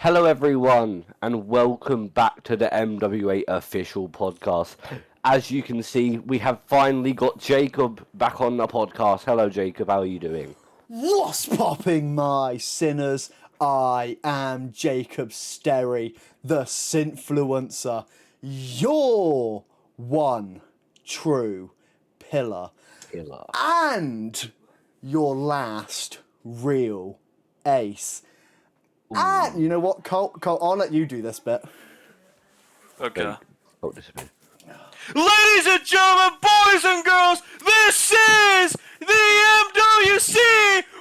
Hello, everyone, and welcome back to the MWA official podcast. As you can see, we have finally got Jacob back on the podcast. Hello, Jacob. How are you doing? What's popping, my sinners? I am Jacob Sterry, the Synfluencer, your one true pillar, and your last real ace. And you know what, Colt? I'll let you do this bit. Okay. Oh, disappeared. Ladies and gentlemen, boys and girls, this is the MWC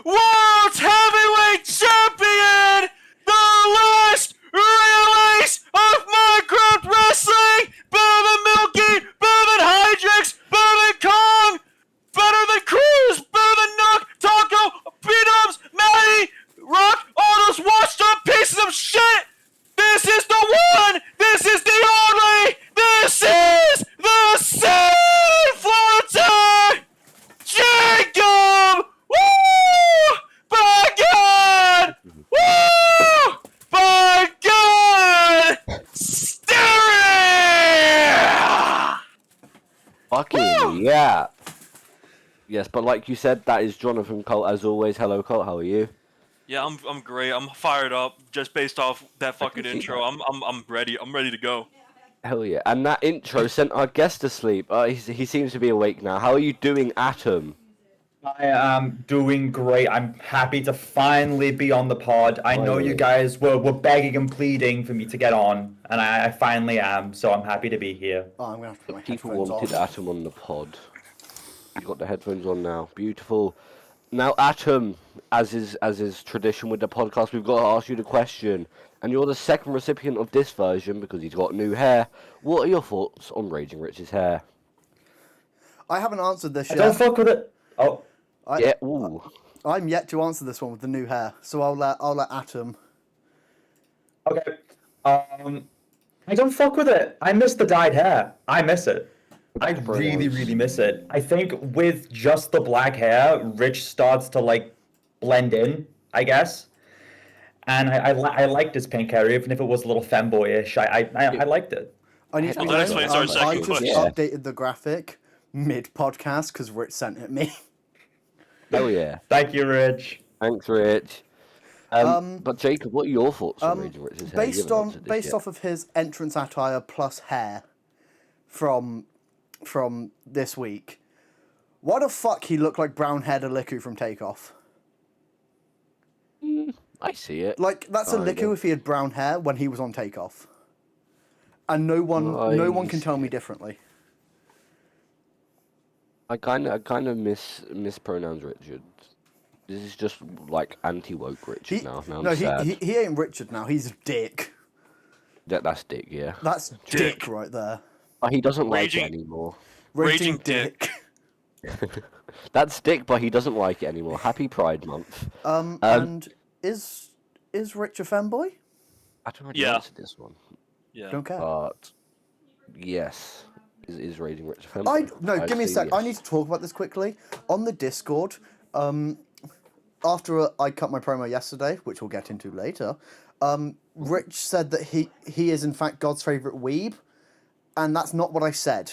World Heavyweight Champion, the last real ace of Minecraft Wrestling, better than Milky, better than Hydrix, better than Kong, better than Cruz, better than Nook, Taco, B-Dubs, Matty, Rock, all those washed up pieces of shit. This is the one, this is the only, this is the Synfluencer, Jacob! Woo! By God! Woo! By God! Sterry! Fucking yeah. Yes, but like you said, that is Jonathan Colt as always. Hello, Colt. How are you? Yeah, I'm great. I'm fired up just based off that fucking see intro. I'm ready. I'm ready to go. Hell yeah. And that intro sent our guest to sleep. He seems to be awake now. How are you doing, Atom? I am doing great. I'm happy to finally be on the pod. I know you guys were begging and pleading for me to get on, and I finally am, so I'm happy to be here. Oh, I'm going to have to put my People headphones wanted off. Atom on the pod. You got the headphones on now. Beautiful. Now, Atom, as is tradition with the podcast, we've got to ask you the question. And you're the second recipient of this version because he's got new hair. What are your thoughts on Raging Rich's hair? I haven't answered this yet. Don't fuck with it. Oh, Ooh. I'm yet to answer this one with the new hair, so I'll let Atom. okay. I don't fuck with it. I miss the dyed hair. I miss it. I really miss it. I think with just the black hair, Rich starts to like blend in, I guess. And I liked his pink hair, even if it was a little femboyish. I liked it. I need to be that explains our second I just question. updated the graphic mid-podcast because Rich sent it me. Oh yeah. Thank you, Rich. Thanks, Rich. But Jacob, what are your thoughts on Raging Rich's hair? Based off of his entrance attire plus hair from this week, why the fuck he looked like brown-haired Aliku from Takeoff? I see it. Like, that's Aliku if he had brown hair when he was on Takeoff. And no one can tell me differently. I kind of mispronounced Richard. This is just like anti-woke Richard now. I'm sad. He ain't Richard now. He's Dick. That's Dick, yeah. That's Dick right there. He doesn't like Raging- it anymore. Raging Dick. That's Dick, but he doesn't like it anymore. Happy Pride Month. And is Rich a femboy? I don't already Yeah. answered this one. Yeah. Don't care. But yes, is Raging Rich a femboy? Give me a say sec. yes. I need to talk about this quickly. On the Discord, after I cut my promo yesterday, which we'll get into later, Rich said that he is in fact God's favourite weeb, and that's not what I said.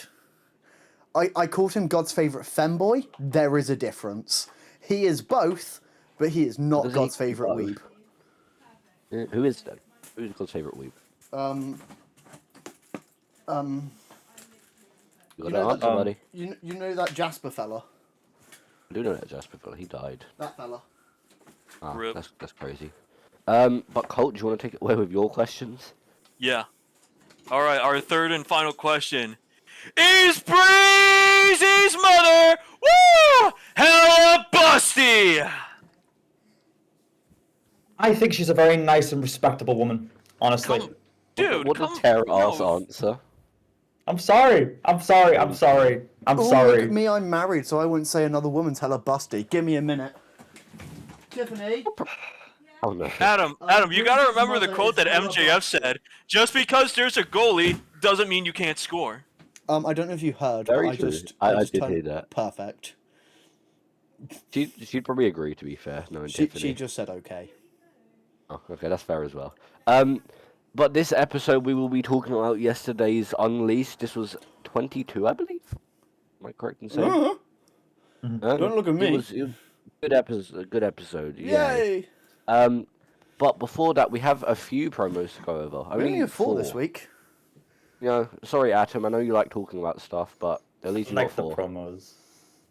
I called him God's favourite femboy. There is a difference. He is both, but he is not Does he God's favourite both? weeb. Yeah, who is then? Who's God's favourite weeb? You got an answer, buddy? You know that Jasper fella? I do know that Jasper fella. He died. That fella. Ah, Rip. that's crazy. But Colt, do you want to take it away with your questions? Yeah. All right, our third and final question. Is Breezy's mother, woo, hella busty? I think she's a very nice and respectable woman, honestly. Dude, What a terror-ass answer. I'm sorry. I'm sorry. Oh, sorry. Look at me, I'm married, so I wouldn't say another woman's hella busty. Give me a minute. Tiffany? Oh no. Adam, you gotta remember the quote that MJF said. Just because there's a goalie doesn't mean you can't score. I don't know if you heard, Very but true. I I just did turned hear that. perfect. She'd probably agree, to be fair, knowing She Tiffany. just said okay. Oh, okay, that's fair as well. But this episode we will be talking about yesterday's Unleashed. This was 22, I believe. Am I correct in saying? Don't look at me. It was a good episode. A good episode. Yeah. Yay! But before that, we have a few promos to go over. We only have four this week. You know, sorry, Atom. I know you like talking about stuff, but at least you like got the four. promos.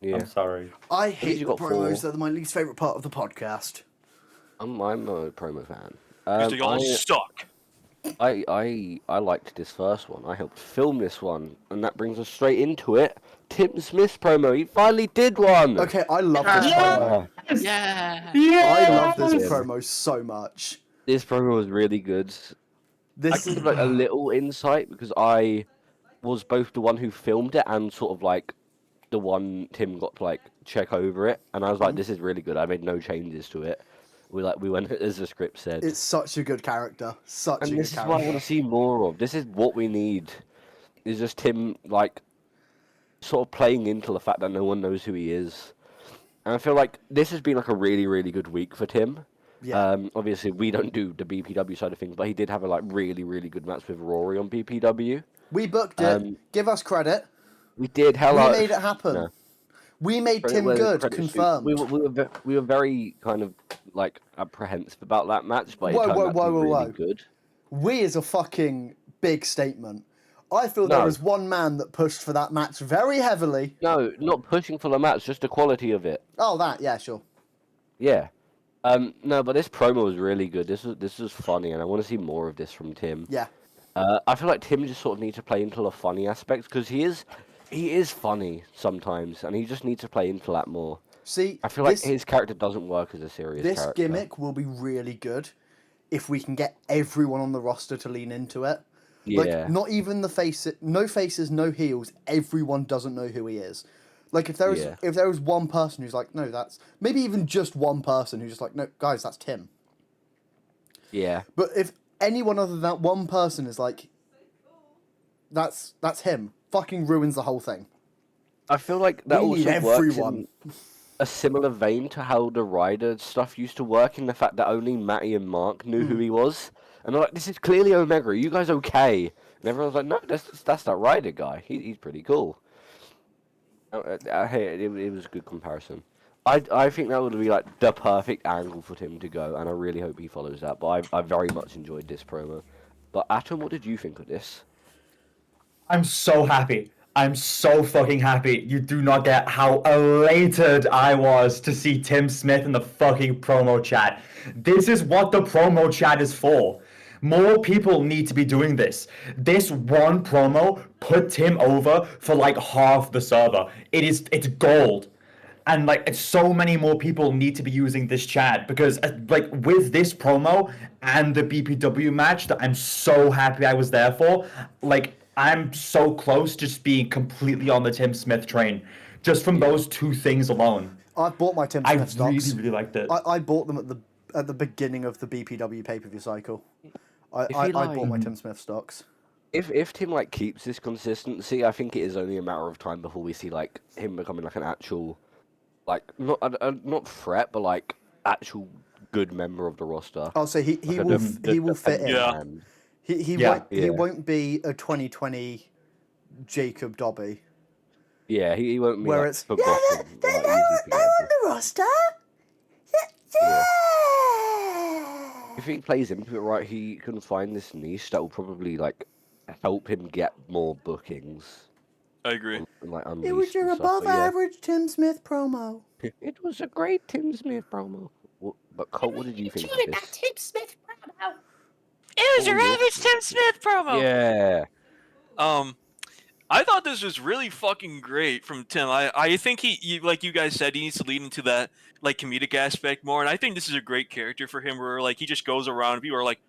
Yeah. I'm sorry. I least hate you the got promos. four. They're my least favorite part of the podcast. I'm a promo fan. Because they all suck. I liked this first one. I helped film this one, and that brings us straight into it. Tim Smith's promo. He finally did one. Okay, I love this promo. Yeah. I love this promo so much. This promo was really good. I This give like a little insight because I was both the one who filmed it and sort of like the one Tim got to like check over it, and I was like, "This is really good." I made no changes to it. We went as the script said. it's such a good character. Such And a good this is what I want character. to see more of. This is what we need. Is just Tim like sort of playing into the fact that no one knows who he is. And I feel like this has been like a really, really good week for Tim. Yeah. Obviously we don't do the BPW side of things, but he did have a like really, really good match with Rory on BPW. We booked it. Give us credit. We did. We made it happen. No. We made Tim Well, good. credit to- Confirmed. We were very kind of like apprehensive about that match, but it Whoa, turned whoa, out to whoa, be whoa, really whoa. good. We is a fucking big statement. I feel there No. was one man that pushed for that match very heavily. No, not pushing for the match, just the quality of it. Oh, that, yeah, sure. Yeah. No, but this promo was really good. This was funny, and I want to see more of this from Tim. Yeah. I feel like Tim just sort of needs to play into the funny aspects because he is funny sometimes, and he just needs to play into that more. See, I feel like his character doesn't work as a serious this character. gimmick will be really good if we can get everyone on the roster to lean into it. Yeah. Like, not even the no faces, no heels. Everyone doesn't know who he is. Like, if there was one person who's like, no, that's maybe even just one person who's just like, no, guys, that's Tim. Yeah. But if anyone other than that one person is like, that's him, fucking ruins the whole thing. I feel like that We need also works everyone. in a similar vein to how the Ryder stuff used to work in the fact that only Matty and Mark knew who he was. And they're like, this is clearly Omega. Are you guys okay? And everyone's like, no, that's that Ryder guy. He's pretty cool. It was a good comparison. I think that would be like the perfect angle for Tim to go, and I really hope he follows that. But I very much enjoyed this promo. But Atom, what did you think of this? I'm so happy. I'm so fucking happy. You do not get how elated I was to see Tim Smith in the fucking promo chat. This is what the promo chat is for. More people need to be doing this. This one promo put Tim over for like half the server. It's gold. And like so many more people need to be using this chat because like with this promo and the BPW match that I'm so happy I was there for, like I'm so close to just being completely on the Tim Smith train just from those two things alone. I bought my Tim I Smith stocks. really liked it. I bought them at the beginning of the BPW pay-per-view cycle. I he, bought my Tim Smith stocks. If Tim like keeps this consistency, I think it is only a matter of time before we see like him becoming like an actual, like not threat, but like actual good member of the roster. I'll say he Like will fit in. Yeah. He won't be a 2020 Jacob Dobby. Yeah, he won't be Where like, it's forgotten, like, easy forgettable. the roster. Yeah. If he plays into it right, he can find this niche that will probably like help him get more bookings. I agree. And, like, It was Unleashed your and stuff, above but yeah. average Tim Smith promo. It was a great Tim Smith promo. But Colt, what did you think of this? Tim Smith promo. It was Oh, your yeah. average Tim Smith promo. Yeah. I thought this was really fucking great from Tim. I think he like you guys said, he needs to lead into that like comedic aspect more, and I think this is a great character for him where like he just goes around and people are like,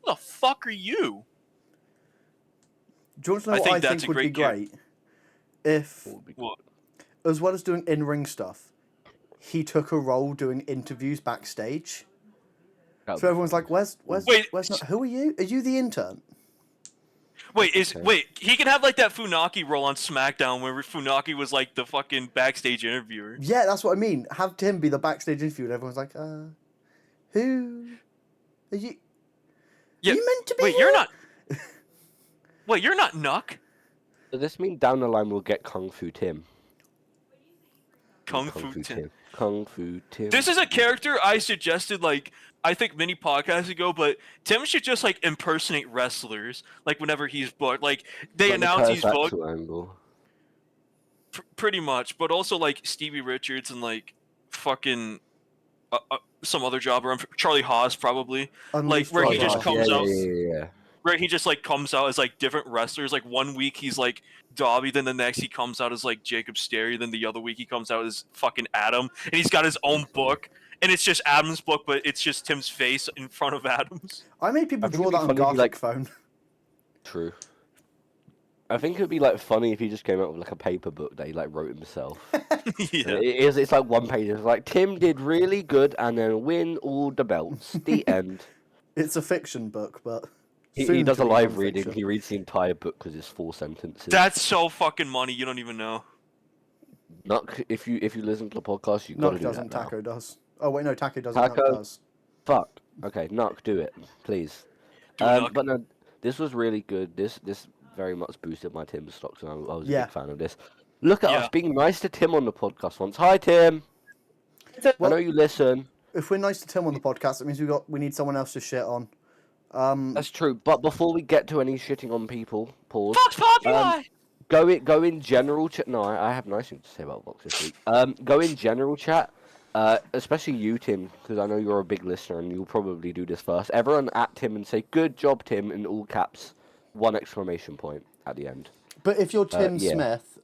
"Who the fuck are you?" Do you want to know I what think I that's think a would be great character. great? If, Well, as well as doing in-ring stuff, he took a role doing interviews backstage. That So everyone's like, where's Wait. not, who are you? Are you the intern? wait, Okay. he can have like that Funaki role on SmackDown where Funaki was like the fucking backstage interviewer. Yeah, that's what I mean. Have Tim be the backstage interviewer and everyone's like, who? Are you? Yeah. Are you meant to be? Wait, here? you're not. Wait, you're not Nuck. Does this mean down the line we'll get Kung Fu Tim? Kung Fu Tim. Kung Fu Tim. This is a character I suggested, like, I think many podcasts ago, but Tim should just, like, impersonate wrestlers, like, whenever he's booked. Like, they Like the announce he's booked, pterodactyl angle. pretty much, but also, like, Stevie Richards and, like, fucking some other jobber, Charlie Haas, probably. Unleash Like, where he Charlie just Haas. comes out, Yeah. where he just, like, comes out as, like, different wrestlers. Like, one week he's, like, Dobby, then the next he comes out as, like, Jacob Sterry, then the other week he comes out as fucking Adam, and he's got his own book. And it's just Adam's book, but it's just Tim's face in front of Adam's. I made people I think draw it'd that be on funny if you, Gartic like- phone. True. I think it'd be like funny if he just came out with like a paper book that he like wrote himself. Yeah. It's like one page. It's like Tim did really good and then win all the belts. The end. It's a fiction book, but He soon does to a be live reading. non-fiction. He reads the entire book because it's 4 sentences. That's so fucking money. You don't even know. Nuck, if you listen to the podcast, you gotta Nuck do doesn't, that now. Taco does. Oh wait, no, Taco doesn't. Taco? Nuck does. Fuck. Okay, Nuck, do it, please. Do it, Nuck. But no, this was really good. This very much boosted my Tim stocks, and I was a Yeah. big fan of this. Look at Yeah. us being nice to Tim on the podcast once. Hi, Tim. I Well- know you listen. If we're nice to Tim on the podcast, it means we need someone else to shit on. That's true. But before we get to any shitting on people, pause. Fox Populi! Go in general chat. No, I have nice things to say about Vox this week. Go in general chat, especially you, Tim, because I know you're a big listener and you'll probably do this first. Everyone at Tim and say "Good job, Tim" in all caps, 1 exclamation point at the end. But if you're Tim yeah. Smith,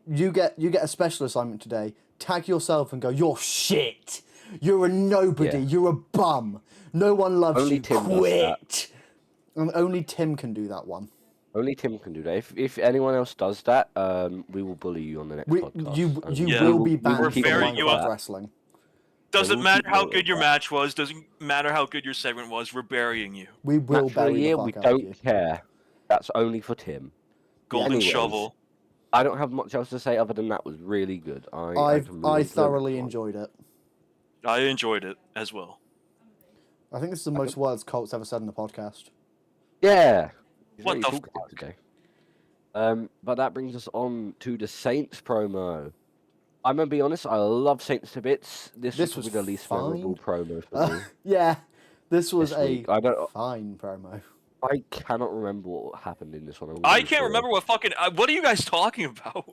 you get a special assignment today. Tag yourself and go, "You're shit. You're a nobody. Yeah. You're a bum. No one loves Only you. Tim does Quit." And only Tim can do that one. Only Tim can do that. If anyone else does that, we will bully you on the next podcast. You And Yeah. will be we banned from keep very- you Minecraft are- wrestling. Doesn't we'll matter keep how going good with your that. match was. Doesn't matter how good your segment was. We're burying you. We will Match of the bury year, the we fuck out of you. don't care. That's only for Tim. Golden Anyways, shovel. I don't have much else to say other than that was really good. I can move on to the thoroughly next one. enjoyed it. I enjoyed it as well. I think this is the most words Colt's ever said in the podcast. Yeah. He's What really the talkative fuck? today. But that brings us on to the Saints promo. I'm gonna be honest, I love Saints to bits. This This was was the least memorable promo for me. Yeah, this was this a week. I don't. fine promo. I cannot remember what happened in this one. I'm I really can't sorry. remember what fucking. What are you guys talking about?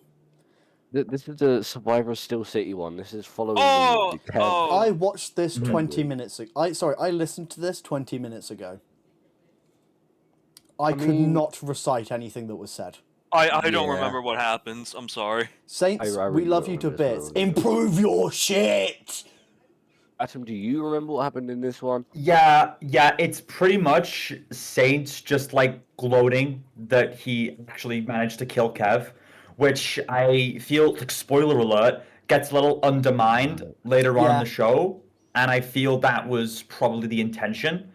This is the Survivor Steel City one. This is following Oh, the Kev. oh. I watched this Mm-hmm. 20 minutes ago. I listened to this 20 minutes ago. I could mean- not recite anything that was said. I don't Yeah. remember what happens. I'm sorry. Saints, I we really love don't you to remember this bits. one either. Improve your shit! Atom, do you remember what happened in this one? Yeah, it's pretty much Saints just like gloating that he actually managed to kill Kev, which I feel, like, spoiler alert, gets a little undermined later on in Yeah. the show, and I feel that was probably the intention.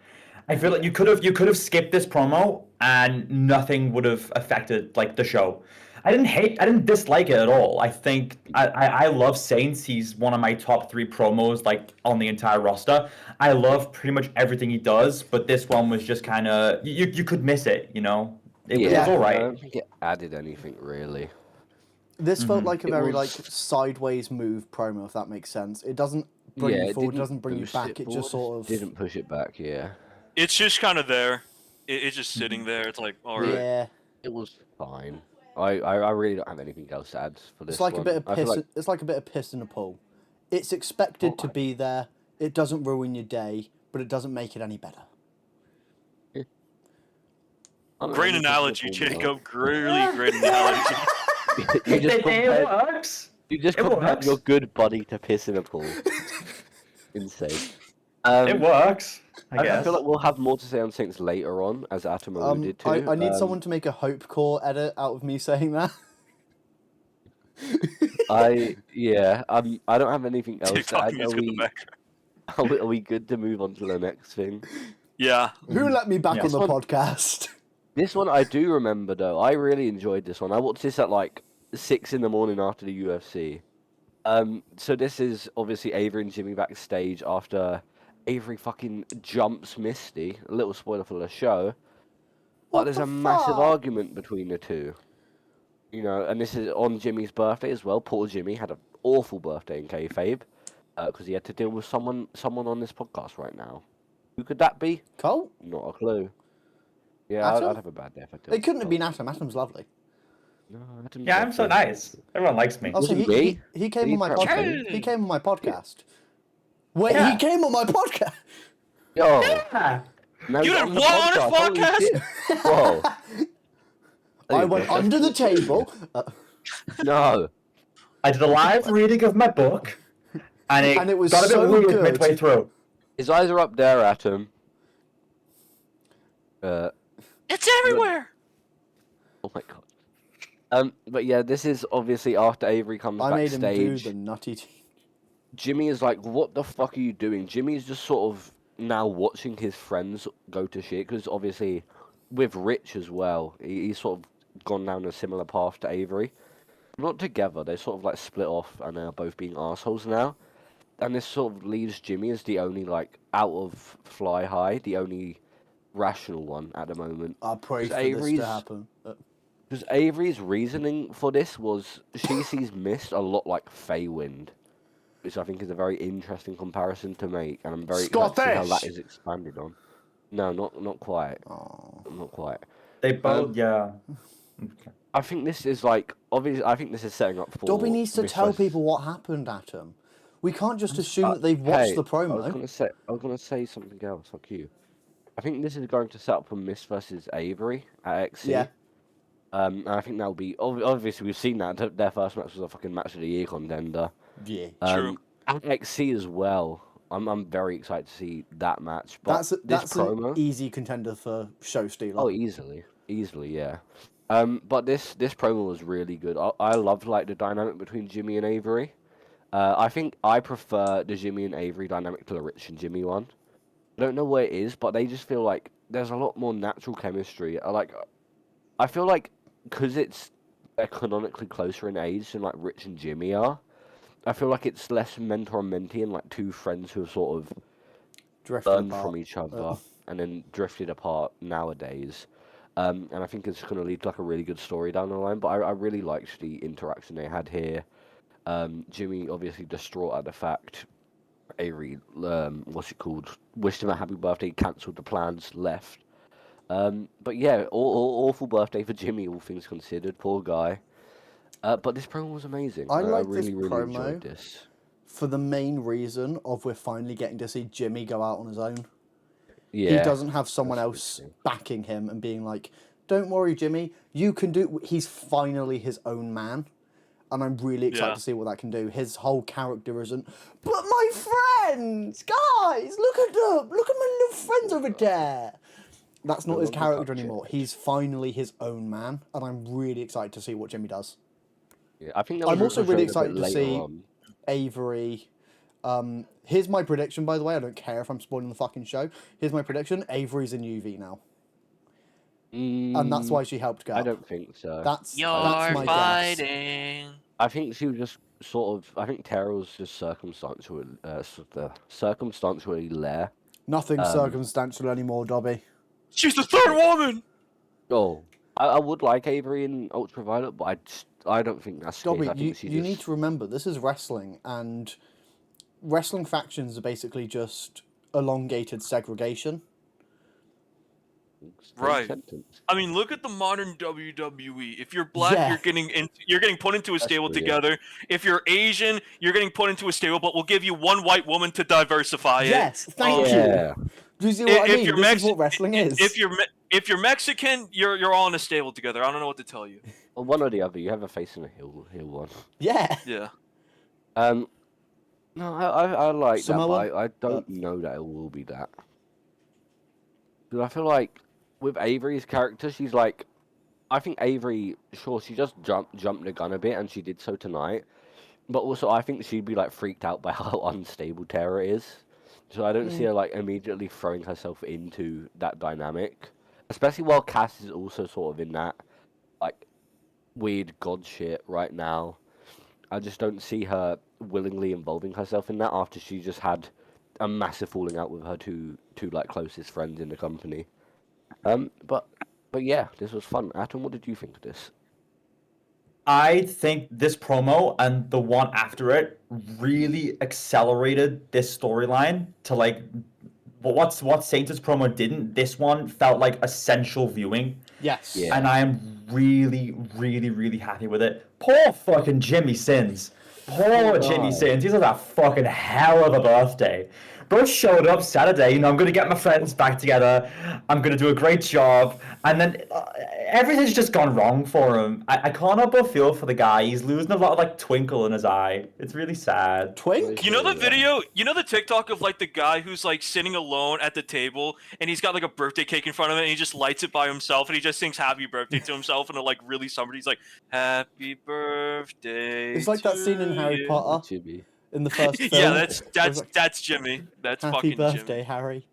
I feel like you could have skipped this promo and nothing would have affected like the show. I didn't dislike it at all. I think I love Saints. He's one of my top 3 promos like on the entire roster. I love pretty much everything he does, but this one was just kind of you could miss it, you know. It was all I right. don't think it added anything really. This felt like a It very was- like sideways move promo, if that makes sense. It doesn't bring you it forward, it didn't doesn't bring you boost back. It just forward, sort of didn't push it back. Yeah, It's just kind of there. It's just sitting there. It's like, all right. yeah. it was fine. I really don't have anything else to add for this It's like one. a bit of I feel piss. like- It's like a bit of piss in a pool. It's expected to be there. It doesn't ruin your day, but it doesn't make it any better. I don't know, Great you just analogy, look all Jacob. Really great analogy. You just It compared, works. you just It compared works. your good buddy to piss in a pool. Insane. It works. I guess. I feel like we'll have more to say on Saints later on, as Atom alluded to. I need someone to make a Hope Core edit out of me saying that. I don't have anything else to TikTok add. music in the background. Are we good to move on to the next thing? Yeah. Who let me back Yeah. on the This one- podcast? This one I do remember though. I really enjoyed this one. I watched this at like 6 in the morning after the UFC. So this is obviously Avery and Jimmy backstage after Avery fucking jumps Misty. A little spoiler for the show. But What there's the a massive fuck? argument between the two. You know, and this is on Jimmy's birthday as well. Poor Jimmy had an awful birthday in kayfabe because he had to deal with someone on this podcast right now. Who could that be? Cole? Not a clue. Yeah, Atom? I'd have a bad day if I did. It couldn't have been Atom. Atom's lovely. No, Atom's Yeah, I'm so lovely. nice. Everyone likes me. Also, Wasn't he me. came He on my tried- podcast. He came on my podcast. Wait, Yeah. he came on my podcast. Yo, Yeah. now You he's did on the what on his Holy podcast? shit. Whoa. I went under the table. No. I did a live reading of my book, and And it was got a bit so weird good. midway through. His eyes are up there, Atom. It's everywhere. Oh my god. But yeah, this is obviously after Avery comes I made him do backstage. the nutty. Jimmy is like, "What the fuck are you doing?" Jimmy's just sort of now watching his friends go to shit because obviously, with Rich as well, he's sort of gone down a similar path to Avery. Not together, they sort of like split off and they're both being assholes now. And this sort of leaves Jimmy as the only like out of Fly High, the only rational one at the moment. I pray for this Avery's- to happen. Because Avery's reasoning for this was she sees Mist a lot like Feywind, which I think is a very interesting comparison to make, and I'm very excited to see how that Scottish! is expanded on. No, not quite, Oh. not quite. They both, yeah. Okay. I think this is like obviously. I think this is setting up for. Dobby needs to Mist tell versus- people what happened, Atom. We can't just assume that they've watched Hey, the I was promo. gonna say something else. Fuck you. I think this is going to set up for Mist versus Avery at XC. Yeah. And I think that'll be obviously we've seen that their first match was a fucking match of the year contender. Yeah. True. At XC as well. I'm very excited to see that match. But That's this promo. an easy contender for show stealer. Oh, easily, yeah. But this promo was really good. I loved like the dynamic between Jimmy and Avery. I think I prefer the Jimmy and Avery dynamic to the Rich and Jimmy one. I don't know what it is, but they just feel like there's a lot more natural chemistry. I feel like because they're canonically closer in age than like Rich and Jimmy are. I feel like it's less mentor and mentee and like two friends who have sort of Drifting learned apart. from each other and then drifted apart nowadays. And I think it's going to lead to like a really good story down the line. But I really liked the interaction they had here. Jimmy obviously distraught at the fact Avery, what's it called, wished him a happy birthday, cancelled the plans, left. But yeah, awful birthday for Jimmy, all things considered. Poor guy. But this promo was amazing. I like this really, really enjoyed promo. this. For the main reason of we're finally getting to see Jimmy go out on his own. Yeah. He doesn't have someone that's else interesting. backing him and being like, "Don't worry, Jimmy, you can do." He's finally his own man, and I'm really excited Yeah. to see what that can do. His whole character isn't. But my friends, guys, look at them! Look at my little friends over there. That's not his Don't look character up, anymore. Jimmy. He's finally his own man, and I'm really excited to see what Jimmy does. Yeah, I think that I'm was also really shown a bit excited to later see on. Avery. Here's my prediction, by the way. I don't care if I'm spoiling the fucking show. Here's my prediction: Avery's in UV now, and that's why she helped go. I don't think so. That's You're my guess. fighting. I think she was just sort of. I think Tara was just circumstantially there. Nothing circumstantial anymore, Dobby. She's the third woman. Oh, I would like Avery in Ultraviolet, but I don't think that's the case. Dobby, I you think she you just, need to remember this is wrestling, and wrestling factions are basically just elongated segregation. Straight Right. sentence. I mean, look at the modern WWE. If you're black, Yeah. you're getting put into a That's stable true, yeah. together. If you're Asian, you're getting put into a stable, but we'll give you one white woman to diversify it. Yes, thank Yeah. you. Do you see what I If mean? you're This is Mexi- what wrestling is. If you're Mexican, you're all in a stable together. I don't know what to tell you. Well, one or the other. You have a face and a heel one. Yeah. Yeah. No, I like Samoa? that, but I don't know that it will be that. Because I feel like with Avery's character, she's like, I think Avery, sure, she just jumped the gun a bit, and she did so tonight. But also, I think she'd be like freaked out by how unstable Tara is. So I don't see her like immediately throwing herself into that dynamic, especially while Cass is also sort of in that like weird god shit right now. I just don't see her willingly involving herself in that after she just had a massive falling out with her two like closest friends in the company. But yeah, this was fun. Atom, what did you think of this? I think this promo and the one after it really accelerated this storyline to like what Saints' promo didn't. This one felt like essential viewing. Yes. Yeah. And I am really, really, really happy with it. Poor fucking Jimmy Sins. Poor Jimmy God. Sins. He's had a fucking hell of a birthday. Bro showed up Saturday, I'm going to get my friends back together. I'm going to do a great job. And then everything's just gone wrong for him. I can't help but feel for the guy. He's losing a lot of, like, twinkle in his eye. It's really sad. Twink? You know the Yeah. video? You know the TikTok of like the guy who's like sitting alone at the table and he's got like a birthday cake in front of him and he just lights it by himself and he just sings happy birthday to himself and like really somebody he's like happy birthday. It's like that to scene in Harry you." Potter Jimmy. in the first film. Yeah, It was like, that's Jimmy. That's Happy fucking birthday, Jimmy. Harry.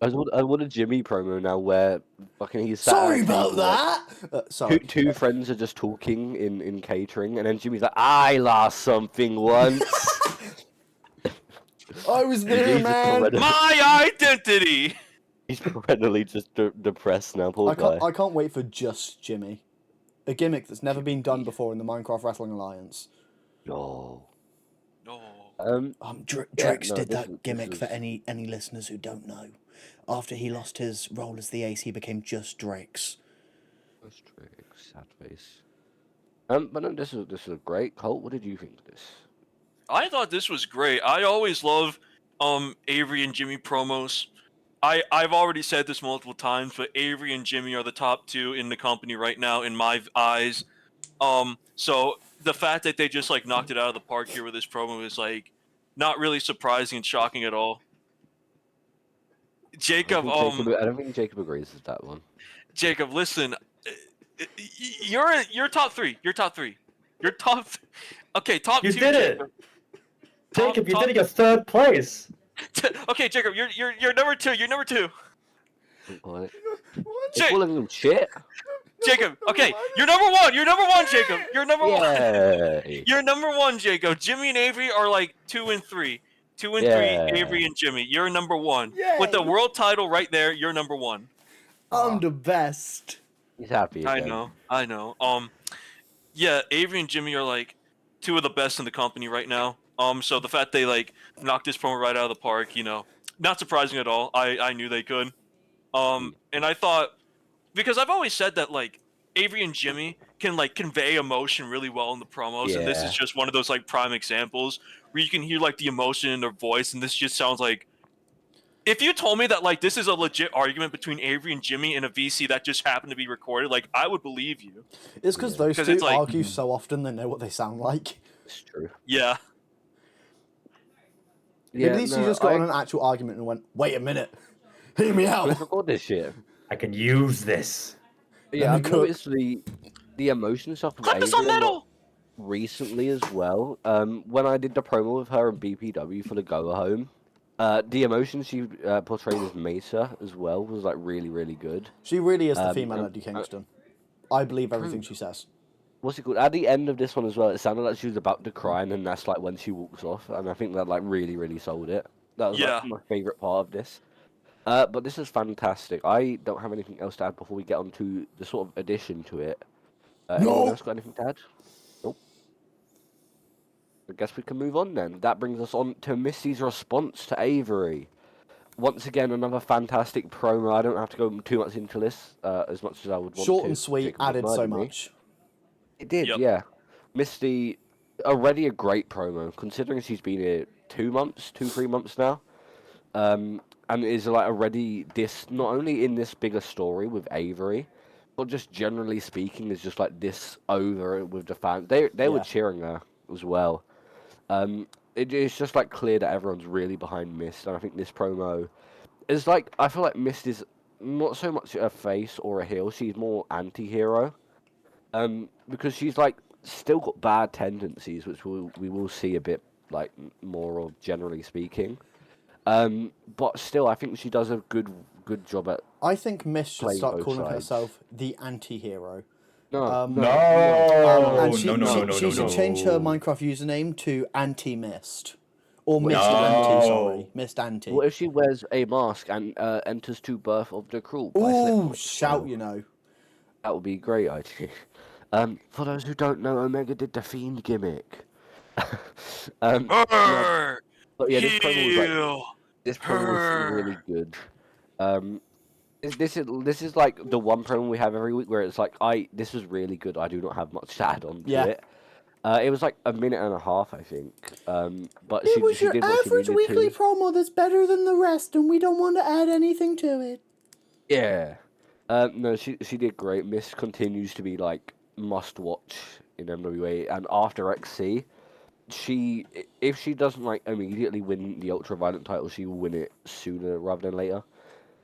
I want a Jimmy promo now where fucking he's sat at Sorry a about table, like, that. Sorry. two friends are just talking in catering, and then Jimmy's like, "I lost something once." I was there, He's man. just My identity. He's perennially just depressed now, poor guy. I can't wait for just Jimmy, a gimmick that's never been done before in the Minecraft Wrestling Alliance. No. No. Drix no, did this that is- gimmick this for is- any listeners who don't know. After he lost his role as the ace, he became just Drix. That's true. Sad face. But no, this is great. Colt, what did you think of this? I thought this was great. I always love Avery and Jimmy promos. I've already said this multiple times, but Avery and Jimmy are the top two in the company right now in my eyes. So the fact that they just like knocked it out of the park here with this promo is like not really surprising and shocking at all. Jacob, I don't think Jacob agrees with that one. Jacob, listen, you're top three. You're top three. You're top. Okay, top You two. did it! Jacob, you did it, you're third place! Okay, Jacob, you're number two. You're number two. What? Ja- You're calling him shit? Jacob, okay, you're number one. You're number one, Jacob. You're number one. Yay. You're number one, Jacob. Jimmy and Avery are like 2 and 3. 2 and Yeah. 3, Avery and Jimmy. You're number one. Yay. With the world title right there, you're number one. I'm the best. He's happy I again. know. Yeah, Avery and Jimmy are like 2 of the best in the company right now. So the fact they like knocked this promo right out of the park, you know, not surprising at all. I knew they could. And I thought, because I've always said that like Avery and Jimmy can like convey emotion really well in the promos, and this Yeah. is just one of those like prime examples where you can hear like the emotion in their voice, and this just sounds like. If you told me that like this is a legit argument between Avery and Jimmy in a VC that just happened to be recorded, like I would believe you. It's because those 'Cause two it's like- argue so often they know what they sound like. It's true. Yeah. Maybe these two just got on an actual argument and went, "Wait a minute, hear me Let's out." record this shit. I can use this. Yeah, me I've cook. noticed the emotion stuff with Clip this on Avery a lot metal. recently as well. When I did the promo with her in BPW for the Go Home, the emotion she portrayed as Mesa as well was like really, really good. She really is the Um, female Eddie Kingston. I believe everything she says. What's it called? At the end of this one as well, it sounded like she was about to cry, and then that's like when she walks off, and I think that like really, really sold it. That was Yeah. like my favorite part of this. But this is fantastic. I don't have anything else to add before we get on to the sort of addition to it. Anyone No. else got anything to add? Nope. I guess we can move on then. That brings us on to Misty's response to Avery. Once again, another fantastic promo. I don't have to go too much into this, as much as I would want Short to. and sweet, Jacob added so reminded me. much. It did, Yep. yeah. Misty, already a great promo, considering she's been here 3 months now. And is like already this, not only in this bigger story with Avery, but just generally speaking, is just like this over with the fans. They were Yeah. cheering her as well. It's just like clear that everyone's really behind Mist, and I think this promo is like, I feel like Mist is not so much a face or a heel, she's more anti-hero. Because she's like still got bad tendencies, which we will see a bit like more of, generally speaking. But still, I think she does a good job at. I think Miss should Playing start both calling sides. herself the anti-hero. No, No, And she, no, no, she, no, she no, should no. change her Minecraft username to Anti-Mist. Or Missed No. Auntie, sorry. Missed Auntie. What if she wears a mask and enters to Birth of the Cruel? By Ooh, Slipknot? shout, you know. That would be great, actually. For those who don't know, Omega did the Fiend gimmick. No, Her. but yeah, this promo was like Heal. this promo was really Her. good. This is like the one promo we have every week where it's like this was really good. I do not have much to add on to Yeah. it. It was like a minute and a half, I think. But It was she your did what she average needed weekly to. promo that's better than the rest, and we don't want to add anything to it. Yeah. No, she did great. Miss continues to be like must watch in MWA, and after XC, if she doesn't like immediately win the Ultra Violent title, she will win it sooner rather than later.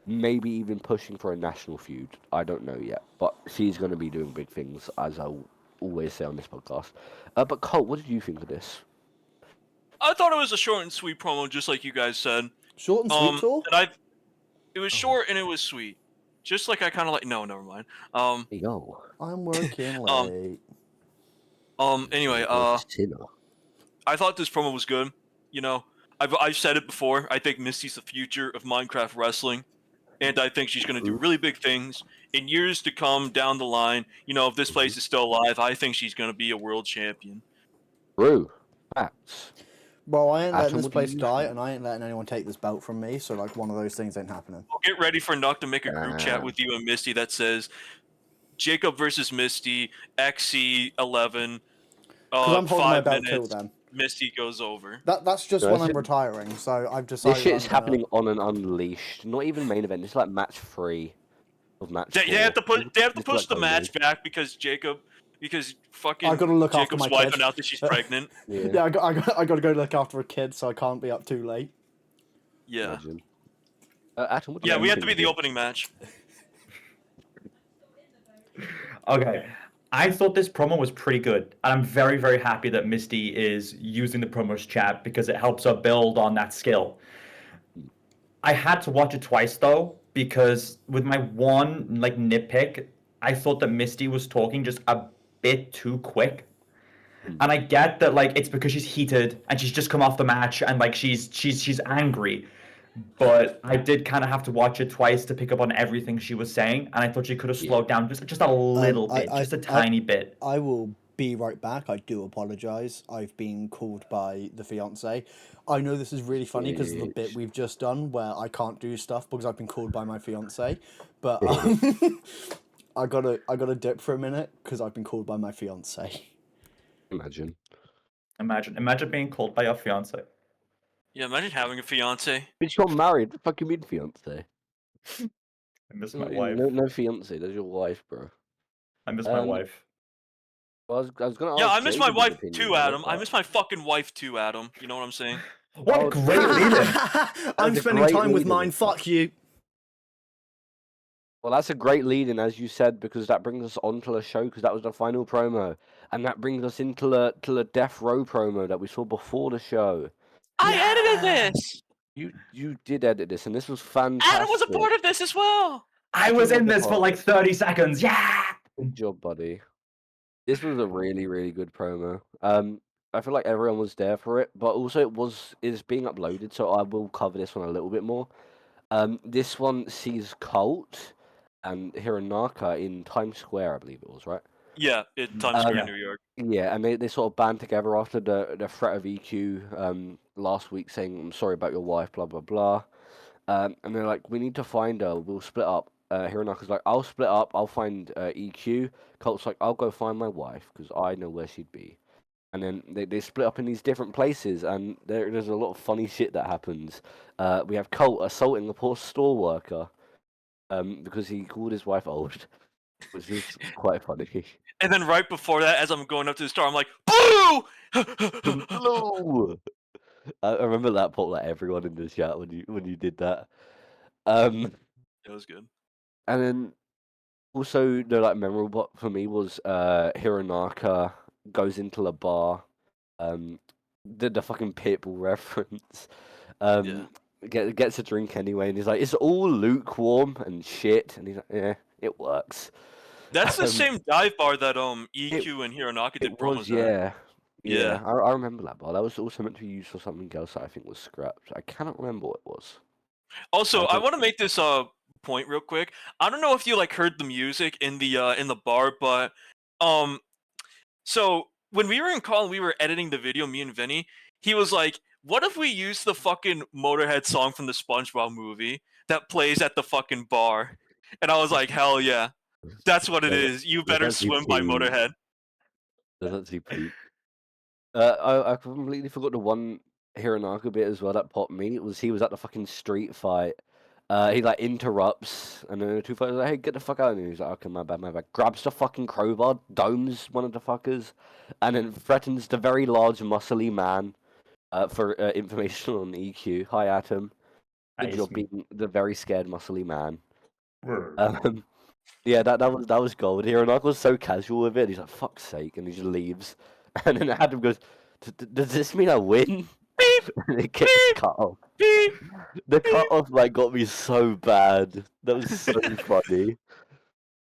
Maybe even pushing for a national feud. I don't know yet, but she's going to be doing big things, as I'll always say on this podcast. But Colt, what did you think of this? I thought it was a short and sweet promo, just like you guys said. Short and sweet, Tor? It was short and it was sweet, just like I kind of like. No, never mind. Yo. I'm working late. Anyway, Sinner. I thought this promo was good. You know, I've said it before. I think Misty's the future of Minecraft wrestling, and I think she's going to do really big things in years to come down the line. You know, if this place is still alive, I think she's going to be a world champion. True. Facts. Bro, I ain't letting Atom, this what do place you die, think? and I ain't letting anyone take this belt from me, so, like, one of those things ain't happening. Well, get ready for Nuck to make a group chat Damn. with you and Misty that says Jacob versus Misty, XC11. Because I'm holding my 5 belt till minutes. then. Misty goes over. That's just No, when this I'm is- retiring, so I've decided. This shit is I'm gonna- happening on an Unleashed, not even main event. It's like match 3 of match. They have to 4. push It's the like match back because fucking I gotta look after Jacob's my wife kid. announced that she's pregnant. Yeah, I gotta go look after a kid, so I can't be up too late. Yeah. Imagine. Atom, what do Yeah, you we have to think be of the this? opening match. Okay. I thought this promo was pretty good. And I'm very, very happy that Misty is using the promos chat because it helps her build on that skill. I had to watch it twice though, because with my one like nitpick, I thought that Misty was talking just a bit too quick. And I get that like it's because she's heated and she's just come off the match and like she's angry. But I did kind of have to watch it twice to pick up on everything she was saying, and I thought she could have slowed down just a little bit, just a tiny bit. I will be right back. I do apologize. I've been called by the fiance. I know this is really funny because of the bit we've just done where I can't do stuff because I've been called by my fiance. But I gotta dip for a minute because I've been called by my fiance. Imagine. Imagine being called by your fiance. Yeah, imagine having a fiance. Bitch got married. What the fuck you mean fiance? I miss my No, wife. no fiance. That's your wife, bro. I miss my Um, wife. Well, I was gonna. Yeah, ask I miss my Jacob's wife opinion too, on it, Adam. I but- miss my fucking wife too, Adam. You know what I'm saying? What Oh, a great lead-in! I'm a spending great time with lead-in. mine. Fuck you. Well, that's a great lead-in, as you said, because that brings us onto the show, because that was the final promo, and that brings us into the Death Row promo that we saw before the show. I edited this. You did edit this, and this was fantastic. Adam was a part of this as well. I was in this for like 30 seconds. Yeah. Good job, buddy. This was a really, really good promo. I feel like everyone was there for it, but also it's being uploaded, so I will cover this one a little bit more. This one sees Colt and Hironaka in Times Square, I believe it was, right? Yeah, in Times Square, yeah. New York. Yeah, and they sort of band together after the threat of EQ last week, saying I'm sorry about your wife, blah blah blah. And they're like, we need to find her. We'll split up. Hironaka's like, I'll split up. I'll find EQ. Colt's like, I'll go find my wife because I know where she'd be. And then they split up in these different places, and there's a lot of funny shit that happens. We have Colt assaulting a poor store worker because he called his wife old, which is quite funny. And then right before that, as I'm going up to the store, I'm like, boo! Hello. I remember that part, like everyone in the chat when you did that. It was good. And then also the like memorable part for me was Hironaka goes into the bar, the fucking Pitbull reference. Gets a drink anyway, and he's like, it's all lukewarm and shit, and he's like, yeah, it works. That's the same dive bar that EQ and Hironaka did It promos was, at. yeah. Yeah, I remember that bar. That was also meant to be used for something else that I think was scrapped. I cannot remember what it was. Also, I I don't. want to make this point real quick. I don't know if you like heard the music in the bar, but um so when we were in call and we were editing the video, me and Vinny, he was like, "What if we use the fucking Motorhead song from the SpongeBob movie that plays at the fucking bar?" And I was like, "Hell yeah, that's what it That's, is. You that's better actually swim by peak. Motorhead." That's actually peak. I completely forgot the one Hironaka bit as well that popped me. It was he was at the fucking street fight. He like interrupts, and then the two fighters like, "Hey, get the fuck out!" And he's like, "Okay, my bad, my bad." Grabs the fucking crowbar, domes one of the fuckers, and then threatens the very large, muscly man for information on EQ. Hi, Atom. Good Nice. job being the very scared, muscly man. Word. Yeah, that was gold. Hironaka was so casual with it. He's like, "Fuck's sake," and he just leaves. And then Adam goes, "Does this mean I win?" Beep And it gets beep cut off. beep. The cut off like got me so bad. That was so funny.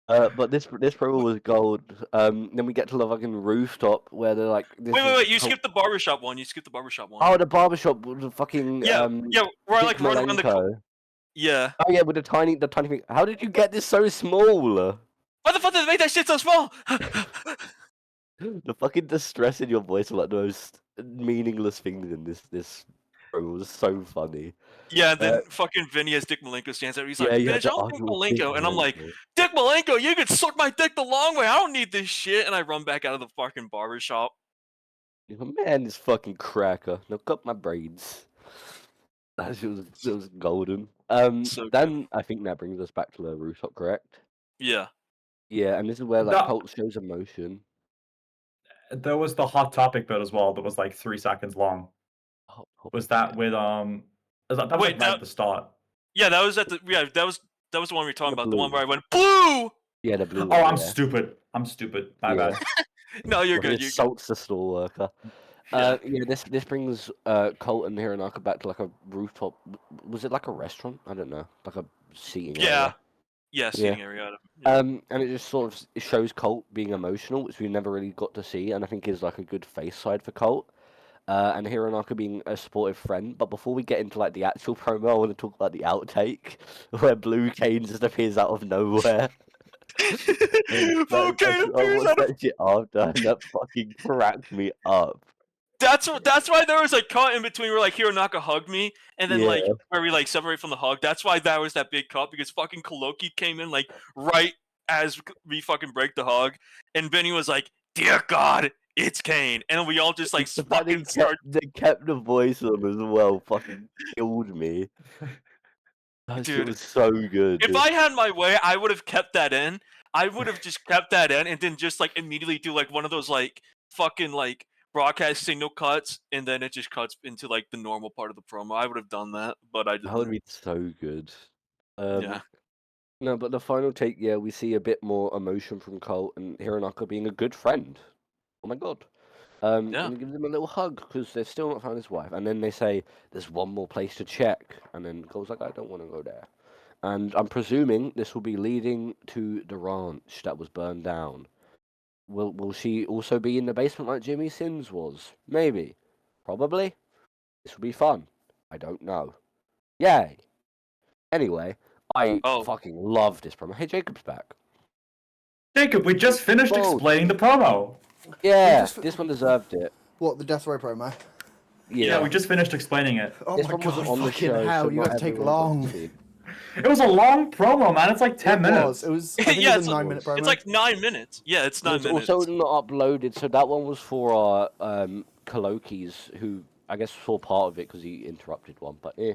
But this promo was gold. Then we get to the fucking rooftop where they're like, "This Wait, wait, is wait! You skipped the barbershop one. You skipped the barbershop one. oh the barbershop with the fucking Yeah, yeah. Where I Dick like run around the. Malenko. Yeah. Oh yeah, with the tiny thing. How did you get this so small? Why the fuck did they make that shit so small? The fucking distress in your voice were like the most meaningless things in this promo was so funny. Yeah, and then fucking Vinny as Dick Malenko stands there. He's Yeah, like, you had "Bitch, I to don't think argue with Dick Malenko," and I'm like, Malenko. "Dick Malenko, you could suck my dick the long way. I don't need this shit." And I run back out of the fucking barbershop. You go, man, this fucking cracker. Now cut my braids. It was golden. So good. Then I think that brings us back to the rooftop, correct? Yeah. Yeah, and this is where like No. Colt shows emotion. There was the hot topic bit as well that was like 3 seconds long. Oh, Was that with that was Wait, like right at the start. Yeah, that was at the that was the one we were talking The about. The one blue. where I went blue. Yeah, the blue Oh, one. I'm Yeah. stupid. I'm stupid. My Yeah. bad. No, you're Where he good. You're good. assaults the store worker. Yeah. Yeah, this brings Colt and Hironaka back to like a rooftop. Was it like a restaurant? I don't know, like a seating Yeah. area. Yeah. Seating area. Yeah. And it just sort of it shows Colt being emotional, which we never really got to see, and I think is like a good face side for Colt. And Hironaka being a supportive friend. But before we get into like the actual promo, I want to talk about the outtake where Blue Cane just appears out of nowhere. Blue Cane appears out of. That shit after, and that fucking cracked me up. That's why there was like cut in between where like Hironaka hugged me and then like Yeah. where we like separate from the hug. That's why that was that big cut because fucking Koloki came in like right as we fucking break the hug, and Benny was like, "Dear God, it's Kane," and we all just like The fact fucking start. they kept the voice on as well fucking killed me. That shit Dude, was so good. if I had my way, I would have kept that in. I would have just kept that in and then just like immediately do like one of those like fucking like broadcast signal cuts and then it just cuts into like the normal part of the promo. I would have done that, but I That would didn't. be so good. Yeah. No, but the final take, yeah, we see a bit more emotion from Colt and Hironaka being a good friend. Oh my god. Yeah. And he gives him a little hug because they've still not found his wife. And then they say, there's one more place to check. And then Colt's like, I don't want to go there. And I'm presuming this will be leading to the ranch that was burned down. Will she also be in the basement like Jimmy Sins was? Maybe. Probably. This will be fun. I don't know. Yay. Anyway, I fucking love this promo. Hey, Jacob's back. Jacob, we just finished Bold. explaining the promo. Yeah, just- this one deserved it. What, the Death Row promo? Yeah, we just finished explaining it. Oh This my one god, wasn't on the fucking show, hell, so you not gotta take everyone got long. to see. It was a long promo, man. It's like 10 minutes. It was, I think Yeah, it it's was a 9-minute promo. It's like 9 minutes. Yeah, it's 9 It's minutes. also not uploaded, so that one was for our Kolokis, who I guess saw part of it because he interrupted one. But yeah,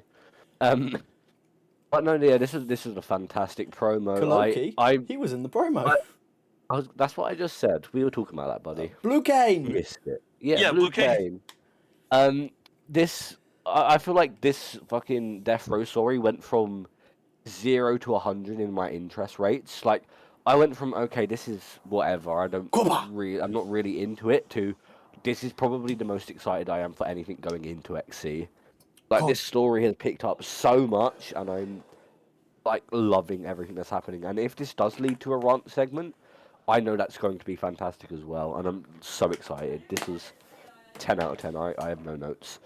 but no, yeah, this is a fantastic promo. Koloki? He was in the promo. That's what I just said. We were talking about that, buddy. Blue Cane! Missed it. Yeah, Yeah, Blue Blue Cane. Cane. I feel like this fucking Death Row story went from 0 to 100 in my interest rates. Like, I went from okay, this is whatever. I'm not really into it. To this is probably the most excited I am for anything going into XC. Like this story has picked up so much, and I'm like loving everything that's happening. And if this does lead to a rant segment, I know that's going to be fantastic as well. And I'm so excited. 10 out of 10. I have no notes.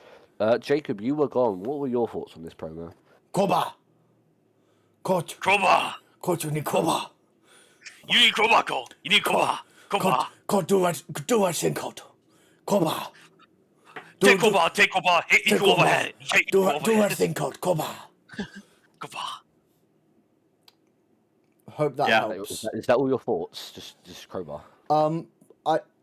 Jacob, you were gone. What were your thoughts on this promo? Koba! Coach! Crowbar. Coach, you need Koba! You need crowbar, Cole. You need crowbar. Crowbar. Coach, do what thing, Coach. Koba! Take crowbar. Take crowbar. Hit you overhead. Hit you Do overhead. what thing, Coach. Koba! Crowbar. Hope that Yeah. helps. Is that all your thoughts? Just crowbar.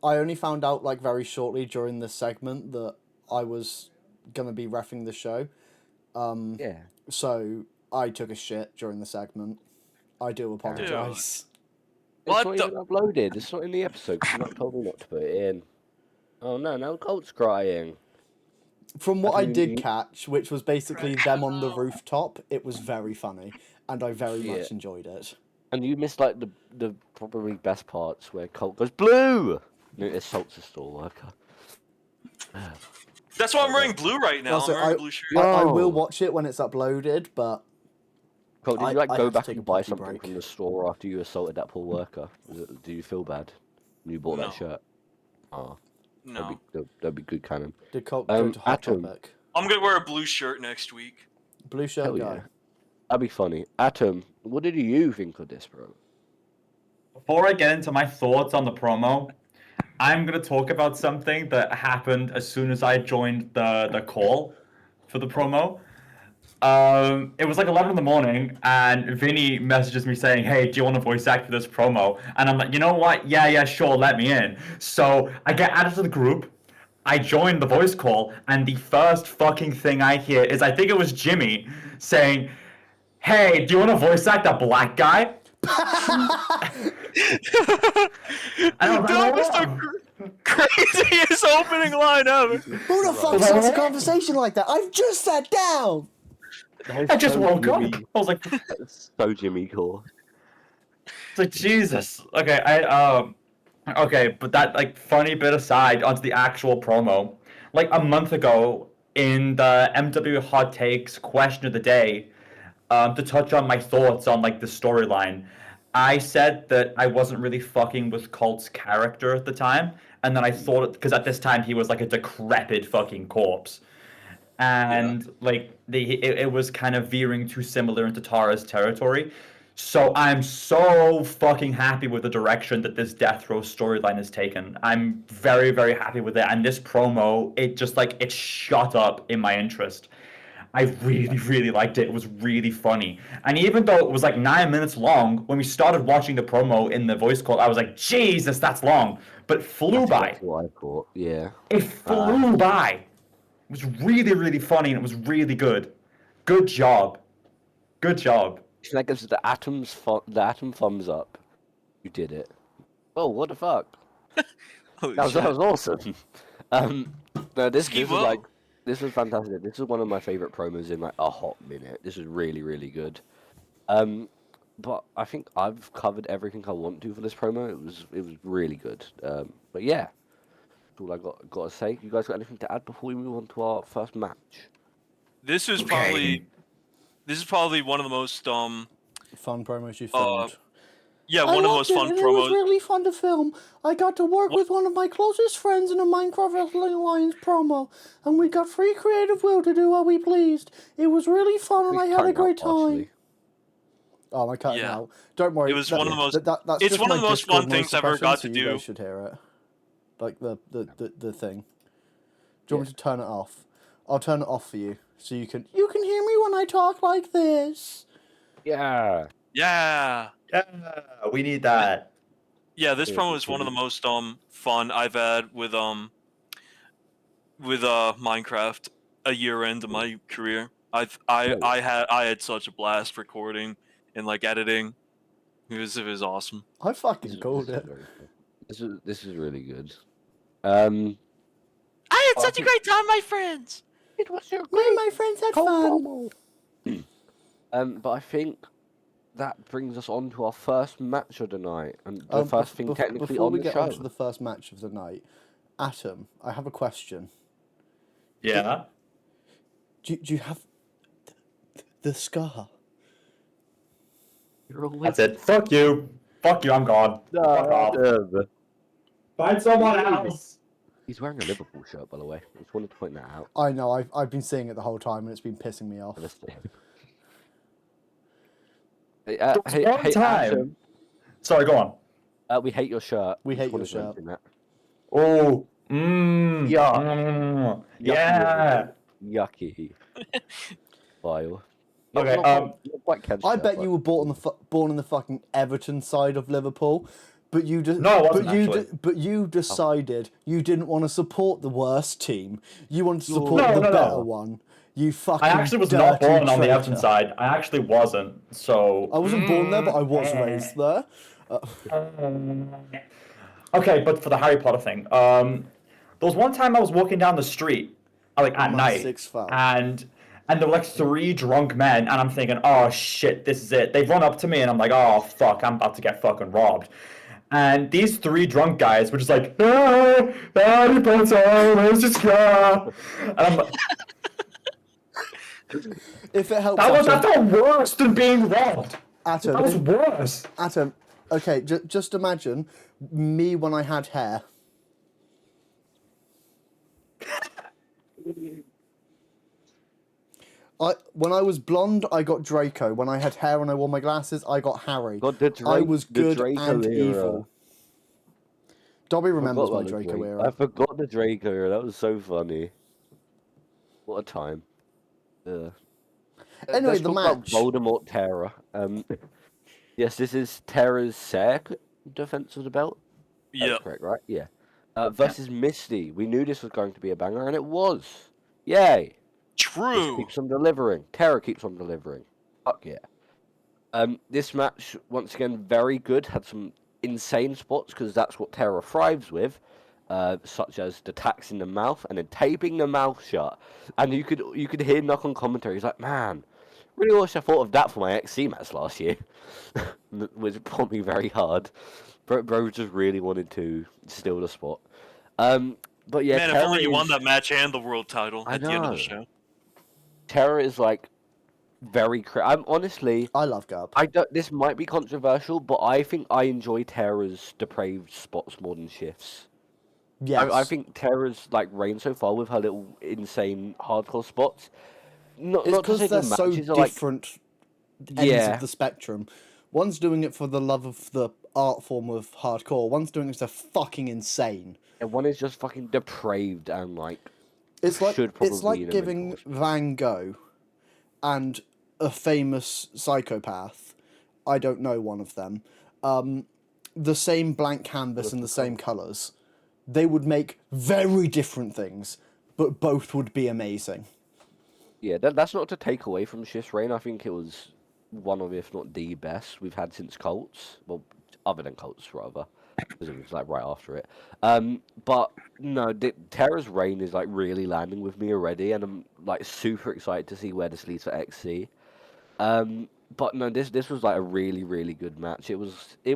I only found out like very shortly during this segment that I was gonna be reffing the show. Yeah. So I took a shit during the segment. I do apologise. What It's not even uploaded. It's not in the episode. 'Cause you're not told me not to put it in. Oh no! Now Colt's crying. From what I think did you- catch, which was basically them on the rooftop, it was very funny, and I very much enjoyed it. And you missed like the probably best parts where Colt goes blue. And it assaults a store worker. That's why I'm wearing blue right now. Also, I'm wearing a blue shirt. I Yo. will watch it when it's uploaded, but Colt, did I- you like I go have to back take and a buy potty something break. from the store after you assaulted that poor worker? Do you feel bad when you bought No. that shirt? Oh, No. that'd be good, Cannon. did Colt go to Hot Atom. Topic? I'm gonna wear a blue shirt next week. Blue shirt Hell guy. yeah. That'd be funny. Atom, what did you think of this, bro? Before I get into my thoughts on the promo, I'm gonna talk about something that happened as soon as I joined the call for the promo. It was like 11 in the morning, and Vinny messages me saying, "Hey, do you want to voice act for this promo?" And I'm like, "You know what? Yeah, sure, let me in." So I get added to the group. I join the voice call, and the first fucking thing I hear is, I think it was Jimmy saying, "Hey, do you want to voice act a black guy?" And I was That like, was the craziest opening line ever. Who the fuck starts a conversation like that? I've just sat down. I just woke up. I was like, That's so Jimmy Core. it's like, Jesus. Okay, but that like funny bit aside, onto the actual promo. Like a month ago, in the MWA Hot Takes question of the day, to touch on my thoughts on like the storyline, I said that I wasn't really fucking with Colt's character at the time, and then I thought, because at this time he was like a decrepit fucking corpse, and like it was kind of veering too similar into Tara's territory. So I'm so fucking happy with the direction that this Death Row storyline has taken. I'm very, very happy with it. And this promo, it just like, it shot up in my interest. I really, really liked it. It was really funny. And even though it was like 9 minutes long, when we started watching the promo in the voice call, I was like, Jesus, that's long. But it flew by. That's what I thought. Yeah. It flew by. It was really, really funny, and it was really good. Good job. Good job. That gives the atom thumbs up. You did it. Oh, what the fuck? Holy That was awesome. No, this Ski was Wo. like, this was fantastic. This is one of my favorite promos in like a hot minute. This was really, really good. But I think I've covered everything I want to for this promo. It was really good. But yeah, that's all I got to say. You guys got anything to add before we move on to our first match? This is probably one of the most Fun promos you filmed. one of the most fun It was promos. really fun to film. I got to work with one of my closest friends in a Minecraft Wrestling Alliance promo, and we got free creative will to do what we pleased. It was really fun, and I had a great time. Oh, I cut it Yeah. out. Don't worry. It was one of the most- That's it's just one of my the most Discord fun things noise I've ever got suppression, to so you do. guys should hear it. Like the thing. Do you want me to turn it off? I'll turn it off for you, so you can hear me when I talk like this. Yeah. Yeah. Yeah, we need that. Yeah, this Yeah, promo it's is one of the really- most fun I've had with Minecraft a year into my career. I had such a blast recording and like editing. It was awesome. I fucking called it. This is really good. I had such a great time, my friends. It was your Me and my friends had fun. But I think that brings us on to our first match of the night, and the Um, first thing bef- technically before on we the get show. on to the first match of the night, Atom, I have a question. Yeah. Do you have the scar? You're always That's it. Fuck you. Fuck you, I'm gone. Fuck off. Adam. Find someone else. He's wearing a Liverpool shirt, by the way. I just wanted to point that out. I know. I've been seeing it the whole time, and it's been pissing me off. Hey, one time. Adam, Sorry, go on. we hate your shirt. We Just hate your wanted to shirt. mention that. Oh, Yuck. yeah. Yucky. Vile. Okay, Not quite Ken's I shirt, bet but- you were born in the fucking Everton side of Liverpool, but you just No, I wasn't, actually. but you decided you didn't want to support the worst team. You wanted to No, support the no. better one. You fucking. I actually was not dirty born on the traitor. Everton side. I actually wasn't. So. I wasn't born there, but I was raised there. Okay, but for the Harry Potter thing, there was one time I was walking down the street, like at My night, six fell. and there were like 3 drunk men, and I'm thinking, oh shit, this is it. They run up to me, and I'm like, oh fuck, I'm about to get fucking robbed. And these 3 drunk guys were just like, Harry Potter, let's just go. And I'm like, If it helps, that felt worse than being robbed. Atom, That was worse. Atom, okay, just imagine me when I had hair. When I was blonde, I got Draco. When I had hair and I wore my glasses, I got Harry. God, the I was the good Draco and era. evil. Dobby remembers Forgot my about the Draco I era. forgot the Draco era. That was so funny. What a time. Anyway, Let's the talk about match. Voldemort Terra. Yes, this is Terra's second defense of the belt. That's Yep. correct, right? Yeah. Versus Misty. We knew this was going to be a banger, and it was. Yay! This True. keeps on delivering. Terra keeps on delivering. Fuck yeah. This match, once again, very good. Had some insane spots, because that's what Terra thrives with. Such as the tax in the mouth and then taping the mouth shut. And you could hear Knock on commentary. He's like, man, really wish I thought of that for my XC match last year. Which pumped me very hard. Bro just really wanted to steal the spot. But yeah, Man, if Terra only you won is- that match and the world title I at the end of the know. show. Terra is like very. I'm honestly. I love Gub. I don't. This might be controversial, but I think I enjoy Terra's depraved spots more than Shift's. Yes. I think Terra's like reign so far with her little insane hardcore spots. Not it's to because say they're the so matches are like different ends Yeah. of the spectrum. One's doing it for the love of the art form of hardcore. One's doing it because they're fucking insane. and one is just fucking depraved and like It's like should probably it's like in a giving mental Van Gogh and a famous psychopath, I don't know one of them, the same blank canvas and the same colours. They would make very different things, but both would be amazing. Yeah, that's not to take away from Shift's reign. I think it was one of, if not the best we've had since Colts. Well, other than Colts, rather, because it was like right after it. But no, Terra's reign is like really landing with me already, and I'm like super excited to see where this leads for XC. But no, this was like a really really good match. It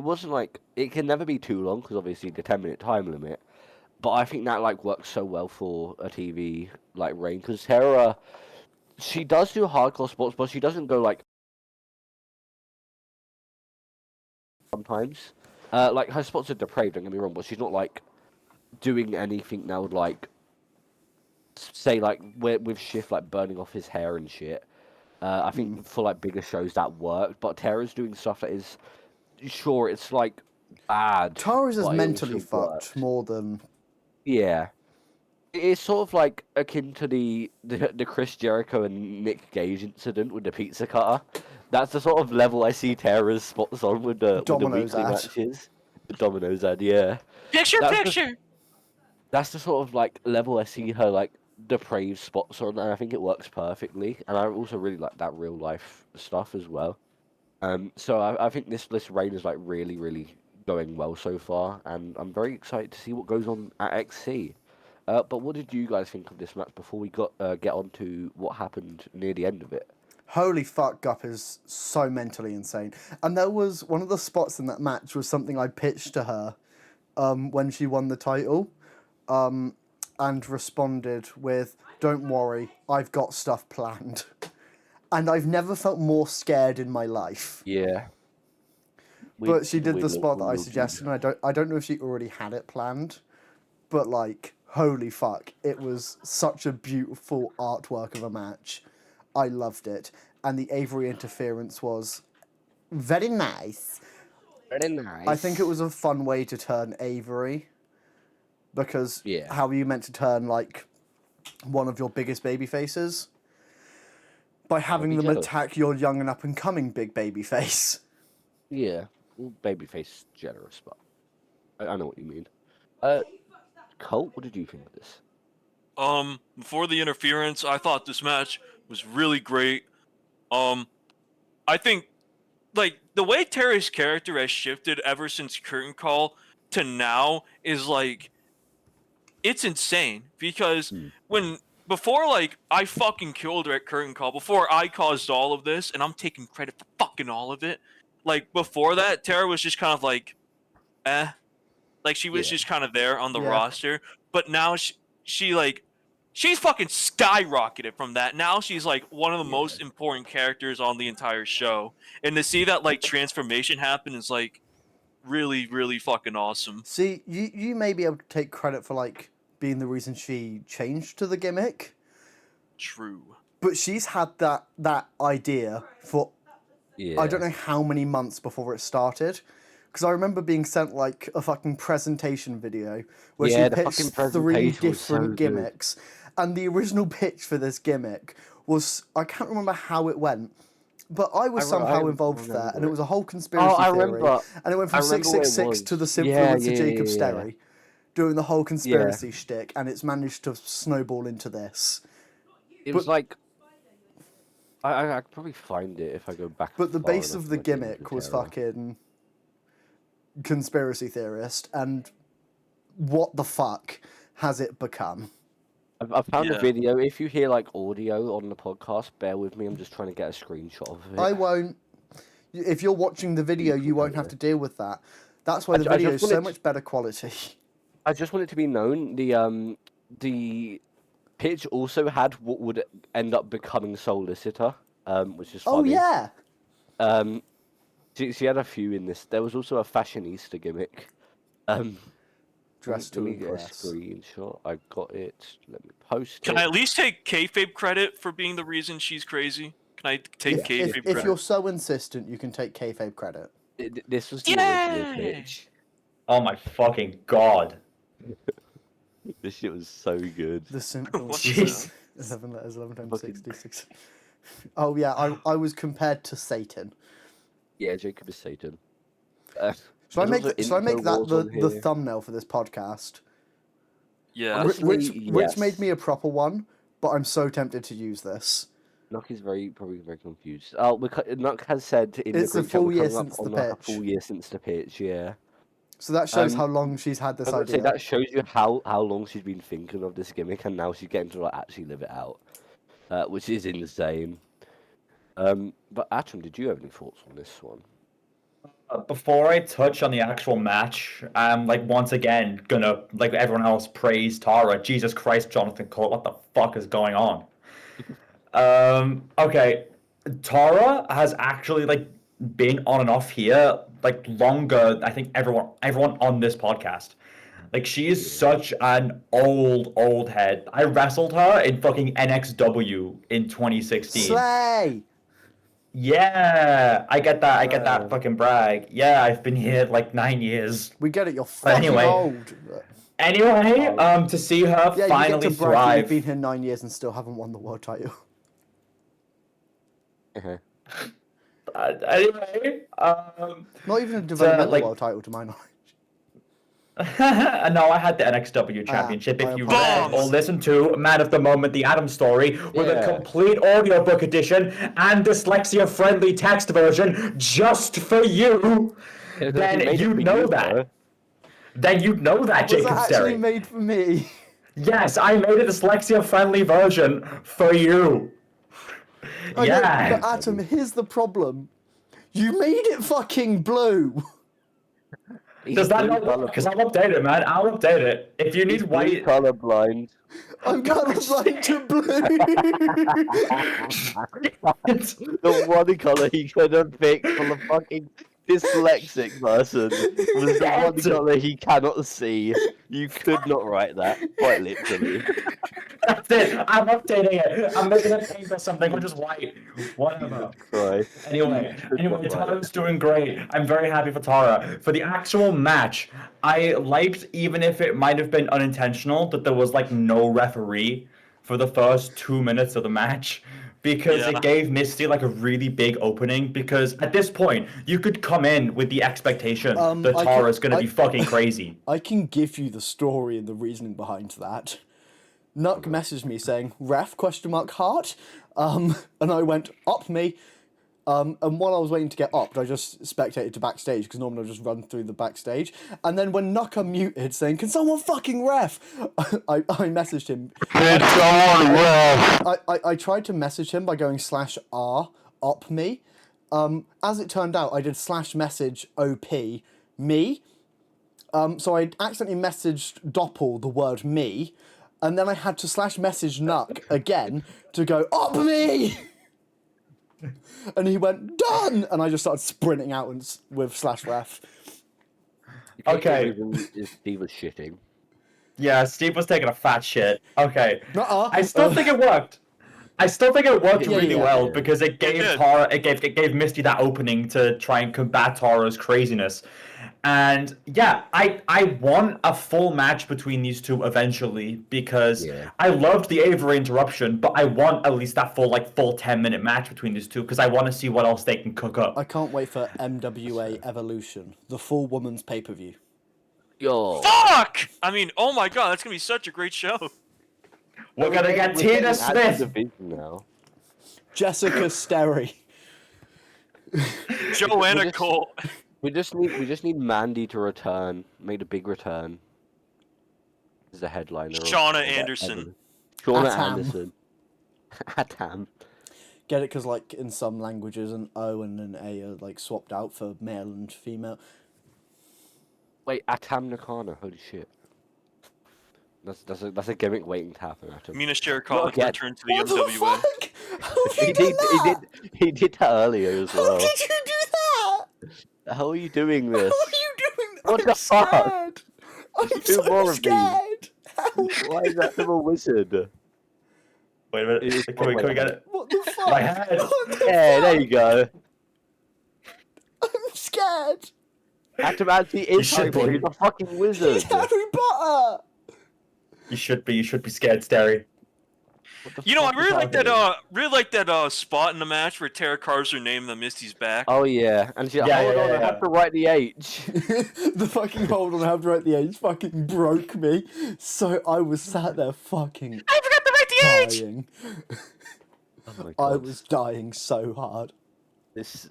wasn't like it can never be too long because obviously the 10-minute time limit. But I think that like works so well for a TV like reign because Terra. She does do hardcore spots, but she doesn't go like sometimes. Like her spots are depraved, don't get me wrong, but she's not like doing anything that would like say like with Shift like burning off his hair and shit. I think for like bigger shows that worked, but Terra's doing stuff that is sure it's like bad. Tara's is but it mentally also fucked works. more than Yeah. It's sort of like akin to the Chris Jericho and Nick Gage incident with the pizza cutter. That's the sort of level I see Terra's spots on with the Domino's weekly ad. matches. The Domino's ad, yeah. Picture, That's the- picture. That's the sort of like level I see her like depraved spots on, and I think it works perfectly. And I also really like that real life stuff as well. So I think this reign is like really really going well so far, and I'm very excited to see what goes on at XC. But what did you guys think of this match before we get on to what happened near the end of it? holy fuck, Gup is so mentally insane. And there was one of the spots in that match was something I pitched to her when she won the title and responded with, "Don't worry, I've got stuff planned." And I've never felt more scared in my life. Yeah. But she did the spot that I we- suggested, and I don't know if she already had it planned. But like, holy fuck, it was such a beautiful artwork of a match. I loved it. And the Avery interference was very nice. Very nice. I think it was a fun way to turn Avery. Because how are you meant to turn, like, one of your biggest baby faces? By having them attack your young and up-and-coming big baby face. Yeah. Well, babyface generous, but I know what you mean. Colt, what did you think of this? Before the interference, I thought this match was really great. I think, like, the way Terry's character has shifted ever since Curtain Call to now is, like, it's insane. Because before, like, I fucking killed her at Curtain Call, before I caused all of this, and I'm taking credit for fucking all of it, like, before that, Tara was just kind of like, like, she was just kind of there on the roster, but now she's fucking skyrocketed from that. Now she's, like, one of the most important characters on the entire show, and to see that, like, transformation happen is, like, really, really fucking awesome. See, you may be able to take credit for, like, being the reason she changed to the gimmick. True. But she's had that idea for I don't know how many months before it started. Because I remember being sent, like, a fucking presentation video where she pitched 3 different gimmicks. And the original pitch for this gimmick was, I can't remember how it went, but I was somehow involved there, and it was a whole conspiracy theory. And it went from 666 to the Influence of Jacob Sterry, doing the whole conspiracy shtick, and it's managed to snowball into this. It was like... I could probably find it if I go back. But the base of the gimmick was fucking conspiracy theorist, and what the fuck has it become? I found a video. If you hear, like, audio on the podcast, bear with me. I'm just trying to get a screenshot of it. I won't. If you're watching the video, you won't have to deal with that. That's why the video is so much better quality. I just want it to be known, the pitch also had what would end up becoming Solicitor, which is funny. Oh, yeah! She had a few in this. There was also a fashionista gimmick. Dressed to Let me get a impress. screenshot. I got it. Let me post it. Can I at least take kayfabe credit for being the reason she's crazy? Can I take kayfabe credit? If you're so insistent, you can take kayfabe credit. This was the original pitch. Oh my fucking god. This shit was so good. The simple What Jeez. 11 letters, 11 times 66. Oh, yeah, I was compared to Satan. Yeah, Jacob is Satan. Should I make there's that also intro the walls on here. thumbnail for this podcast? Yeah. Honestly, Rich made yes. me a proper one, but I'm so tempted to use this. Nuck is probably very confused. Nuck has said in It's the a group chat full we're year coming up since the on, like, a pitch. full year since the pitch, yeah. So that shows Um, how long she's had I this was gonna say, idea. that shows you how long she's been thinking of this gimmick, and now she's getting to, like, actually live it out, which is insane. But Atom, did you have any thoughts on this one? Before I touch on the actual match, I'm like once again gonna, like everyone else, praise Tara. Jesus Christ, Jonathan Colt, what the fuck is going on? Okay, Tara has actually like been on and off here like longer. I think everyone on this podcast. Like she is such an old head. I wrestled her in fucking NXW in 2016. Slay! Yeah, I get that. I get that fucking brag. Yeah, I've been here like 9 years. We get it, you're fucking Anyway. old. Anyway, to see her Yeah, finally you get to brag that thrive. you've been here 9 years and still haven't won the world title. Anyway, Not even a developmental like- world title, to my knowledge. no, I had the NXW championship. I If you apologize. read or listened to Man of the Moment, the Adam story, with a Yeah. complete audiobook edition and dyslexia-friendly text version just for you, then you'd know that. Then you'd know that, Was Jacob that actually Sterry. made for me? Yes, I made a dyslexia-friendly version for you. I know, Yeah. but Atom, here's the problem. You made it fucking blue. Does that not work? Because I'll update it, man. I'll update it. If you need white... colorblind. I'm colorblind to blue. The one color he could have picked for the fucking dyslexic person was the one color he cannot see. You could not write that, quite literally. That's it. I'm updating it. I'm making it pink or something, or just white. Whatever. Christ. Anyway, You could not write Tara's it. doing great. I'm very happy for Tara. For the actual match, I liked, even if it might have been unintentional, that there was like no referee for the first 2 minutes of the match. Because Yeah. it gave Misty like a really big opening. Because at this point, you could come in with the expectation that Tara's gonna be fucking crazy. I can give you the story and the reasoning behind that. Nuck messaged me saying, "Ref, heart?" And I went, "Up me." And while I was waiting to get upped, I just spectated to backstage, because normally I'll just run through the backstage. And then when Nuck unmuted saying, "Can someone fucking ref?" I messaged him. I tried to message him by going /r, up me. As it turned out, I did /message OP, me. So I accidentally messaged Doppel the word me, and then I had to /message Nuck again to go, "Up me!" And he went, "Done!" And I just started sprinting out with /ref. Okay. Steve was shitting. Yeah, Steve was taking a fat shit. Okay. Nuh-uh. I still think it worked. I still think it worked Yeah, really yeah, well yeah. because it gave did. Tara, it gave Misty that opening to try and combat Tara's craziness. And yeah, I want a full match between these two eventually because Yeah. I loved the Avery interruption, but I want at least that full 10-minute match between these two because I want to see what else they can cook up. I can't wait for MWA Evolution, the full women's pay-per-view. Yo. Fuck! I mean, oh my god, that's gonna be such a great show. We're gonna get Tina Smith. Now. Jessica Sterry. Joanna just- Cole. We just need Mandy to return, make a big return. As the headliner. Shauna Anderson. Shauna Atam. Anderson. Atam. Get it? Because in some languages, an O and an A are swapped out for male and female. Wait, Atam Nakano. Holy shit. That's a gimmick waiting to happen. Atam. Mina Shirakawa again. returned to the What the MWA. fuck? How have you done that? He did that earlier as How well. did you do that? How are you doing How are this? you doing? What I'm the fuck? scared. I'm Do so more of these. scared. How? Why is that little wizard? Wait a minute. It is Can we get it? What the fuck? My head. What the Yeah, there fuck? you go. I'm scared. Atam actually is should Harry be. He's a fucking wizard. He's Harry Potter. You should be scared, Starry. What the You know, I fuck is really like that. happening? Spot in the match where Tara carves her name on Misty's back. Oh yeah, and she's like, Yeah, hold yeah, on, yeah, I have to write the H. The fucking hold on, I have to write the H fucking broke me. So I was sat there fucking I forgot to write the H. dying. Oh my I god. was dying so hard. This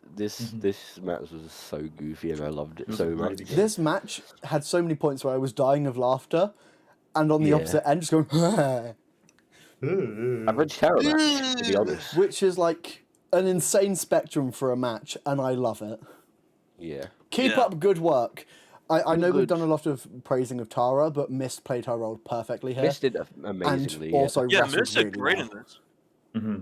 match was so goofy and I loved it so really much. good. This match had so many points where I was dying of laughter, and on the Yeah. opposite end, just going, Average terror match, to be honest. which is an insane spectrum for a match, and I love it. Yeah. Keep Yeah. up good work. I know we've Good. done a lot of praising of Tara, but Mist played her role perfectly here. Mist did and amazingly. also Yeah, wrestled Miss did really great well. in this.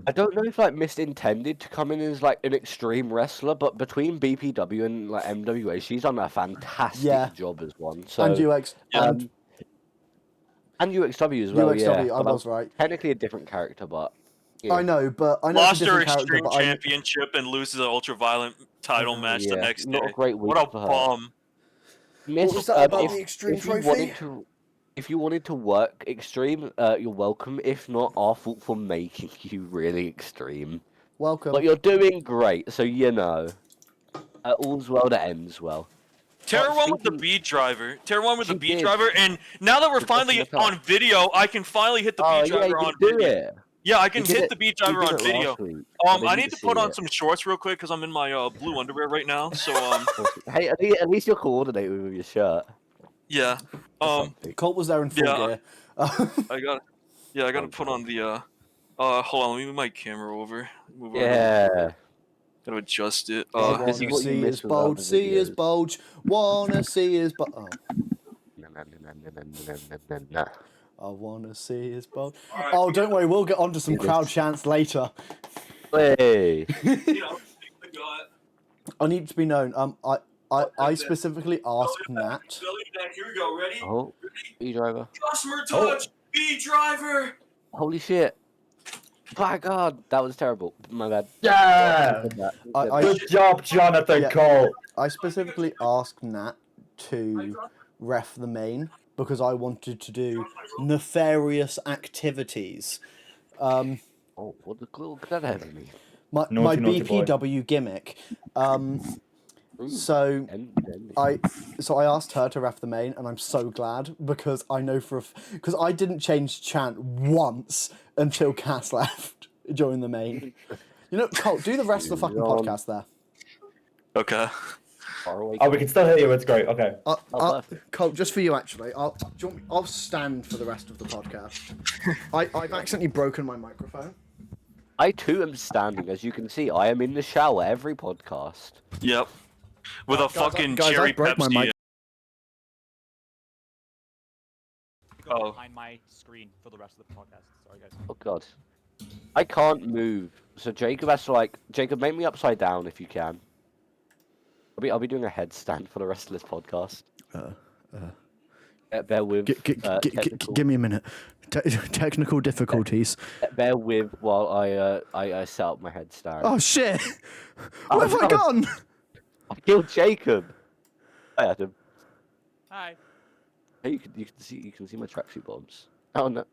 I don't know if Mist intended to come in as an extreme wrestler, but between BPW and MWA, she's done a fantastic Yeah. job as one. So And UX, and and UXW as well. UXW, yeah. I But was right. Technically a different character, but yeah. I know, but I know Lost it's a her different character, Extreme but I, Championship and loses an Ultraviolet title match the Yeah, next not day. a great week What a for her. bum. Mist, was that about if, the Extreme if you Trophy? wanted to, if you wanted to work extreme, you're welcome. If not, our fault for making you really extreme. welcome. But you're doing great, so you know. All's well that ends well. Tara won with the speaking- bead driver. Tara won with the She bead did. driver, and now that we're She busted finally it up. on video, I can finally hit the Oh bead yeah, driver you on can do video. it. Yeah, I can You did hit it- the bead you driver did on it video. last week. I didn't need to put see on it. some shorts real quick because I'm in my blue underwear right now. So Hey, at least you're coordinated with your shirt. yeah, Colt was there in full yeah. gear. I gotta put on the hold on, let me move my camera over. Move over. Yeah. Gotta adjust it. I this wanna is what you see miss his with bulge, other see his videos. bulge, wanna see his bulge. Oh, I wanna see his bulge. Oh, don't worry, we'll get onto some crowd chants later. Hey. You know, I got I need to be known. I specifically asked Nat. Here we go. Ready? Oh, B-driver. Customer touch. B driver. Holy shit. My God, that was terrible. My bad. Yeah. Good job, Jonathan Yeah. Cole. I specifically asked Nat to ref the main because I wanted to do nefarious activities. Oh, what the cool could that have mean? My Naughty boy. BPW gimmick. So I asked her to ref the main, and I'm so glad because I know because I didn't change chant once until Cass left during the main. You know, Colt, do the rest of the fucking podcast there. Okay. Oh, we can still hear you. It's great. Okay. Colt, just for you actually, I'll stand for the rest of the podcast. I've accidentally broken my microphone. I too am standing, as you can see. I am in the shower every podcast. Yep. With a fucking guys, cherry I broke my Pepsi. mic. Oh. Behind my screen for the rest of the podcast. Sorry, guys. Oh God, I can't move. So Jacob has to Jacob, make me upside down if you can. I'll be doing a headstand for the rest of this podcast. Bear with. Give me a minute. Technical difficulties. Bear with while I set up my headstand. Oh shit! Where have I no. gone? I killed Jacob. Hi Adam. Hi. Hey, you can see my tracksuit bombs. Oh no!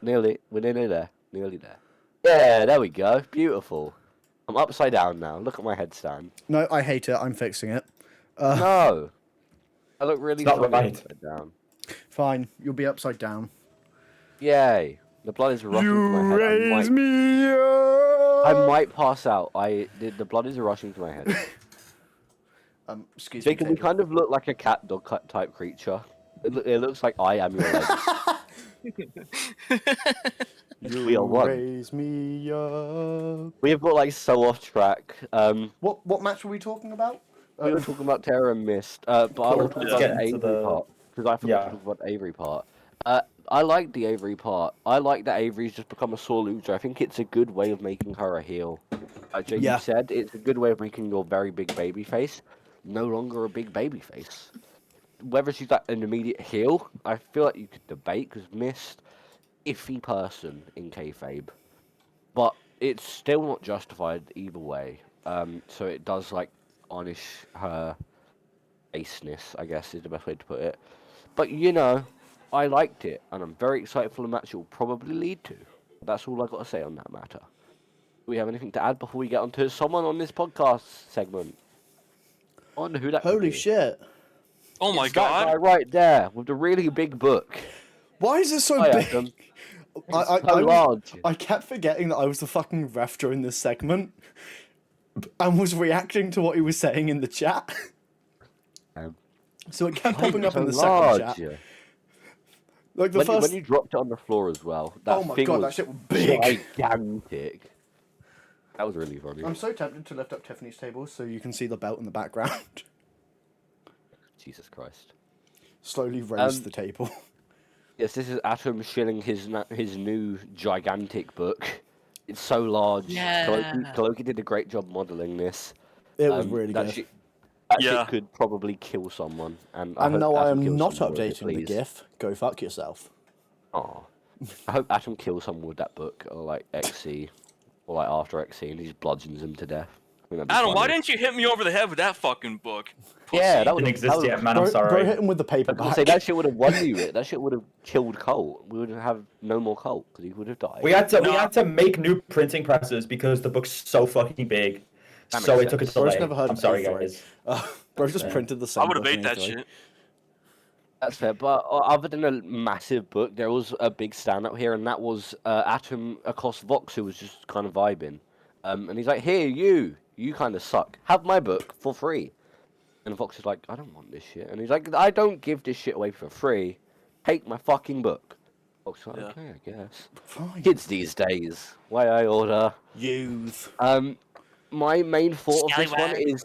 Nearly. We're nearly there. Nearly there. Yeah, there we go. Beautiful. I'm upside down now. Look at my headstand. No, I hate it. I'm fixing it. No. I look really It's not funny right. upside down. Fine. You'll be upside down. Yay! The blood is rushing to my head. Me up. I might pass out. The blood is rushing to my head. Excuse me. Jacob, we kind of look like a cat dog type creature. It looks like I am your leg. We are one. Raise me up. We have got like so off track. What match were we talking about? We were talking about Terror and Mist, but I will talk Let's about get the into Avery the- part because I forgot to talk about the Avery part. I like the Avery part. I like that Avery's just become a sore loser. I think it's a good way of making her a heel. Like Jacob Yeah. said, it's a good way of making your very big baby face no longer a big baby face. Whether she's like an immediate heel, I feel like you could debate because Mist, iffy person in kayfabe, but it's still not justified either way. So it does like tarnish her baseness, I guess is the best way to put it. But you know, I liked it, and I'm very excited for the match it will probably lead to. That's all I got to say on that matter. Do we have anything to add before we get on to someone on this podcast segment? I wonder who that could Holy be. shit! Oh my It's that guy god. right there with the really big book. Why is it so Hi, big? Adam. I So large. I kept forgetting that I was the fucking ref during this segment, and was reacting to what he was saying in the chat. So it kept popping up in the second chat. Yeah. Like the When, first. when you dropped it on the floor as well, that Oh my thing God, was that shit was big. gigantic. That was really funny. I'm so tempted to lift up Tiffany's table so you can see the belt in the background. Jesus Christ. Slowly raise Um, the table. Yes, this is Atom shilling his new gigantic book. It's so large. Yeah. Koloki did a great job modelling this. It was really that good. Shit, that Yeah. shit could probably kill someone. And And no, I Atom am kills not someone with it, updating the please. GIF. Go fuck yourself. Aw. I hope Atom kills someone with that book, or like XC, or like after XC, and he just bludgeons him to death. I think that'd be Adam, why funny. didn't you hit me over the head with that fucking book? Yeah, that Pussy. would Didn't exist yet, man. I'm Bro, sorry. hit him with the I was gonna paperback. say that shit would have won you it. That shit would have killed Colt. We would have no more Colt because he would have died. We had to make new printing presses because the book's so fucking big. That So makes it took a sense. Bro's delay. never heard I'm of sorry, A3. guys. Bro just printed the same. I would have book ate in that A3. shit. That's fair, but other than a massive book, there was a big standout here, and that was Atom across Vox, who was just kind of vibing. And he's like, "Here, you kind of suck. Have my book for free." And Vox is like, "I don't want this shit." And he's like, "I don't give this shit away for free. Take my fucking book." Vox is like, Yeah. "Okay, I guess." Fine. Kids these days, why I order. Youth. My main thought of this one Scallywag. is,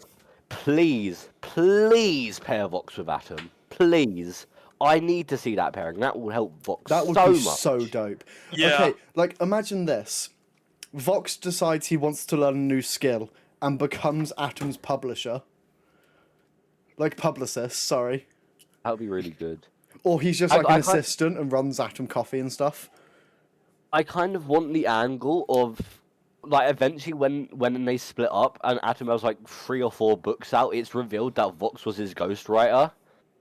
please pair Vox with Atom. Please. I need to see that pairing. That will help Vox That would so be much. so dope. Yeah. Okay, like imagine this. Vox decides he wants to learn a new skill, and becomes Atom's publisher. Like, publicist, sorry. That would be really good. Or he's just I- like I an can't- assistant and runs Atom Coffee and stuff. I kind of want the angle of, like, eventually when they split up and Atom has like 3 or 4 books out, it's revealed that Vox was his ghostwriter,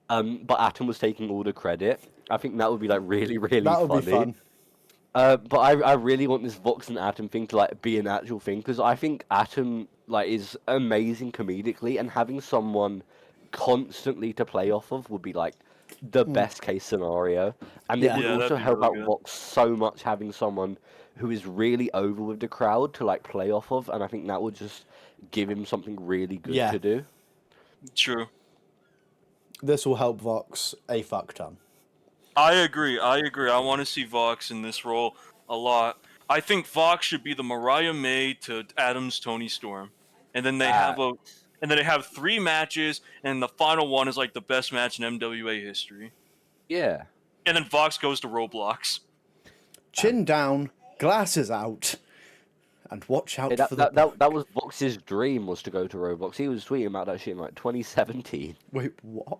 but Atom was taking all the credit. I think that would be like really, really That would funny. be fun. But I really want this Vox and Atom thing to like be an actual thing because I think Atom like is amazing comedically, and having someone constantly to play off of would be like the best case scenario. And Yeah. it would Yeah, that'd also be help really out good. Vox so much having someone who is really over with the crowd to like play off of, and I think that would just give him something really good Yeah. to do. True. This will help Vox a fuck ton. I agree. I want to see Vox in this role a lot. I think Vox should be the Mariah May to Adam's Tony Storm, and then they have 3 matches, and the final one is like the best match in MWA history. Yeah. And then Vox goes to Roblox. Chin down, glasses out, and watch out Hey, for the that was Vox's dream, was to go to Roblox. He was tweeting about that shit in like 2017. Wait, what?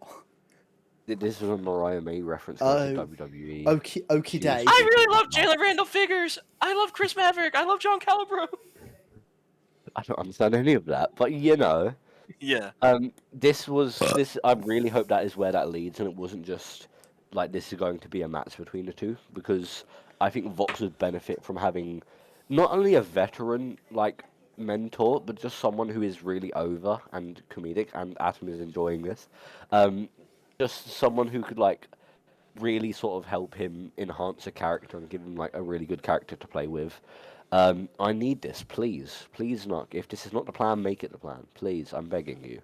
This was a Mariah May reference Oh. to WWE. Okie day. I really love Jalen Randall Figures. I love Chris Maverick. I love John Calibro. I don't understand any of that, but you know, Yeah. this. I really hope that is where that leads, and it wasn't just like this is going to be a match between the two, because I think Vox would benefit from having not only a veteran like mentor, but just someone who is really over and comedic, and Atom is enjoying this. Just someone who could like really sort of help him enhance a character and give him like a really good character to play with. I need this, please, Nock. If this is not the plan, make it the plan, please. I'm begging you.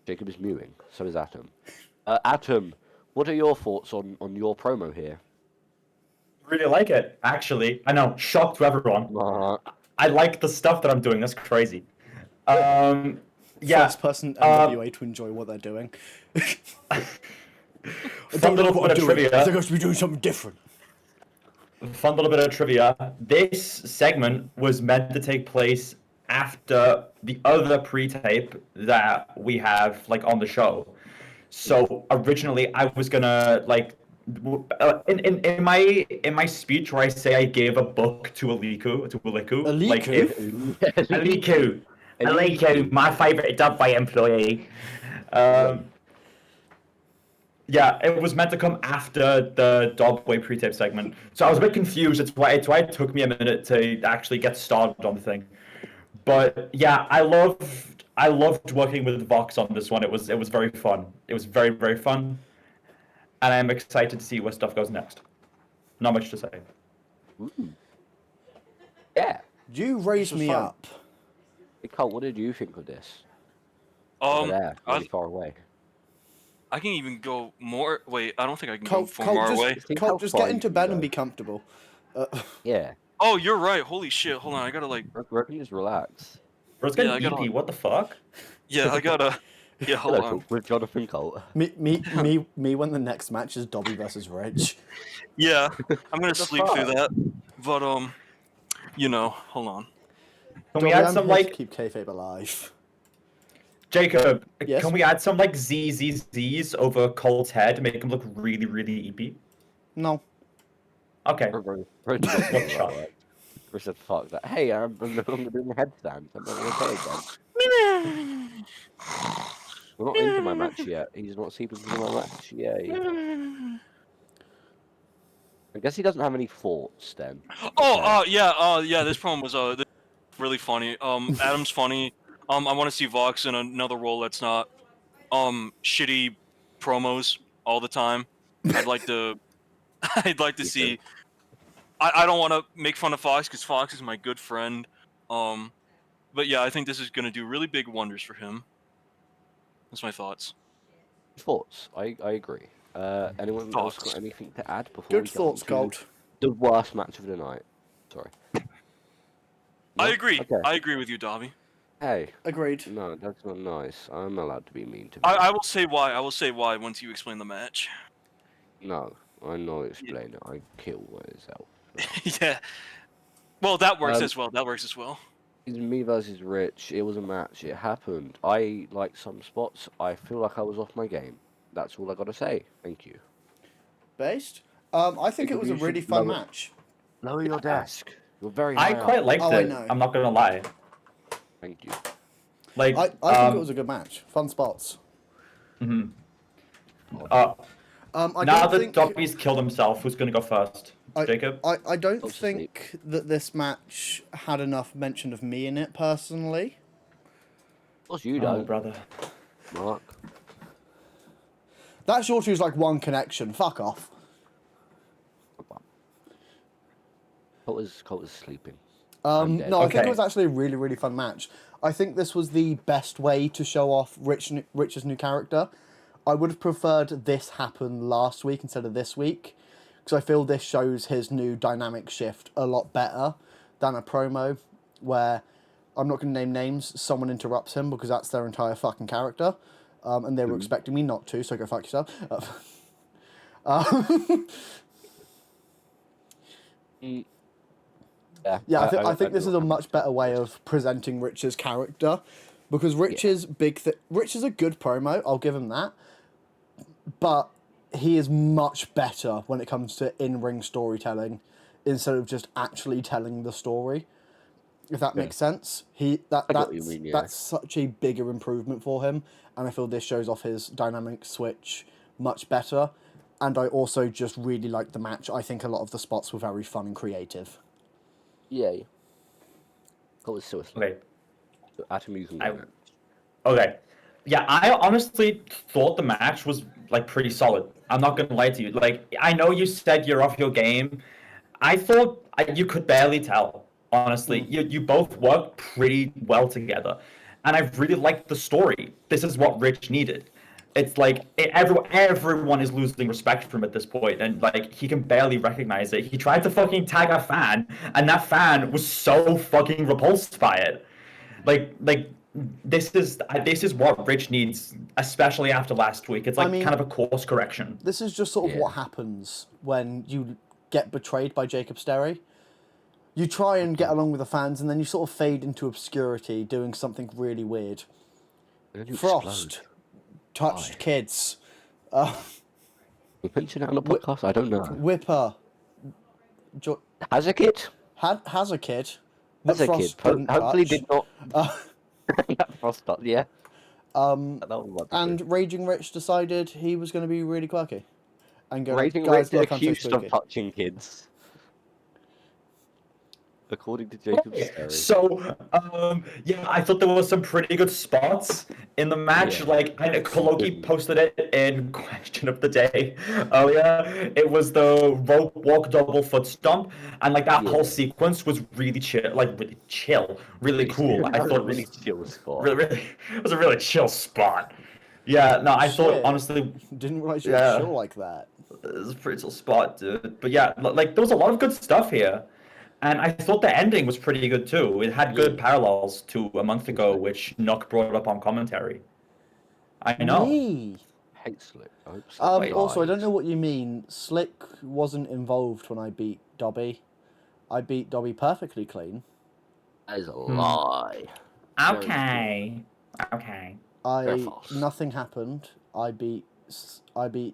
Jacob is mewing. So is Atom. Atom, what are your thoughts on your promo here? Really like it, actually. I know, shock to everyone. I like the stuff that I'm doing. That's crazy. Yeah. First person MWA to enjoy what they're doing. Fun little bit of trivia. They're going to be doing something different. Fun little bit of trivia. This segment was meant to take place after the other pre-tape that we have like on the show. So originally I was gonna like in my speech where I say I gave a book to Aliku. Like Aliku, my favorite Dubway employee. Yeah, it was meant to come after the Dogway pre-tape segment, so I was a bit confused. It's why it took me a minute to actually get started on the thing. But yeah, I loved working with Vox on this one. It was very fun. It was very, very fun, and I'm excited to see where stuff goes next. Not much to say. Ooh. Yeah. You raised was me fun. up. Hey, Cole, what did you think of this? Over there, really far away. I can even go more. Wait, I don't think I can Colt, go more away. Colt, just get into bed and go. be comfortable. Yeah. Oh, you're right. Holy shit. Hold on. I gotta like. Reckon just relax. Bro, it's getting I gotta- EP. What the fuck? Yeah, I gotta. Yeah, hold Hello, on. Cole, with Jonathan Colt. Me when the next match is Dobby versus Rich. Yeah, I'm gonna the sleep through fuck? that. But hold on. Can we Dobby, add I'm some here to like keep kayfabe alive. Jacob? Yes? Can we add some like ZZZs over Colt's head to make him look really, really EP? No. Okay. Rich shot? said, fuck that. Hey, I'm no longer doing the headstand. I'm not going to play again. We're not into my match yet. He's not sleeping through my match. Yay. I guess he doesn't have any thoughts then. Yeah. This promo was really funny. Adam's funny. I want to see Vox in another role that's not shitty promos all the time. I'd like to. I'd like to see. I don't want to make fun of Fox because Fox is my good friend. But yeah, I think this is gonna do really big wonders for him. That's my thoughts. Thoughts? I agree. Anyone else Thoughts? got anything to add before Good we get thoughts, on to Colt. the worst match of the night? Sorry. I No? agree. Okay. I agree with you, Dobby. Hey, Agreed. no, that's not nice. I'm allowed to be mean to me. I will say why. I will say why once you explain the match. No, I'm not explaining it. I kill myself. Yeah. Well, that works Um, as well. That works as well. It's me versus Rich. It was a match. It happened. I like some spots. I feel like I was off my game. That's all I gotta say. Thank you. Based. I think it Jacob, was a you should really fun lower- match. Lower your desk. You're very I high quite up. liked Oh, I it. know. I'm not gonna lie. Thank you. Like, I think it was a good match. Fun spots. uh, I now don't that think Dobby's killed himself, who's gonna go first? Jacob? I don't Go to think that this match had enough mention of me in it personally. Of course you Oh, don't, brother. Mark. That sure was like one connection. Fuck off. Colt was sleeping. I'm dead. No, I think Okay. it was actually a really, really fun match. I think this was the best way to show off Rich's new character. I would have preferred this happen last week instead of this week, because I feel this shows his new dynamic shift a lot better than a promo where, I'm not going to name names, someone interrupts him because that's their entire fucking character, and they were expecting me not to, so go fuck yourself. Yeah, I think this is a much better way of presenting Rich's character, because Rich's Rich is a good promo. I'll give him that, but he is much better when it comes to in-ring storytelling, instead of just actually telling the story. If that makes sense, I get what you mean, yeah. that's such a bigger improvement for him, and I feel this shows off his dynamic switch much better. And I also just really liked the match. I think a lot of the spots were very fun and creative. Yeah. Colt was so asleep. Okay. Atom, you can I- go next. Okay. Yeah, I honestly thought the match was like pretty solid. I'm not gonna lie to you. Like, I know you said you're off your game. I thought you could barely tell. Honestly, you both worked pretty well together, and I really liked the story. This is what Rich needed. It's like everyone is losing respect for him at this point, and like he can barely recognize it. He tried to fucking tag a fan, and that fan was so fucking repulsed by it. Like this is what Rich needs, especially after last week. It's like mean, kind of a course correction. This is just sort of Yeah. what happens when you get betrayed by Jacob Sterry. You try and get along with the fans, and then you sort of fade into obscurity, doing something really weird. And then you Frost explode. touched Why? kids. We mentioned it on the podcast. I don't know. Whipper As a kid, has a kid. that as a kid, Frost didn't hopefully touch. did not. That Frost touch, yeah. And That was what Raging Rich decided he was going to be really quirky. And go, Raging guys, Rich look, I'm so accused of spooky. touching kids. According to Jacob Okay, Sterry. so, yeah, I thought there was some pretty good spots in the match. Yeah. Like, I know Koloki posted it in Question of the Day earlier. It was the rope walk double foot stomp, and like that whole Yeah. sequence was really chill, really cool. I thought it was really chill spot. really, it was a really chill spot. Yeah, no, I thought Shit. honestly Didn't realize you were Yeah. chill like that. it was a pretty chill spot, dude. But yeah, like there was a lot of good stuff here. And I thought the ending was pretty good too. It had good parallels to a month ago, which Nook brought up on commentary. I know. Me. Hate Slick. I hope Slick Also, I don't lies. know what you mean. Slick wasn't involved when I beat Dobby. I beat Dobby perfectly clean. That is a lie. Okay. Okay. Very false. Nothing happened. I beat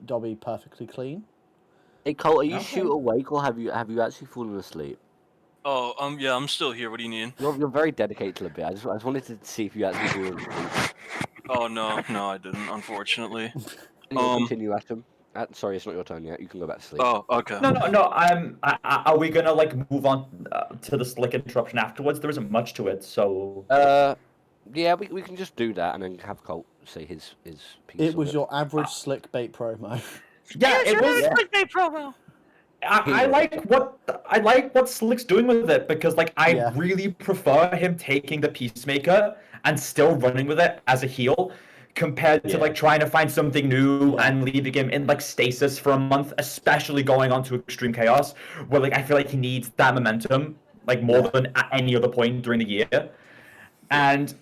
Dobby perfectly clean. Hey Cole, are you Okay. shoot awake or have you actually fallen asleep? Oh, yeah, I'm still here. What do you need? You're very dedicated to the bit. I just wanted to see if you actually fallen asleep. Oh no, I didn't, unfortunately. Can you continue, Atom? Sorry, it's not your turn yet. You can go back to sleep. Oh, okay. No. Are we gonna like move on to the Slick interruption afterwards? There isn't much to it, so. Yeah, we can just do that and then have Colt say his piece. It on was your average Slick bait promo. Yeah, it was. Clickbait promo. I like what Slick's doing with it, because like I Yeah. really prefer him taking the Peacemaker and still running with it as a heel, compared to Yeah. like trying to find something new and leaving him in like stasis for a month, especially going on to Extreme Chaos, where like I feel like he needs that momentum like more than at any other point during the year. And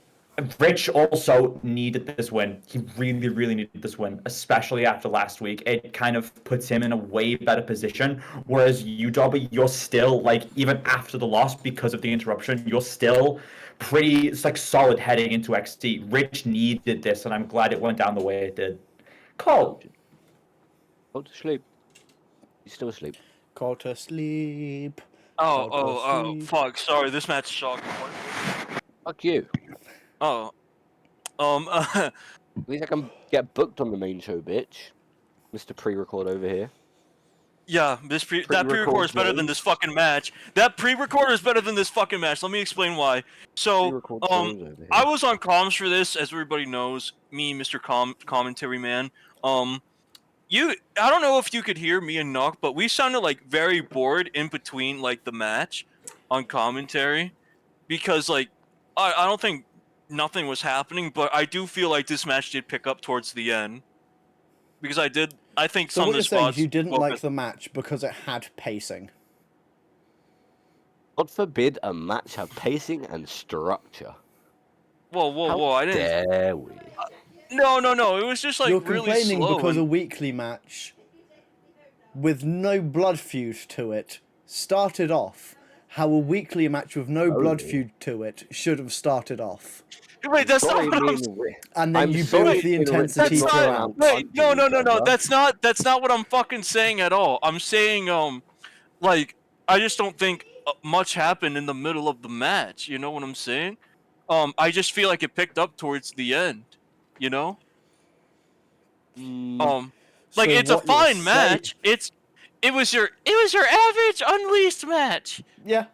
Rich also needed this win. He really, really needed this win, especially after last week. It kind of puts him in a way better position. Whereas you, Dobby, you're still, like, even after the loss because of the interruption, you're still it's like solid heading into XT. Rich needed this, and I'm glad it went down the way it did. Cole. Go to sleep. He's still asleep. Call to sleep. Fuck. Sorry, this match sucked. Fuck you. Oh. At least I can get booked on the main show, bitch. Mr. Pre-record over here. Yeah, that pre-record is better than this fucking match. That pre-recorder is better than this fucking match. Let me explain why. So, I was on comms for this, as everybody knows. Me, Mr. Commentary Man. I don't know if you could hear me and Nock, but we sounded like very bored in between like the match on commentary, because like I don't think nothing was happening, but I do feel like this match did pick up towards the end, because I think So some what of the you're saying spots. is you didn't like the match because it had pacing. God forbid a match have pacing and structure. Whoa! I didn't. Dare we? No. It was just like You're really complaining slow. because a and- weekly match with no blood feud to it started off how a weekly match with no blood feud to it should have started off. Wait, that's not Sorry, what I'm. me and Rick. And then I'm you sorry, build the me and Rick intensity did not throughout. go out Wait, no. punching each other. That's not what I'm fucking saying at all. I'm saying like I just don't think much happened in the middle of the match. You know what I'm saying? I just feel like it picked up towards the end. You know? Like So it's a what you're fine saying- match. It was your average Unleashed match. Yeah.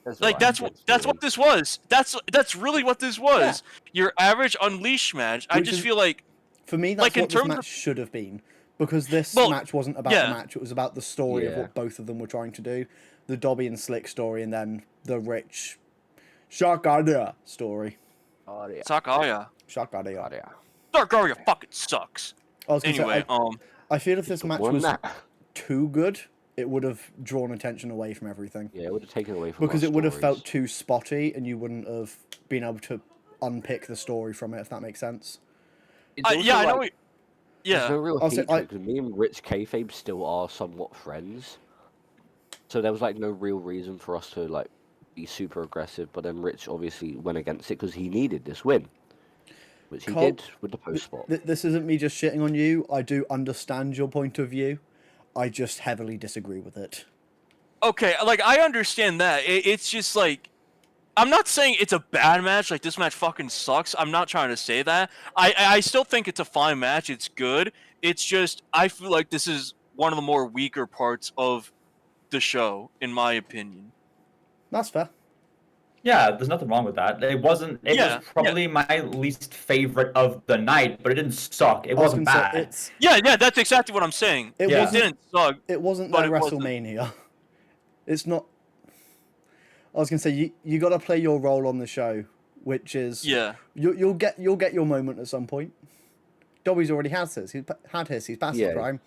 That's what this was. That's really what this was. Your average Unleashed match. I Which just is- feel like For me, that's Like, in what this terms match of- should have been. Because this Well, match wasn't about yeah. the match, it was about the story of Yeah. what both of them were trying to do. The Dobby and Slick story, and then the Rich Shakaria story. Oh, yeah. Sakaya. Shakaria. Oh, yeah. Sargaria fucking sucks. I was gonna say, Anyway, I feel if this match Won was that. too good, it would have drawn attention away from everything. Yeah, it would have taken away from Because our it would have stories. felt too spotty, and you wouldn't have been able to unpick the story from it, if that makes sense. It's also, yeah, I know. like, Yeah. There's no real I'll say hatred because me and Rich Kayfabe still are somewhat friends. So there was like no real reason for us to like be super aggressive. But then Rich obviously went against it because he needed this win, which he Cole, did with the post spot. This isn't me just shitting on you. I do understand your point of view. I just heavily disagree with it. Okay, like I understand that. It's just like I'm not saying it's a bad match. Like this match fucking sucks. I'm not trying to say that. I still think it's a fine match. It's good. It's just I feel like this is one of the more weaker parts of the show, in my opinion. That's fair. Yeah, there's nothing wrong with that. It wasn't. It Yeah, was probably my least favorite of the night, but it didn't suck. It I was wasn't gonna say, bad. Yeah, that's exactly what I'm saying. It Yeah. It wasn't. didn't suck. It wasn't but their it wasn't. WrestleMania. It's not. I was gonna say you got to play your role on the show, which is Yeah. You'll get your moment at some point. Dobby's already has his. He's had his. He's past Yeah. the prime.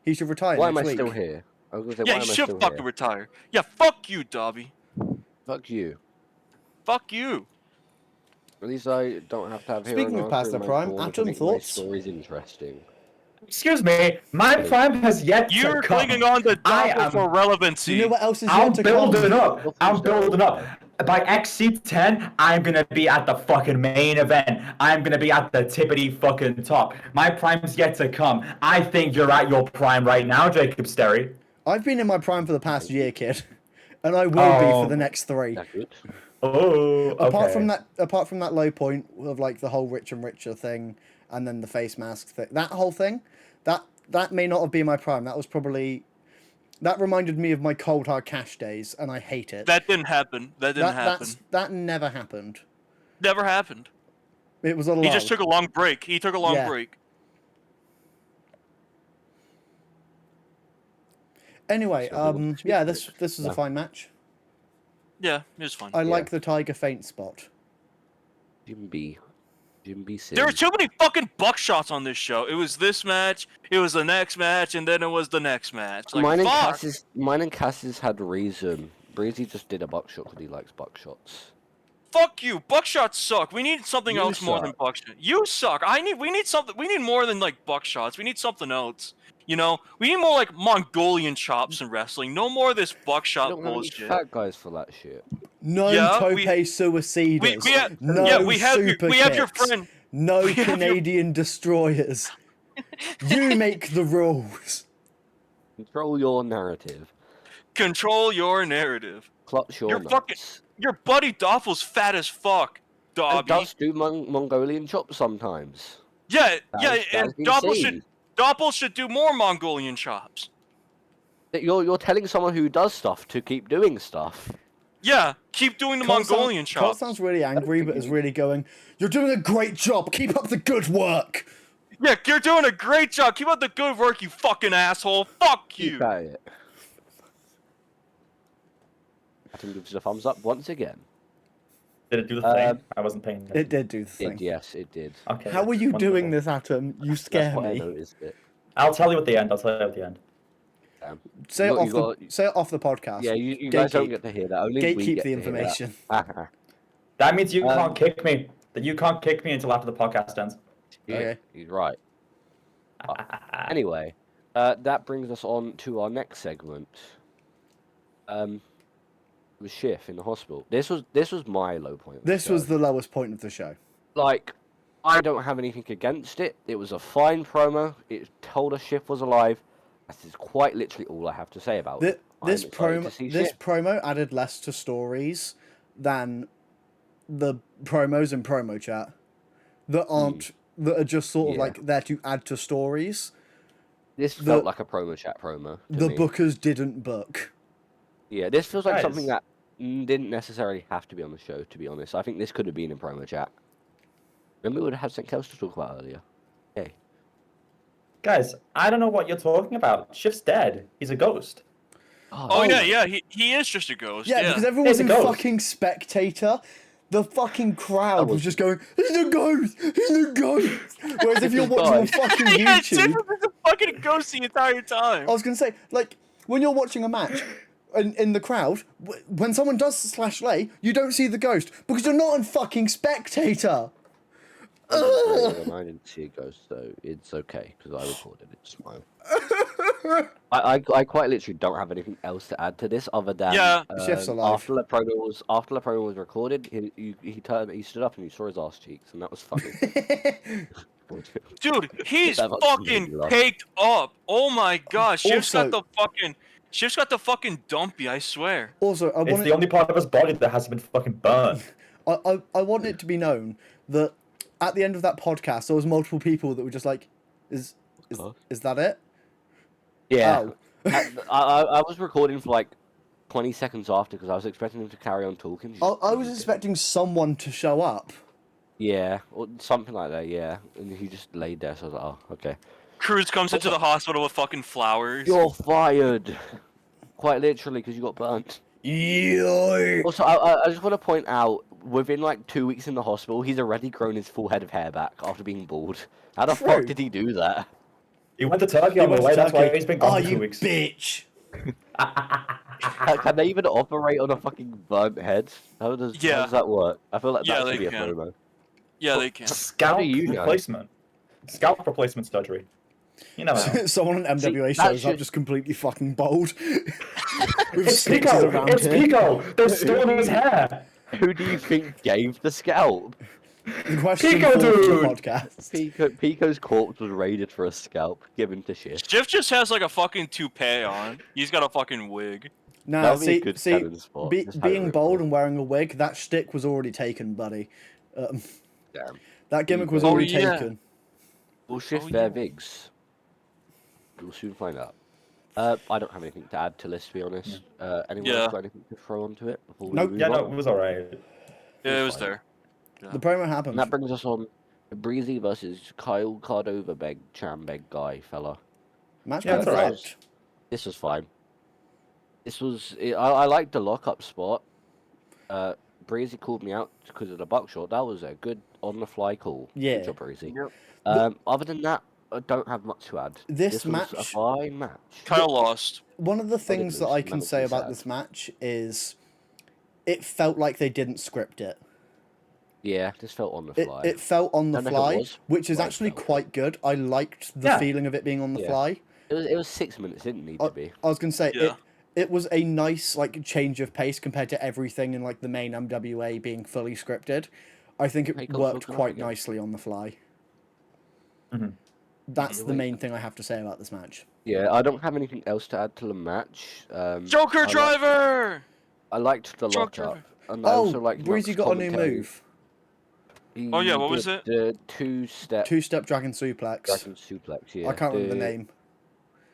He should retire Why am I next week. still here? I was gonna say, Yeah, why you am I should still fucking here? retire. Yeah, fuck you, Dobby. Fuck you. Fuck you. At least I don't have to have Speaking Hero of past the in my prime, corner to Atom, make my thoughts? stories interesting. Excuse me, my prime has yet You're to come. clinging on to I Doppler am- for relevancy. You know what else is I'm yet to come? building up. I'm building up. By XC10, I'm gonna be at the fucking main event. I'm gonna be at the tippity fucking top. My prime's yet to come. I think you're at your prime right now, Jacob Sterry. I've been in my prime for the past year, kid, and I will be Oh. for the next 3. That good? Oh, okay. Apart from that low point of like the whole Rich and Richer thing, and then the face mask thing, that whole thing, that may not have been my prime. That reminded me of my cold hard cash days, and I hate it. That didn't happen. That That never happened. never happened. It was a lull. He just took a long break. He took a long Yeah. break. Anyway, So we want to yeah, speak this was a Yeah. fine match. Yeah, it was fun. I like the Tiger feint spot. Jim B. Sim. There were too many fucking buckshots on this show. It was this match, it was the next match, and then it was the next match. Like, fuck. Mine and Cass's had reason. Breezy just did a buckshot because he likes buckshots. Fuck you. Buckshots suck. We need something You else more than suck. buckshot. You suck. We need something. We need more than like buckshots. We need something else. You know, we need more like Mongolian chops in wrestling. No more of this I buckshot don't want any bullshit. fat guys for that shit. No Yeah, Tope we- Suicidas. we have- no yeah, we have your- super we have your kicks, friend- No we have your- Canadian destroyers. You make the rules. Control your narrative. Control your narrative. Clutch your You're nuts. fucking. Your buddy Doffel's fat as fuck, It Dobby. does do Mongolian chops sometimes. Yeah, That and has been Doppel should do more Mongolian chops. You're telling someone who does stuff to keep doing stuff. Yeah, keep doing the Mongolian Colt chops. sounds really angry, but is really going, "You're doing a great job. Keep up the good work." Yeah, you're doing a great job. Keep up the good work, you fucking asshole. Fuck you. Keep at it. Atom gives you a thumbs up once again. Did it do the thing? I wasn't paying attention. It did do the thing. Yes, it did. Okay. How are you wonderful. doing this, Atom? You That's scare why I me. noticed it. I'll tell you at the end. Say it You off got- say it off the podcast. Yeah, you guys don't Gatekeep. get to hear that. Only we Gatekeep get the to hear that. information. That means you Um, can't kick me. That you can't kick me until after the podcast ends. Yeah, Okay. he's right. Anyway, that brings us on to our next segment. The shift in the hospital. This was my low point. Of the This show. was the lowest point of the show. Like, I don't have anything against it. It was a fine promo. It told us Shift was alive. That is quite literally all I have to say about it. This I'm excited to promo see this Shift. promo added less to stories than the promos in promo chat that aren't that are just sort of Yeah. like there to add to stories. This the- felt like a promo chat promo. to The me. bookers didn't book. Yeah, this feels like Guys. something that didn't necessarily have to be on the show, to be honest. I think this could have been in promo chat. Then we would have had something else to talk about earlier. Okay. Guys, I don't know what you're talking about. Shift's dead. He's a ghost. Oh, yeah, he is just a ghost. Yeah, Yeah, because everyone was He's in a ghost. fucking spectator. The fucking crowd was was- just going, "He's a ghost! He's a ghost!" Whereas if you're This watching on guy. fucking yeah, YouTube, Shift was a fucking ghost the entire time. I was gonna say, like, when you're watching a match in the crowd, when someone does slash lay, you don't see the ghost because you're not on fucking spectator. And I didn't see a ghost, so it's okay because I recorded it. It's fine. I quite literally don't have anything else to add to this other than Yeah. Shift's alive. after the promo was recorded, he stood up and you saw his ass cheeks, and that was funny. Dude, he's That fucking made fucking me laugh. caked up. Oh my god, Shift's Also- got the fucking dumpy, I swear. Also, I It's want the only part of his body that hasn't been fucking burned. I want it to be known that at the end of that podcast, there was multiple people that were just like, "Is Huh? is that it?" Yeah, Oh. I was recording for like 20 seconds after because I was expecting him to carry on talking. I was expecting someone to show up. Yeah, or something like that. Yeah, and he just laid there. So I was like, oh, okay. Cruz comes into the hospital with fucking flowers. You're fired. Quite literally, because you got burnt. Yoy. Also, I just want to point out, within like 2 weeks in the hospital, he's already grown his full head of hair back after being bald. How the True. fuck did he do that? He went to Turkey on the way. That's why he's been gone Oh, for 2 you weeks. bitch! Can they even operate on a fucking burnt head? How does that work? I feel like Yeah, that should they be a can. promo. Yeah, they can. Scalp How do you know? replacement. Scalp replacement surgery. You never know. Someone on MWA See, that shows up should- just completely fucking bold. With It's stickers Pico! around It's here. Pico! They're stolen his hair! Who do you think gave the scalp? The question Pico, for the dude! podcast. Pico's corpse was raided for a scalp given to shit. Shift just has like a fucking toupee on. He's got a fucking wig. Nah, That would be a see, good see, cannon spot. Just have it being written bold on. and wearing a wig, that shtick was already taken, buddy. Damn. That gimmick was Oh, already yeah. taken. We'll shift Oh, their yeah. vigs. We'll soon find out. I don't have anything to add to this, to be honest. Anyone Yeah. else got anything to throw onto it? Before we Nope. move Yeah, no, on? it was alright. Yeah, it was fine. there. The promo And happened. that brings us on to Breezy versus Kyle Cardova Chambeg guy fella. Match Yeah, kind that's of alright. fucked. This was fine. I liked the lockup spot. Breezy called me out because of the buckshot. That was a good on the fly call. Yeah. Good job, Breezy. Yep. Other than that, I don't have much to add. This was a match- fine match. Kyle lost. One of the things that lose, I can say medically about sad. this match is it felt like they didn't script it. Yeah, this felt on the It, fly. it felt on the Don't know if it fly, was, which is but it actually felt quite good. I liked the Yeah. feeling of it being on the Yeah. fly. It was 6 minutes. It didn't need to be. I was going to say, Yeah. it was a nice like change of pace compared to everything in like the main MWA being fully scripted. I think Hey, it Coach, worked what's going on quite again? nicely on the fly. Mhm. That's the Wait. main thing I have to say about this match. Yeah, I don't have anything else to add to the match. Joker driver. I liked the Joker lock up, driver. and I Oh, also liked Breezy Knox's got a new commentary. move. Oh, yeah, He what was did it? the two-step Two-step dragon suplex. dragon suplex. Yeah, I can't remember the name.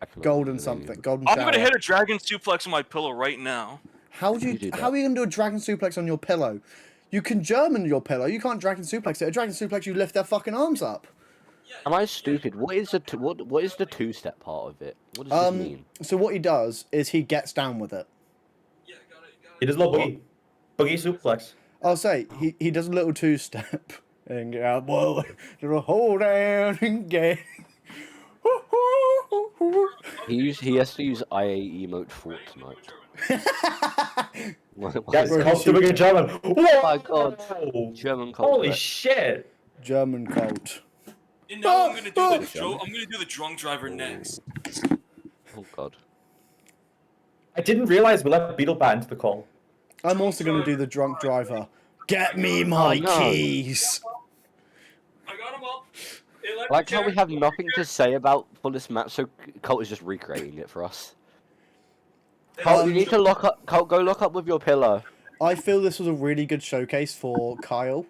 I cannot Golden remember the name something. either. Golden I'm shower. gonna hit a dragon suplex on my pillow right now. How do You you? do How that. are you gonna do a dragon suplex on your pillow? You can German your pillow. You can't dragon suplex it. A dragon suplex, you lift their fucking arms up. Am I stupid? What is the what is the two-step part of it? What does this mean? So what he does is he gets down with it. He does a little boogie suplex. I'll say he does a little two-step and whoa, do a hold down and get. He has to use IA emote Fortnite. What Yes, is it? Colt doing a German. Whoa! my God. German Colt Holy flex. shit! German Colt. And now I'm gonna do Oh, I'm gonna do the drunk driver next. Oh God. I didn't realize we let Beetlebat into the call. I'm also gonna do the drunk driver. Get me my no. keys. I got him up. I like how we have nothing to say about for this match, so Colt is just recreating it for us. Colt, you need to lock up. Colt, go lock up with your pillow. I feel this was a really good showcase for Kyle.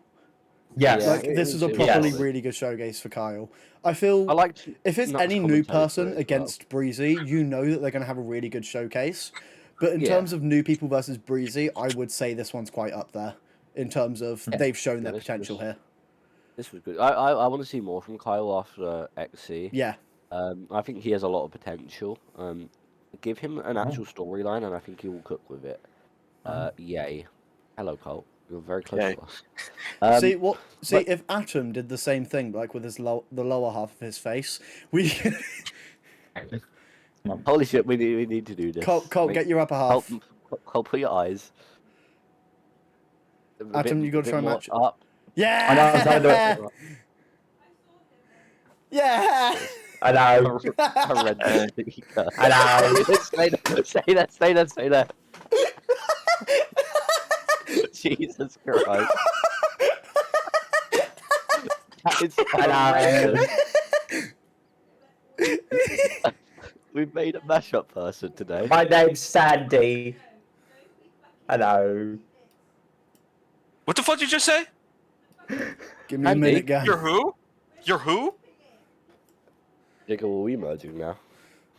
Yes. Yeah. Like this is a Yes. properly really good showcase for Kyle. I feel I liked. if it's Knox any new commentary for person it as well. against Breezy, you know that they're going to have a really good showcase. But in Yeah. terms of new people versus Breezy, I would say this one's quite up there in terms of they've shown their this- potential this- here. This was good. I want to see more from Kyle after XC. Yeah. I think he has a lot of potential. Give him an actual storyline, and I think he will cook with it. Yay. Hello, Colt. You're very close Yay. to us. See if Atom did the same thing, but like with his the lower half of his face, we Holy shit, we need to do this. Colt, Make- get your upper Colt, half. Colt, put your eyes. A Atom, you gotta bit try and more match- up. Yeah. I know, I'm trying to do it. Yeah. I know. Horrendous. I know. Stay there. Jesus Christ. That is I know. We've made a mashup person today. My name's Sandy. I know. What the fuck did you just say? Give me a Andy, minute, guys. You're who? You're who? Jacob, are we merging now?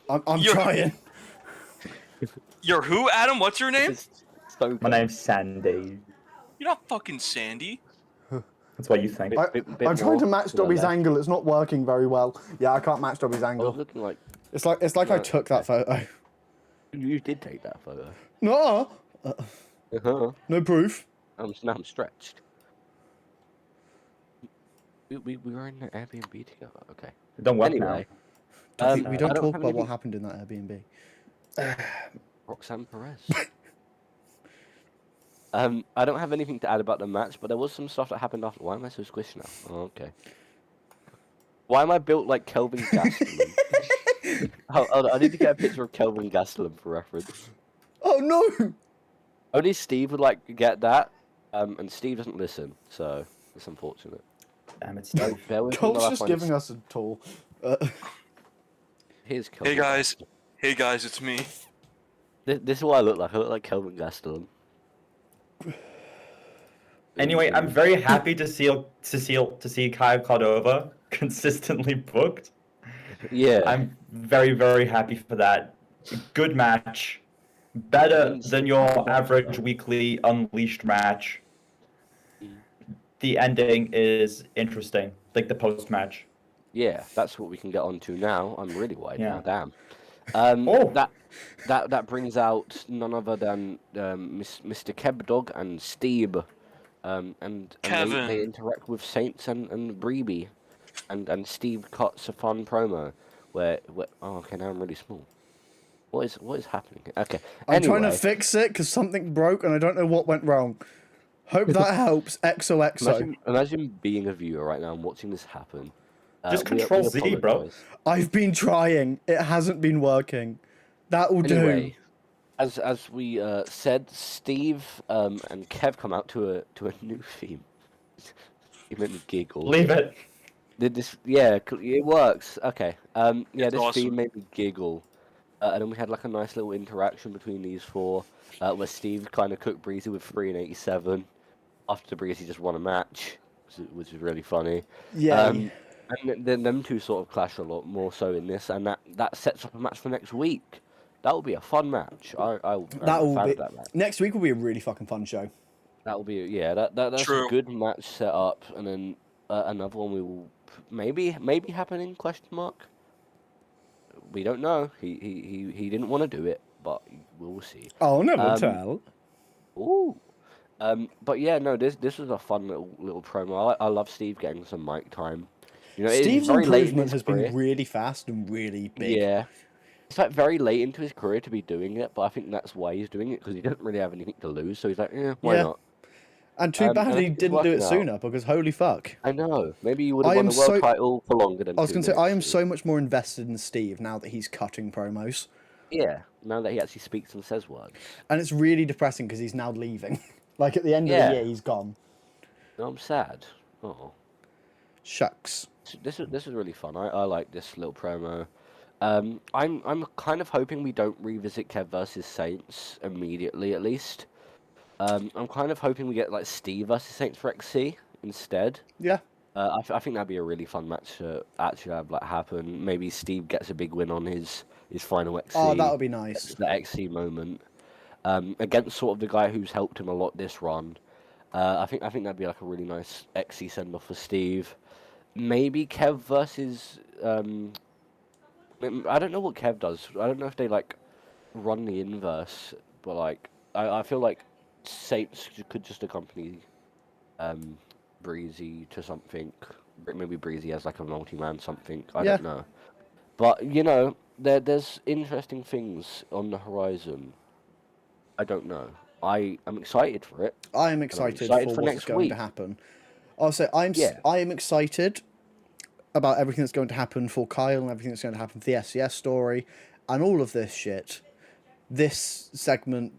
I'm You're- trying. You're who, Adam? What's your name? It's so My name's Sandy. You're not fucking Sandy. That's what you think. I'm trying to match Dobby's angle. It's not working very well. Yeah, I can't match Dobby's I was angle. looking like It's like I No, took that photo. you did take that photo. No, Uh-huh. no proof. Now I'm stretched. We were in the Airbnb together. Okay. It don't work Anyway, We I don't don't talk have about what anything- happened in that Airbnb. Roxanne Perez. I don't have anything to add about the match, but there was some stuff that happened after. Why am I so squished now? Oh, okay. Why am I built like Kelvin Gastelum? Hold on, I need to get a picture of Kelvin Gastelum for reference. Oh no! Only Steve would like get that, and Steve doesn't listen, so it's unfortunate. Damn it, So Steve. bear with me Colt's while I just find giving us a tool. Here's Kelvin. Hey guys, it's me. This is what I look like. I look like Kelvin Gastelum. Anyway, I'm very happy to see Kyle Cordova consistently booked. Yeah. I'm very, very happy for that. Good match. Better than your average weekly Unleashed match. The ending is interesting, like the post match. Yeah, that's what we can get on to now. I'm really wide Yeah. now. Damn. Oh. That brings out none other than Mr. Kebdog and Steve. And Kevin. they interact with Saints and Breeby. And Steve cuts a fun promo where oh, okay, now I'm really small. What is happening? Okay. I'm trying to anyway, fix it because something broke and I don't know what went wrong. Hope that helps. XOXO. imagine being a viewer right now and watching this happen. Just We Control Z, bro. apologize. I've been trying. It hasn't been working. That will Anyway, As we said, Steve and Kev come out to a new theme. You made me giggle. Leave it. Did this? Yeah, it works. Okay. Yeah, It's this awesome. theme made me giggle. And then we had like a nice little interaction between these four, where Steve kind of cooked Breezy with 3 and 87 after Breezy just won a match, which is really funny. Yeah. And then them two sort of clash a lot more so in this, and that sets up a match for next week. That will be a fun match. I'm That a will fan be of that match. next week. Will be a really fucking fun show. That will be that's True. a good match set up, and then another one we will maybe happening question mark. We don't know. He didn't want to do it, but we'll see. I'll never Um, tell. Ooh. But yeah, no, this was a fun little promo. I love Steve getting some mic time. You know, it's Steve's very late in improvement his has career. been really fast and really big. Yeah, it's like very late into his career to be doing it, but I think that's why he's doing it because he doesn't really have anything to lose. So he's like, why Yeah. not? And too And bad I he think it's didn't do it working out. sooner because holy fuck. I know. Maybe you would I have won am the world so- title for longer than. I was 2 going to say, I am minutes. so much more invested in Steve now that he's cutting promos. Yeah, now that he actually speaks and says words. And it's really depressing because he's now leaving. Like at the end of Yeah. the year, he's gone. No, I'm sad. Oh. Shucks. This is really fun. I like this little promo. I'm kind of hoping we don't revisit Kev versus Saints immediately, at least. I'm kind of hoping we get like Steve versus Saints for XC instead. Yeah. I think that'd be a really fun match to actually have like happen. Maybe Steve gets a big win on his final XC. Oh, that would be Gets nice. the XC moment against sort of the guy who's helped him a lot this run. I think that'd be like a really nice XC send off for Steve. Maybe Kev versus I don't know what Kev does. I don't know if they like run the inverse, but like I feel like Saints could just accompany Breezy to something. Maybe Breezy has like a multi-man something. I Yeah. don't know. But you know, there's interesting things on the horizon. I don't know. I am excited for it. I am excited, excited for for what is next going to week. happen. I'll say Yeah. I am excited about everything that's going to happen for Kyle and everything that's going to happen for the SCS story and all of this shit. This segment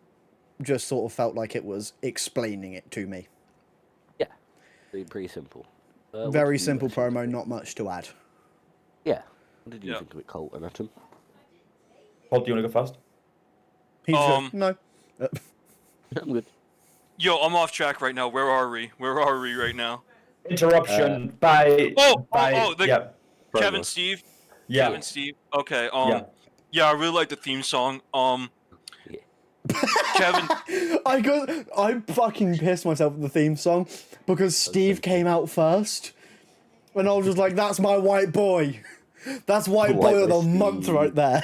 just sort of felt like it was explaining it to me. Yeah, pretty simple. What Very did you simple guys think of promo, it? not much to add. Yeah. What did you Yeah. think of it, Colt and Atom? Paul, do you want to go first? He's no. I'm good. Yo, I'm off track right now. Where are we? Where are we right now? Interruption by. The Promo. Kevin Steve. Yeah. Kevin Steve. Okay. Yeah. Yeah, I really like the theme song. Yeah. Kevin. I fucking pissed myself at the theme song because Steve came out first, and I was just like, "That's my white boy. That's white boy of the month Steve. right there.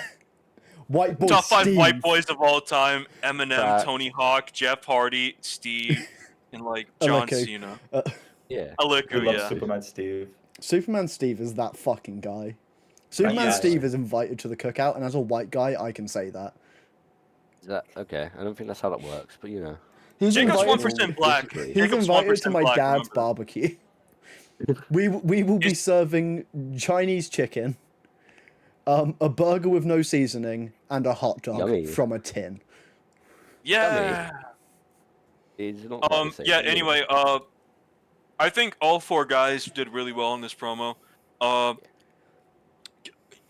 White boy Top 5 Steve." white boys of all time: Eminem, Facts. Tony Hawk, Jeff Hardy, Steve, and like John Aliku. Cena. Yeah. I Aliku, love yeah. Superman Steve. Superman Steve is that fucking guy. Superman Yeah. Steve is invited to the cookout, and as a white guy, I can say that. Is that okay? I don't think that's how that works, but you know. He's Jacob's invited. 1% black. He's He's Jacob's invited to 1% my black, dad's remember. barbecue. We will be He's- serving Chinese chicken, a burger with no seasoning, and a hot dog Yummy. from a tin. Yeah. It's not quite the same, Yeah. but you know. Anyway, I think all 4 guys did really well in this promo.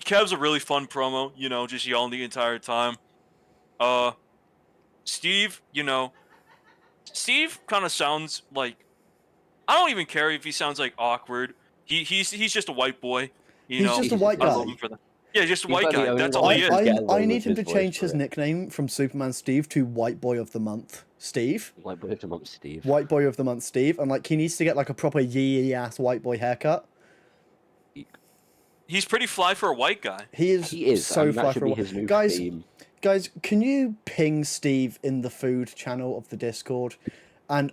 Kev's a really fun promo. You know, just yelling the entire time. Steve, you know, Steve kind of sounds like, I don't even care if he sounds like awkward. He's just a white boy. You He's know, just a Jesus white I guy. love him for that. Yeah, just a He's white like the guy. only That's one all who he is. can get away I with need him his to voice change for his it. nickname from Superman Steve to White Boy of the Month Steve. White boy of the month, Steve. White Boy of the Month Steve, and like he needs to get like a proper yee ass white boy haircut. He's pretty fly for a white guy. He is, He is, so and that fly should for be a his new guys. theme. Guys, can you ping Steve in the food channel of the Discord and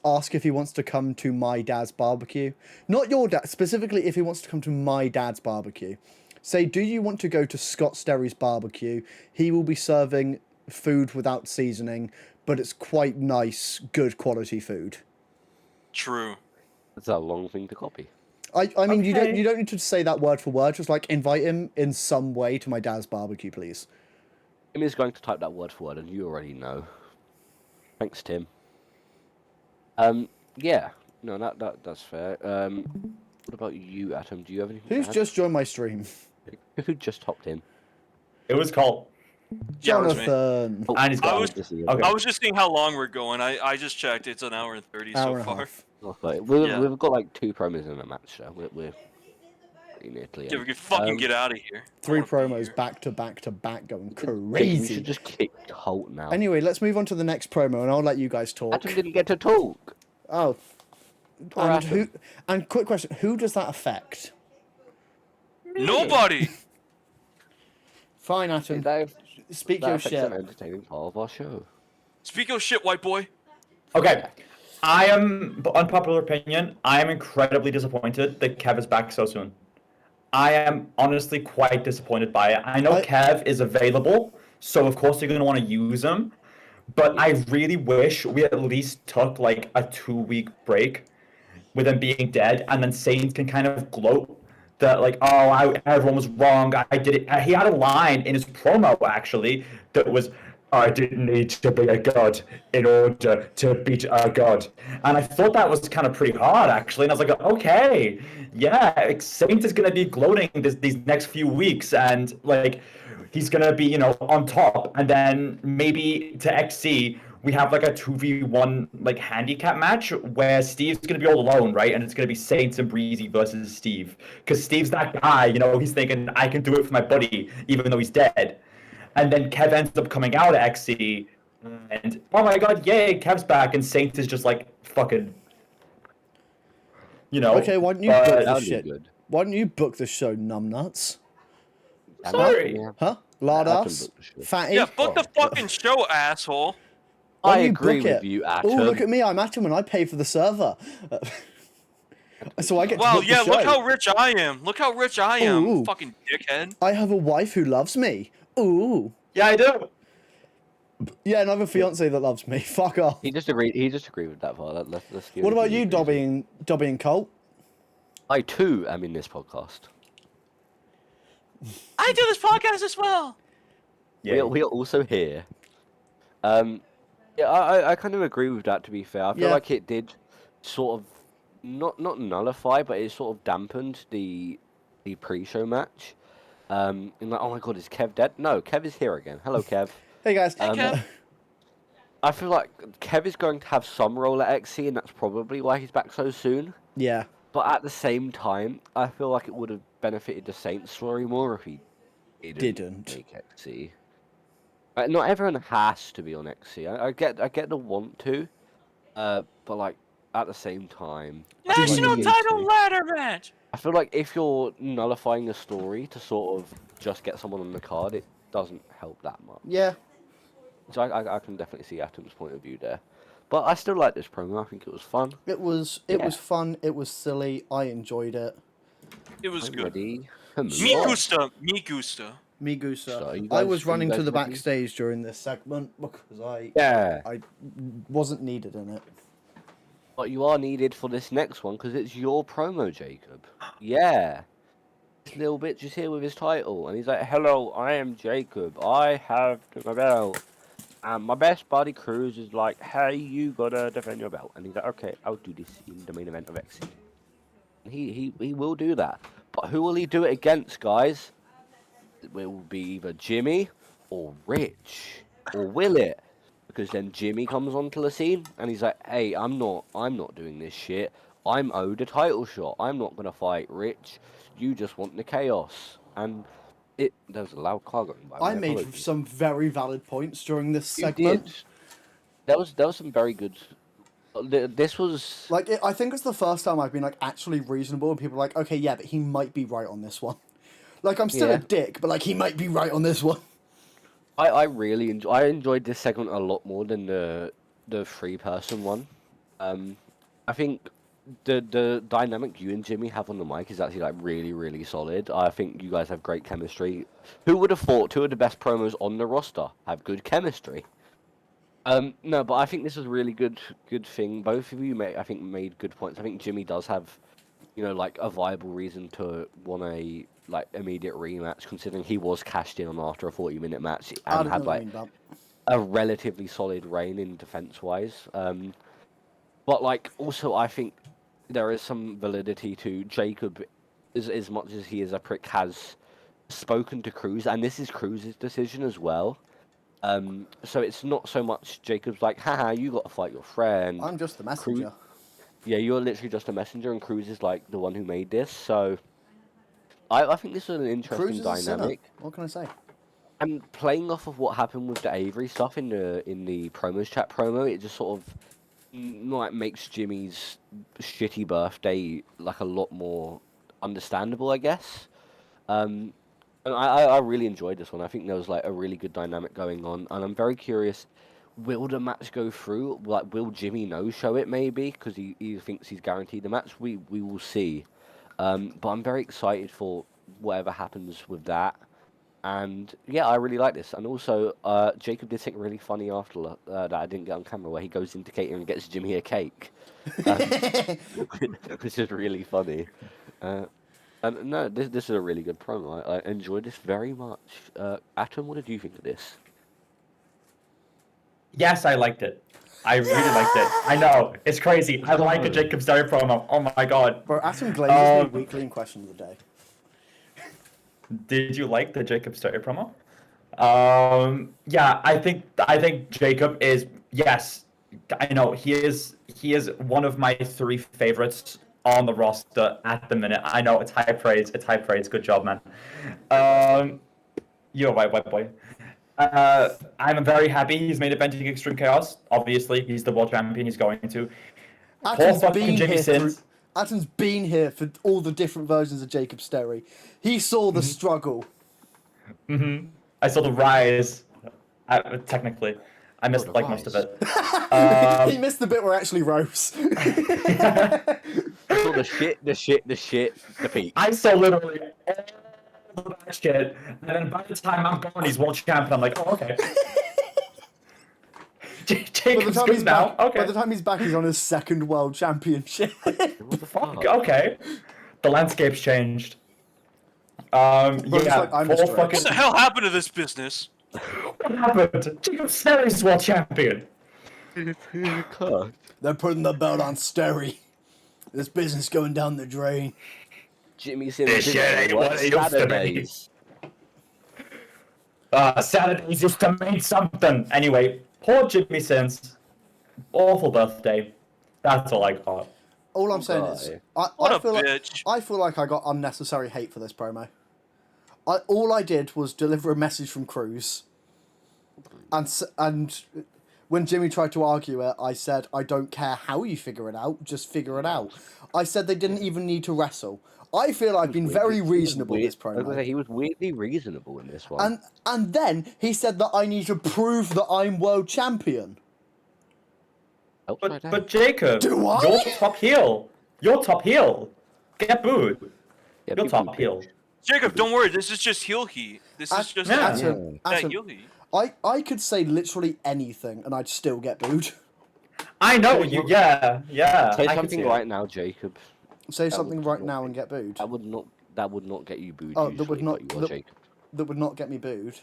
ask if he wants to come to my dad's barbecue? Not your dad, specifically if he wants to come to my dad's barbecue. Say, do you want to go to Scott Sterry's barbecue? He will be serving food without seasoning, but it's quite nice, good quality food. True. That's a long thing to copy. I mean, you Okay. don't need to say that word for word. Just like invite him in some way to my dad's barbecue, please. Tim is going to type that word for word, and you already know. Thanks, Tim. Yeah. No, that's fair. What about you, Atom? Do you have anything? Who's to add? just joined my stream? Who just hopped in? It was Colt. Yeah, it was me. Jonathan. Oh, And he's I gone. was- good to see you. Okay. I was just seeing how long we're going. I just checked. It's an hour and 30 Hour so and a far. half. Okay. Yeah. We've got like 2 promos in a match, so we're pretty near to the Yeah, end. we could fucking get out of here. I 3 wanna be promos here. back to back to back going I think we crazy. should just kick Colt now. Anyway, let's move on to the next promo, and I'll let you guys talk. Atom didn't get to talk. Oh, Poor and Atom. who? And quick question: who does that affect? Nobody! Fine, Atom. That Speak your affects an shit. entertaining part of our show. Speak your shit, white boy. Okay. I am, unpopular opinion, I am incredibly disappointed that Kev is back so soon. I am honestly quite disappointed by it. I know Kev is available, so of course you're going to want to use him. But I really wish we at least took like a 2-week break with him being dead, and then Saints can kind of gloat that like, oh, everyone was wrong. I did it. He had a line in his promo actually that was, I didn't need to be a god in order to beat a god. And I thought that was kind of pretty hard actually. And I was like, okay, yeah, Saints is gonna be gloating these next few weeks, and like he's gonna be, on top. And then maybe to XC we have like a 2v1 like handicap match where Steve's gonna be all alone, right? And it's gonna be Saints and Breezy versus Steve. Because Steve's that guy, he's thinking I can do it for my buddy, even though he's dead. And then Kev ends up coming out at XC, and oh my god, yay, Kev's back, and Saints is just like fucking, Okay, why don't you but- book That'd this be shit? good. Why don't you book the show, numbnuts? Sorry. Yeah. Huh? Lard I can ass? book the show. Fatty? Yeah, book the fucking show, asshole. Why I don't you agree book with it? you, Oh, Atom. look at me, I'm Atom and I pay for the server. So I get to Wow, book the yeah, show. look how rich I am. Look how rich I am, Ooh. fucking dickhead. I have a wife who loves me. Ooh. Yeah, I do. Yeah, and I have a fiance that loves me. Fuck off. He just agreed with that part. Let's give What him about the you, agreement. Dobby and Colt? I too am in this podcast. I do this podcast as well. Yeah. We are also here. Yeah, I kind of agree with that. To be fair, I feel Yeah. like it did sort of not nullify, but it sort of dampened the pre-show match. And like, oh my god, is Kev dead? No, Kev is here again. Hello, Kev. Hey guys. Kev. I feel like Kev is going to have some role at XC, and that's probably why he's back so soon. Yeah. But at the same time, I feel like it would have benefited the Saints story more if he didn't make XC. Not everyone has to be on XC. I get the want to, but like at the same time, National like title ladder match. I feel like if you're nullifying a story to sort of just get someone on the card, it doesn't help that much. Yeah. So I can definitely see Atom's point of view there. But I still like this promo. I think it was fun. It was fun. It was silly. I enjoyed it. It was I'm good. ready. for Me more. gusta. Me gusta. Me gusta. So, you I guys- was you running guys to the ready? backstage during this segment because Yeah. I wasn't needed in it. But you are needed for this next one because it's your promo, Jacob. Yeah. This little bitch is here with his title, and he's like, "Hello, I am Jacob. I have my belt." And my best buddy Cruz is like, "Hey, you gotta defend your belt." And he's like, "Okay, I'll do this in the main event of XC." And he will do that. But who will he do it against, guys? It will be either Jimmy or Rich, or will it? Because then Jimmy comes onto the scene and he's like, "Hey, I'm not doing this shit. I'm owed a title shot. I'm not gonna fight Rich. You just want the chaos." And there's a loud car going by. I My made apologies. some very valid points during this You segment. did. There was some very good. This was Like, I think it's the first time I've been like actually reasonable, and people are like, okay, yeah, but he might be right on this one. Like, I'm still Yeah. a dick, but like he might be right on this one. I really enjoyed this segment a lot more than the 3-person one. I think the dynamic you and Jimmy have on the mic is actually like really, really solid. I think you guys have great chemistry. Who would have thought 2 of the best promos on the roster have good chemistry? No, but I think this was a really good thing. Both of you made good points. I think Jimmy does have like a viable reason to want a like immediate rematch, considering he was cashed in on after a 40-minute match I and don't know had what you like mean, but a relatively solid reign in defense-wise. But like also, I think there is some validity to Jacob, as much as he is a prick, has spoken to Cruz, and this is Cruz's decision as well. So it's not so much Jacob's like, haha, you got to fight your friend. I'm just the Cruz, messenger. yeah, you're literally just a messenger, and Cruz is like the one who made this. So I think this is an interesting Cruz is a sinner. dynamic. What can I say? And playing off of what happened with the Avery stuff in the promos chat promo, it just sort of like makes Jimmy's shitty birthday like a lot more understandable, I guess. And I really enjoyed this one. I think there was like a really good dynamic going on, and I'm very curious. Will the match go through? Like, will Jimmy no show it maybe because he thinks he's guaranteed the match? We will see. But I'm very excited for whatever happens with that. And yeah, I really like this. And also, Jacob did something really funny after that I didn't get on camera, where he goes into catering and gets Jimmy a cake, um, which is really funny. And no, this is a really good promo. I enjoyed this very much. Atom, what did you think of this? Yes, I liked it. I really liked it. I know it's crazy. I like a Jacob Story promo. Oh my god. Bro, Atom glazes me Um, weekly in question of the day. Did you like the Jacob Story promo? Yeah, I think Jacob is, yes. I know he is one of my 3 favorites on the roster at the minute. I know it's high praise. It's high praise. Good job, man. You're right, white boy. I'm very happy he's made eventing Extreme Chaos. Obviously, he's the world champion. He's going to. Poor Atom's fucking been Jimmy here through. Sins. Atom's been here for all the different versions of Jacob Sterry. He saw the struggle. I saw the rise. Technically, I missed the like most of rise. it. He missed the bit where it actually rose. I saw the shit, the peak. I saw literally all the bad shit, and then by the time I'm gone, he's world champion. I'm like, oh, okay. By the Jacob's time good he's now. back, Okay. by the time he's back, he's on his second world championship. What the fuck? Okay. The landscape's changed. Bro, it's Yeah. like I'm Full Mr. X. fucking. What the hell happened to this business? What happened? Jacob Sterry's world champion. They're putting the belt on Sterry. This business going down the drain. Jimmy Sims. This shit ain't what it used to be. Saturdays used to mean something. Anyway, poor Jimmy Sins. Awful birthday. That's all I got. All I'm saying is, Guy. What I a feel like bitch. I feel like I got unnecessary hate for this promo. All I did was deliver a message from Cruz, and when Jimmy tried to argue it, I said, I don't care how you figure it out, just figure it out. I said they didn't even need to wrestle. I feel I've been very reasonable this I was gonna say, promo. he was weirdly reasonable in this one. And then he said that I need to prove that I'm world champion. But Jacob, Do I? you're top heel. You're top heel. Get booed. Yeah, You're people top heel. Jacob, don't worry. This is just heel heat. This is just Yeah. Atom, Atom, heel heat. I could say literally anything and I'd still get booed. I know you. Yeah. Say I can see something it. right now, Jacob. Say That something would right not now be- and get booed. That would not get you booed. Oh, usually, that would not- But you are that- Jacob. That would not get me booed.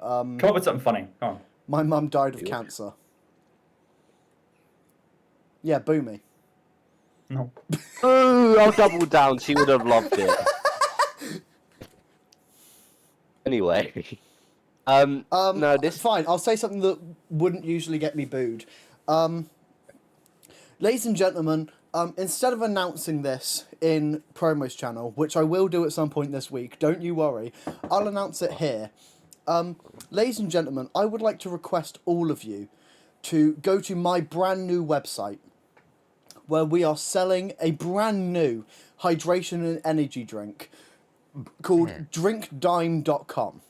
Come up with something funny. Come on. My mum died of You? cancer. Yeah, boo me. No. Ooh, I'll double down. She would have loved it. Anyway, no, this Fine, I'll say something that wouldn't usually get me booed. Ladies and gentlemen, instead of announcing this in Promo's channel, which I will do at some point this week, don't you worry, I'll announce it here. Ladies and gentlemen, I would like to request all of you to go to my brand new website, where we are selling a brand new hydration and energy drink called drinkdime.com.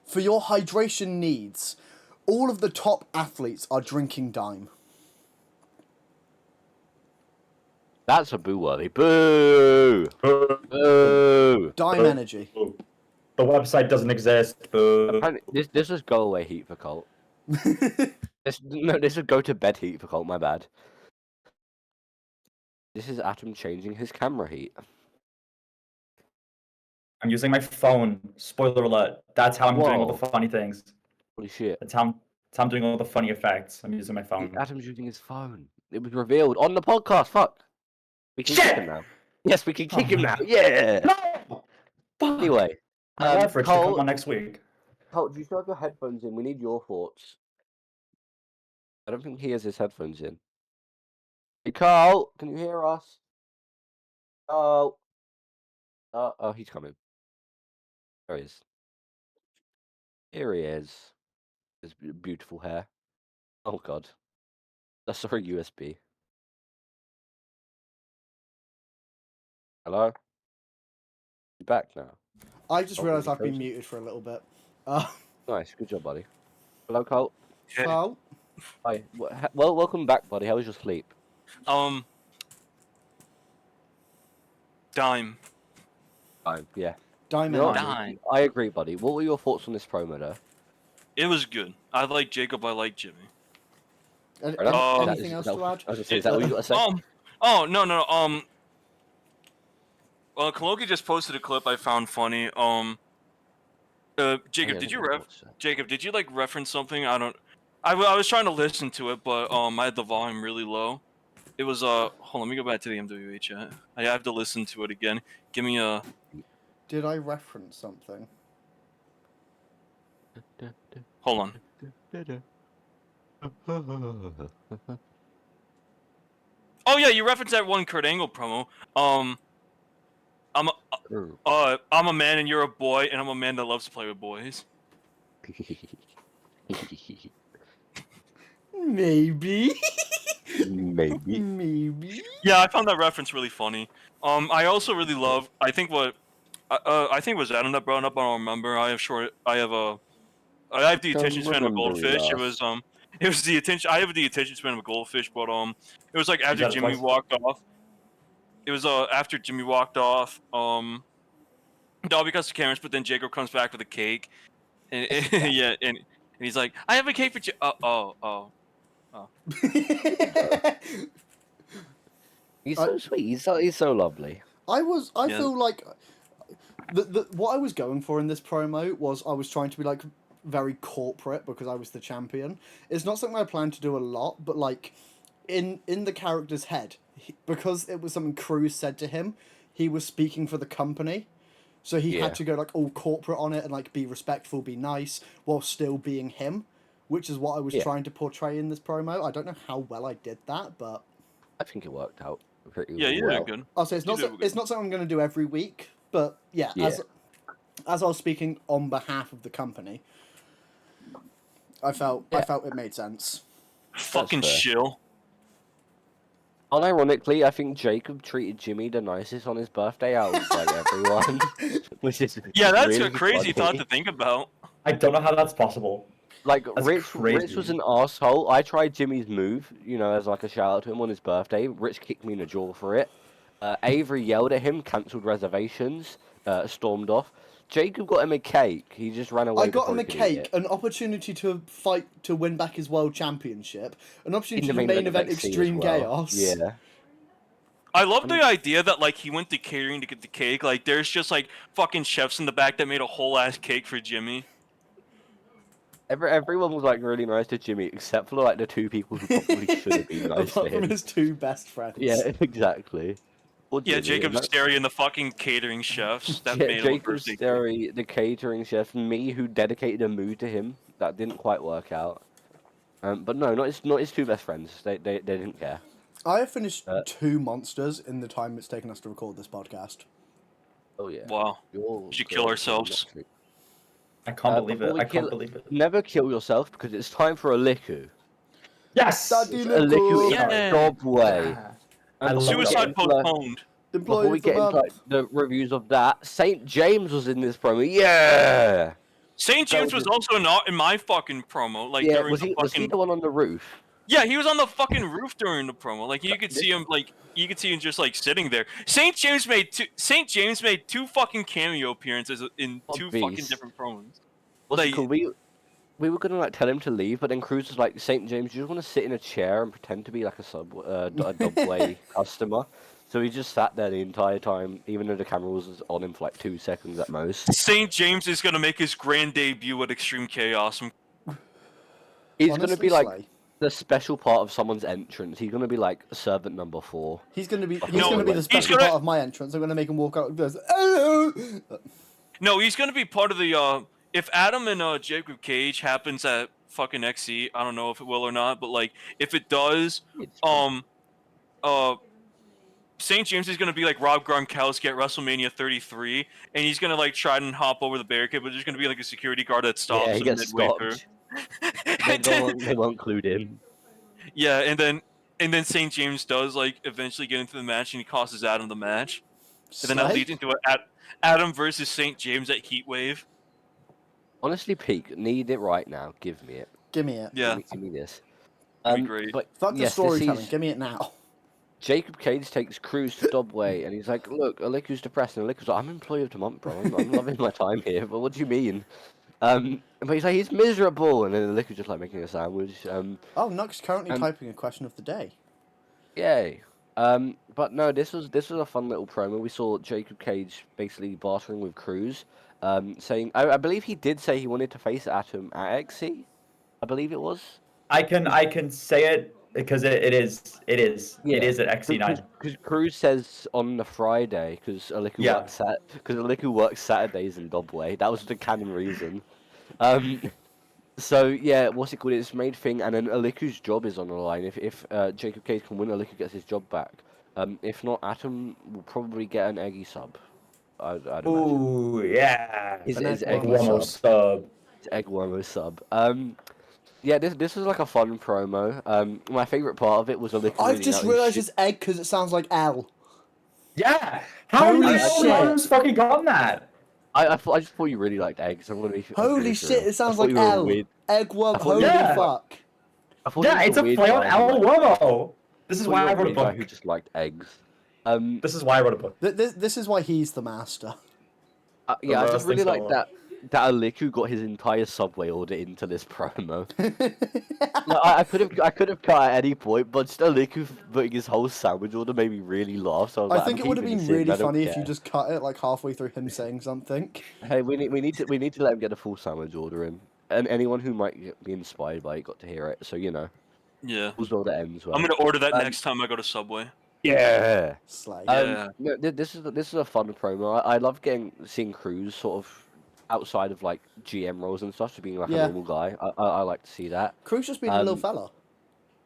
For your hydration needs, all of the top athletes are drinking Dime. that's a boo worthy. Boo! Boo! Dime Energy. The website doesn't exist. Boo. Apparently, this is go away heat for Colt. This is go to bed heat for Colt. My bad. This is Atom changing his camera heat. I'm using my phone. Spoiler alert. That's how I'm doing all the Whoa. funny things. Holy shit. That's how I'm doing all the funny effects. I'm using my phone. Atom's using his phone. It was revealed on the podcast. Fuck. We can kick him now. Yes, we can kick him now. Yeah. No! Fuck! Anyway, I love Rich to come Cole, on next week. Cole, do you still have your headphones in? We need your thoughts. I don't think he has his headphones in. Hey, Carl, can you hear us? Oh. Oh, he's coming. There he is. Here he is. His beautiful hair. Oh, God. That's for a USB. Hello? You back now? I just Oh, realised is he I've been frozen? muted for a little bit. Nice. Good job, buddy. Hello, Cole. Carl? Hi. Well, welcome back, buddy. How was your sleep? Dime. Fine. Yeah. Diamond. You know what? Dime. I agree, buddy. What were your thoughts on this promo, though? It was good. I like Jacob. I like Jimmy. Fair enough. Anything else to add? I was gonna say, is that what you got to say? Oh no. Well, Kaloki just posted a clip I found funny. Jacob, Jacob, did you like reference something? I was trying to listen to it, but I had the volume really low. It was hold on, let me go back to the MWA chat. I have to listen to it again. Give me a. Did I reference something? Hold on. Oh yeah, you referenced that one Kurt Angle promo. I'm a man and you're a boy, and I'm a man that loves to play with boys. Maybe. Maybe. Maybe. Yeah, I found that reference really funny. I also really love. I think it was Adam that brought it up. I don't remember. I have the attention span of a goldfish. It was the attention. I have the attention span of a goldfish, but it was like after Jimmy walked off. It was after Jimmy walked off. No, because of cameras. But then Jacob comes back with a cake, and yeah, and he's like, "I have a cake for you." Oh. He's so sweet. He's so lovely. I feel like what I was going for in this promo was I was trying to be like very corporate because I was the champion. It's not something I plan to do a lot, but like in the character's head, because it was something Cruz said to him, he was speaking for the company. So he had to go like all corporate on it and like be respectful, be nice, while still being him, which is what I was trying to portray in this promo. I don't know how well I did that, but I think it worked out pretty well. Yeah, you did good. I'll say it's not something I'm going to do every week, but yeah. As I was speaking on behalf of the company, I felt it made sense. Fucking chill. Unironically, I think Jacob treated Jimmy the nicest on his birthday out of like everyone, which is that's really a crazy funny. thought to think about. I don't know how that's possible. Like That's Rich crazy. was an asshole. I tried Jimmy's move, as like a shout out to him on his birthday. Rich kicked me in the jaw for it. Avery yelled at him, cancelled reservations, stormed off. Jacob got him a cake. He just ran away. I got him a cake, an opportunity to fight to win back his world championship, an opportunity to main event Extreme Chaos. Yeah. I love the idea that like he went to catering to get the cake. Like there's just like fucking chefs in the back that made a whole ass cake for Jimmy. Everyone was like really nice to Jimmy, except for like the two people who probably should have been nice to Apart from him. his two best friends. Yeah, exactly. Or Yeah, Jimmy, Jacob Sterry and the fucking catering chefs that made him a Jacob birthday cake. Sterry, the catering chef, me who dedicated a mood to him. That didn't quite work out. But no, not his two best friends. They didn't care. I have finished 2 monsters in the time it's taken us to record this podcast. Oh yeah. Wow. We should kill ourselves. I can't believe it. I can't believe it. Never kill yourself because it's time for a liku. Yes! Daddy A liku in Yeah. a job way. I love Suicide it. postponed. Before we get into like, the reviews of that, St. James was in this promo. Yeah. St. James was also not in my fucking promo. Like Yeah. during Was the he fucking. the one on the roof? Yeah, he was on the fucking roof during the promo. Like you could see him, just like sitting there. St. James made two fucking cameo appearances in What two beast? fucking different promos. What's Like- it called? we were gonna like tell him to leave, but then Cruz was like, St. James, you just want to sit in a chair and pretend to be like a Dubway customer. So he just sat there the entire time, even though the camera was on him for like 2 seconds at most. St. James is gonna make his grand debut at Extreme Chaos. He's gonna Honestly, be like Slay. the special part of someone's entrance. He's gonna be like servant number 4. He's gonna be No, the he's special gonna- part of my entrance. I'm gonna make him walk out and goes, "Hello." No, he's gonna be part of the. If Adam and Jacob Cage happens at fucking XC, I don't know if it will or not, but like if it does, St. James is gonna be like Rob Gronkowski at WrestleMania 33, and he's gonna like try and hop over the barricade, but there's gonna be like a security guard that stops Yeah, he him gets midway stopped. through. They won't clue in. Yeah, and then St. James does like eventually get into the match, and he causes Adam the match, and then that Slay? leads into Adam versus St. James at Heatwave. Honestly, Peak, need it right now. Give me it. Give me it. Yeah, Give me this. That'd be great. But Fuck the yes, this storytelling. is- Give me it now. Jacob Cage takes Cruz to Dubway, and he's like, "Look, Aliku's depressed." And Aliku's like, "I'm employee of the month, bro. I'm loving my time here. But what do you mean?" But he's like, "He's miserable," and then Aliku's just like making a sandwich. Oh, Nux currently Um, typing a question of the day. Yay. But no, this was a fun little promo. We saw Jacob Cage basically bartering with Cruz, saying, I believe he did say he wanted to face Atom at XC. I believe it was. I can say it because it is at XC9. Because Cruz says on the Friday, because Yeah. Aliku works Saturdays in Dubway. That was the canon reason. So yeah, what's it called? It's made thing, and then Aliku's job is on the line. If Jacob Cage can win, Aliku gets his job back. If not, Atom will probably get an Eggy sub. I'd imagine. Ooh, yeah. His An Eggy egg One more sub. sub. His Egg Warmo sub. Yeah, this was like a fun promo. My favorite part of it was Aliku. I've reading just out his realised shit- it's egg because it sounds like L. Yeah. How Holy many shit. times fucking gotten that? I just thought you really liked eggs. I'm gonna be. Holy shit! It sounds like L. L. Egg worm. I thought Holy you- Yeah. fuck. I thought you Yeah, were it's a weird play on guy El who liked- Lomo. This is I thought why you I were a wrote a weird guy book. who just liked eggs. This is why I wrote a book. This is why he's the master. Yeah, I The just worst really thing like so that Aliku got his entire Subway order into this promo. No, I could have cut at any point, but still Aliku putting his whole sandwich order made me really laugh. So I was I like, think I'm it would have keeping been this in, really I don't funny if you care. just cut it like halfway through him saying something. Hey, we need to let him get a full sandwich order in, and anyone who might be inspired by it got to hear it. So you know, Yeah, whose order ends well. I'm gonna order that Um, next time I go to Subway. Yeah. Slay. Yeah. No, this is a fun promo. I love seeing Cruz sort of outside of like GM roles and stuff, to being like Yeah. a normal guy. I like to see that. Cruz just being a little um, fella.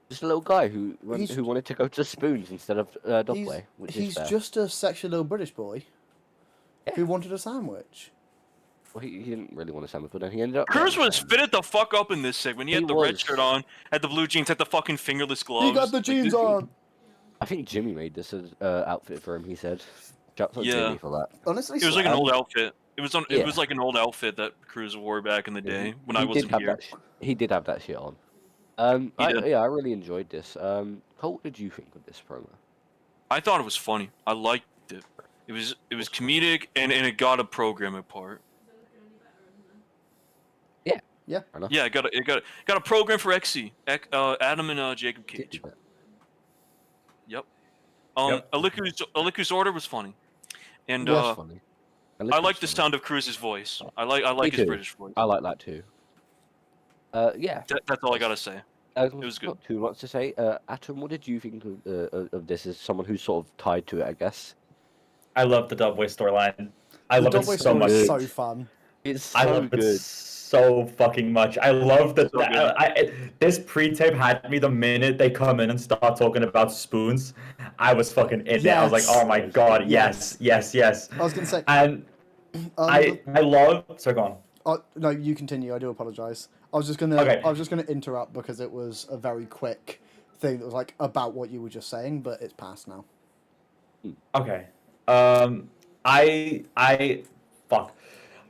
Just a little guy who He's- who wanted to go to Spoons instead of Dubway, which He's is fair. just a sexy little British boy who wanted a sandwich. Well, he didn't really want a sandwich, but then he ended up. Cruz getting a was sandwich. fitted the fuck up in this segment. He He had the red was. shirt on, had the blue jeans, had the fucking fingerless gloves. He got the Like, jeans this- on. I think Jimmy made this outfit for him. He said, "Shouts out Yeah. Jimmy for that." Honestly, It was like an slay. old outfit. It was Yeah. It was like an old outfit that Cruz wore back in the day when I He wasn't did have here. that. He did have that shit on. He did. Yeah, I really enjoyed this. Cole, what did you think of this promo? I thought it was funny. I liked it. It was comedic and it got a programming part. Yeah. Fair enough. Yeah, it got a program for XC. Adam and Jacob Did Cage. that. Yep. Yep. Aliku's order was funny, and It was funny. I liked like it the funny. sound of Cruz's voice. I like his too. British voice. I like that too. Yeah. That's all I gotta say. was good. Not too much to say. Atom, what did you think of this as someone who's sort of tied to it, I guess? I love the Dubway storyline. I The love Dubway it so story much. is so fun. It's so I love good. it so fucking much. I love that. So good. This pre-tape had me the minute they come in and start talking about spoons. I was fucking in there. I was like, Yes. oh my god, yes, yes, yes. I was gonna say. And I love. So go on. No, you continue. I do apologize. I was just gonna. Okay. I was just gonna interrupt because it was a very quick thing that was like about what you were just saying, but it's past now. Okay. Fuck.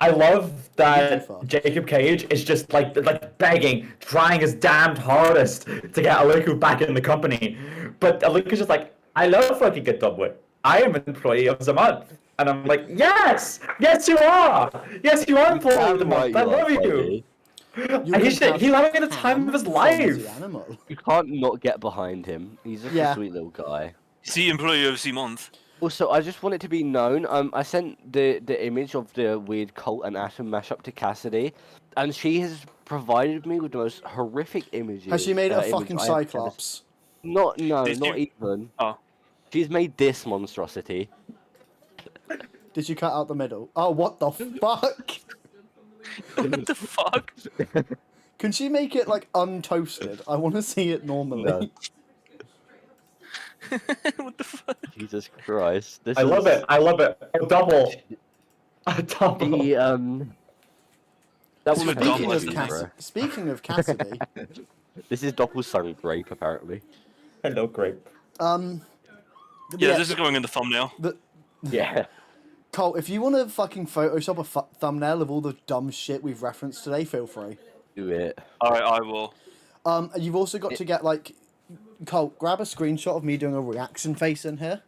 I love that Fuck. Jacob Cage is just like begging, trying his damned hardest to get Aliku back in the company. But Aliku's just like, I love fucking good Dubway. I am an employee of the month. And I'm like, yes! Yes you are! Yes you are employee of the month. I love you! You He's can have having the time Ham of his from life. the animal. You can't not get behind him. He's just Yeah. a sweet little guy. See Employee of the Month. Also, I just want it to be known. I sent the image of the weird Colt and Atom mashup to Cassidy, and she has provided me with the most horrific images. Has she made a image fucking I have ever Cyclops? No, Did not you- even. Oh. She's made this monstrosity. Did you cut out the middle? Oh, what the fuck? What the fuck? Can she make it like untoasted? I want to see it normally. No. What the fuck? Jesus Christ. This I love is it. I love it. A double. A double. The that This was is a Speaking dumb of, lesson, Speaking of Cassidy, This is Doppelsung Grape, apparently. Hello, grape. Yeah, this is going in the thumbnail. Yeah. Cole, if you want to fucking Photoshop a thumbnail of all the dumb shit we've referenced today, feel free. Do it. Alright, I will. You've also got to get like, Cole, grab a screenshot of me doing a reaction face in here.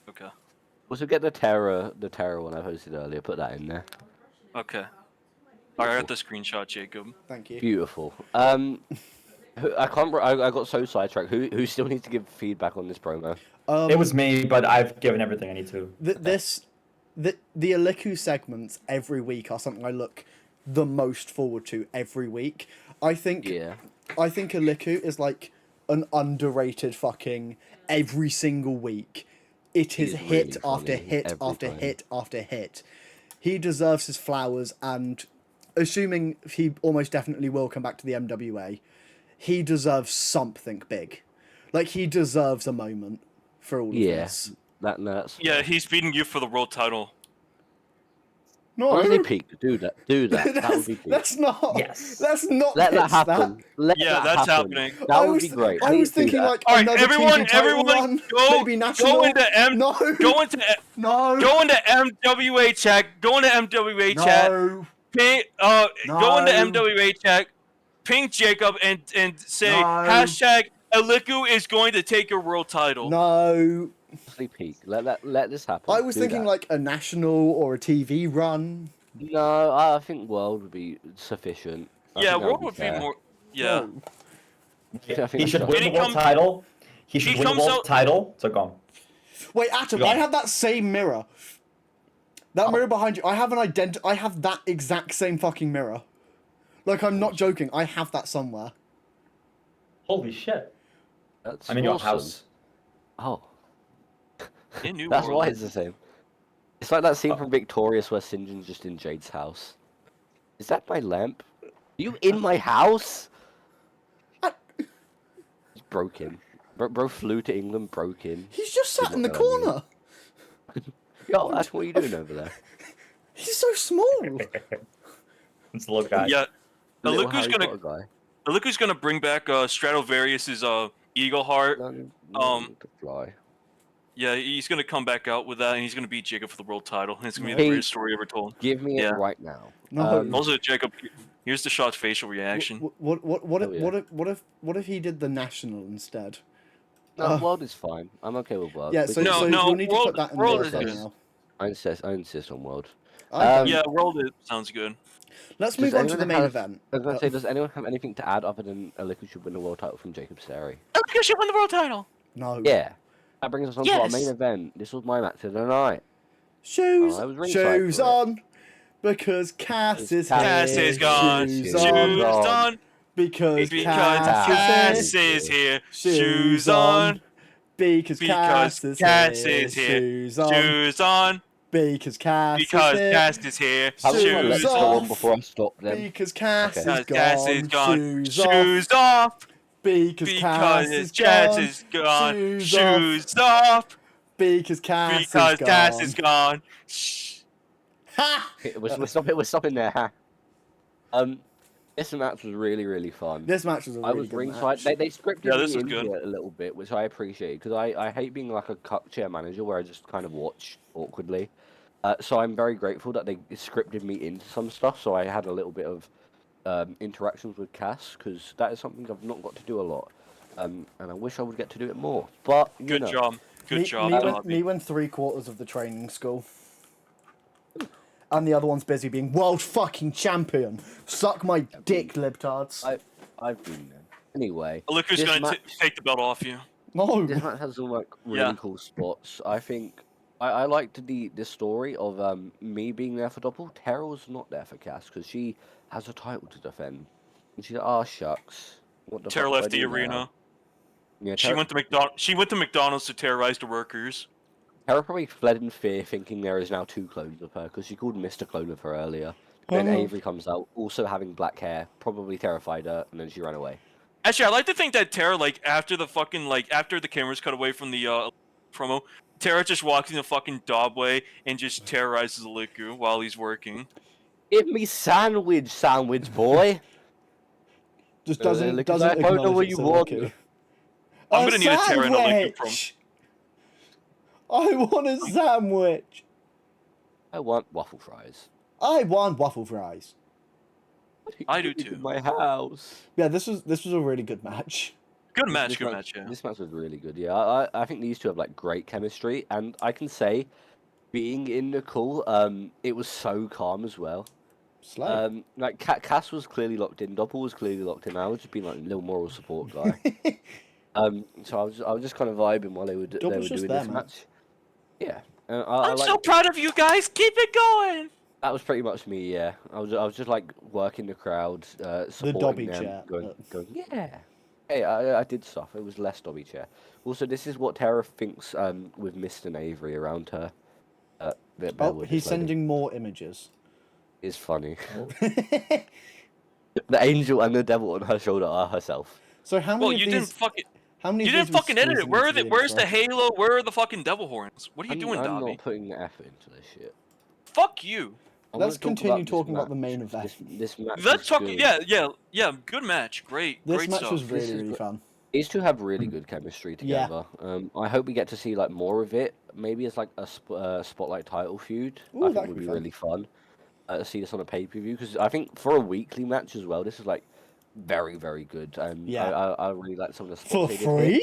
Okay. Also get the terror one I posted earlier. Put that in there. Okay. Alright, I got the screenshot, Jacob. Thank you. Beautiful. I can't. I got so sidetracked. Who still needs to give feedback on this promo? It was me, but I've given everything I need to. The Aliku segments every week are something I look the most forward to every week. I think Yeah. Aliku is like an underrated fucking every single week. It is He's hit really after funny hit every after time. hit after hit. He deserves his flowers, and assuming he almost definitely will come back to the MWA, he deserves something big. Like, he deserves a moment for all of Yeah. this. That's. Yeah, he's beating you for the world title. No, Honestly, peak. Do that. That would be peak. that's not. Yes. That's not. Let that it's happen. Let Yeah, that that's happen. happening. That I would was be great. I was Please do thinking that. like All right, another everyone, TV title everyone, run, go, maybe national. go into no, go into MWA check. Go into MWA chat. no, Ping, go into MWA chat. Ping Jacob and say No. hashtag Aliku is going to take your world title. no. Honestly, peak. Let this happen. I was Do thinking that. like a national or a TV run. No, I think world would be sufficient. I Yeah, think that world would be fair. more. Yeah. No. I think He that's should just- win When the he world comes- title. He should he win the comes world out- title. So gone. Wait, Atom, Go I on. have that same mirror. That mirror behind you. I have I have that exact same fucking mirror. Like, I'm not joking. I have that somewhere. Holy shit. That's I'm in your awesome. house. Oh, In New that's World. why it's the same. It's like that scene from Victorious where St. John's just in Jade's house. Is that my lamp? Are you in my house? He's broken. Bro flew to England, broke in. He's just sat Did in the not know I knew. corner. Yo, that's what are you doing over there? He's so small. It's the little guy. Yeah. Little Aliku's Harry gonna Potter Aliku's gonna bring back Stradivarius's Eagle Heart. guy. To fly. Yeah, he's gonna come back out with that, and he's gonna beat Jacob for the world title. And it's gonna be Hey. the greatest story ever told. Give me Yeah. it right now. No. Also, Jacob, here's the shot's facial reaction. What Oh, yeah. what if he did the national instead? No, world is fine. I'm okay with world. Yeah, We so, can- No, so no, you'll need to world- put that in world the is thing good. now. I insist on world. I don't. Yeah, world it sounds good. Let's Does move on to the anyone main have- event. I was gonna say, does anyone have anything to add other than Aliku should win the world title from Jacob Sari? Aliku should win the world title. No. Yeah. That brings us on to our Yes. main event. This was my match of the night. Shoes, Oh, I was ringside shoes for it. on, because Cass is here. Cass is gone. Shoes Shoes on, on. because Because Cass Cass is here. is here. Shoes Shoes on, on. because Because Cass is Cass here. is here. Shoes on, Shoes on. because Cass Because is here. Cass is here. How long I let Shoes this go on. on before I stop them? Because Cass Okay. is Because Cass is gone. Shoes, Shoes off. off. Because Cass Because is Cass gone. is gone. Shoes off. Shoes off. Because Cass Because is gone. Cass is gone. Shh. Ha! We're stopping there. Ha. This match was really fun. This match was a really I was good ringside. match. They scripted Yeah, this me was into good. it a little bit, which I appreciate because I hate being like a cup chair manager where I just kind of watch awkwardly. So I'm very grateful that they scripted me into some stuff, so I had a little bit of interactions with Cass because that is something I've not got to do a lot, and I wish I would get to do it more. But you Good know, job. Good me, job, me, Dobby. me went 3/4 of the training school. and the other one's busy being world fucking champion. Suck my dick, libtards. I've been there. Anyway, Liku's this gonna match, take the belt off you. No. this match has some like really Yeah. cool spots. I think I liked the story of me being there for Doppel. Terrell's not there for Cass because she has a title to defend. And she's like, oh shucks. What the Tara fuck do I left the do now?" arena. Yeah, She went to McDonald's to terrorize the workers. Tara probably fled in fear, thinking there is now 2 clones of her, because she called Mr. Clone of her earlier. Then Avery comes out, also having black hair, probably terrified her, and then she ran away. Actually, I like to think that Tara, like, after the cameras cut away from the promo, Tara just walks in the fucking Dobway and just terrorizes Liku while he's working. Give me sandwich boy! Just doesn't Lick, I don't know acknowledge what it's you a want. Liku. I'm gonna need a Tara and a Liku promo. sandwich! I want a sandwich. I want waffle fries. I want waffle fries. I do In too. my house. Yeah, this was a really good match. Good This match, yeah. This match was really good. Yeah, I think these two have like great chemistry, and I can say, being in the call, it was so calm as well. Slow. Like Cass was clearly locked in, Doppel was clearly locked in. I was just being like a little moral support guy. So I was just kind of vibing while they were Doppel's just doing there, this man. match. Yeah, I I'm like, so proud of you guys. Keep it going. that was pretty much me. Yeah, I was just like working the crowd, supporting Dobby them, chat, going yeah. Hey, I did stuff. It was less Dobby chair. Also, this is what Tara thinks with Mist and Avery around her. Bear Oh, with he's this lady. sending more images. It's funny. The angel and the devil on her shoulder are herself. So how many Well, of you these? didn't fucking How many? you of didn't these was fucking edit it. squeezing Where are into the where's the intro? halo? Where are the fucking devil horns? What are you doing, I'm Dobby? not putting the effort into this shit. Fuck you. I Let's wanna talk continue this talking about the match. main event. This match. Let's was talk. good. Yeah. Good match. Great. This Great match stuff. was This really is really gr- fun. These two have really good chemistry Yeah. together. I hope we get to see like more of it. Maybe it's like a spotlight title feud. Ooh, I that think could would be be fun. really fun. To see this on a pay-per-view, because I think for a weekly match as well, this is like very good. And Yeah. I really like some of the spots For they did here.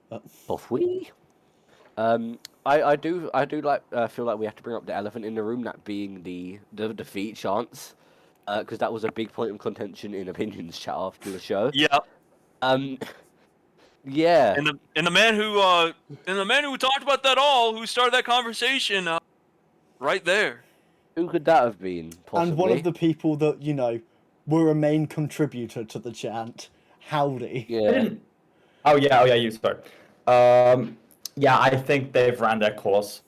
free? For free. I do like feel like we have to bring up the elephant in the room, that being the defeat chance, because that was a big point of contention in opinions chat after the show. Yeah. Yeah. And the man who talked about that who started that conversation, right there. Who could that have been? Possibly. And one of the people that, you know, were a main contributor to the chant. Howdy. I Yeah. didn't. Oh yeah, you sorry. Yeah, I think they've ran their course.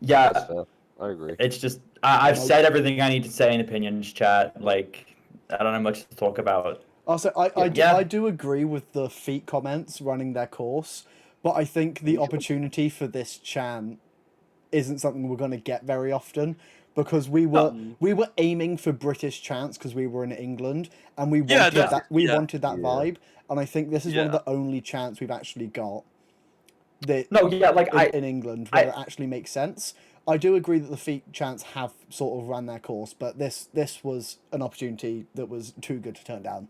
Yeah, That's fair. I agree. it's just I've said everything I need to say in opinions chat. Like I don't have much to talk about. Also, I do agree with the feet comments running their course, but I think the opportunity for this chant isn't something we're going to get very often, because we were aiming for British chants because we were in England and we wanted wanted that vibe, and I think this is one of the only chants we've actually got that No, yeah, like in England where it actually makes sense. I do agree that the feet chants have sort of ran their course, but this was an opportunity that was too good to turn down.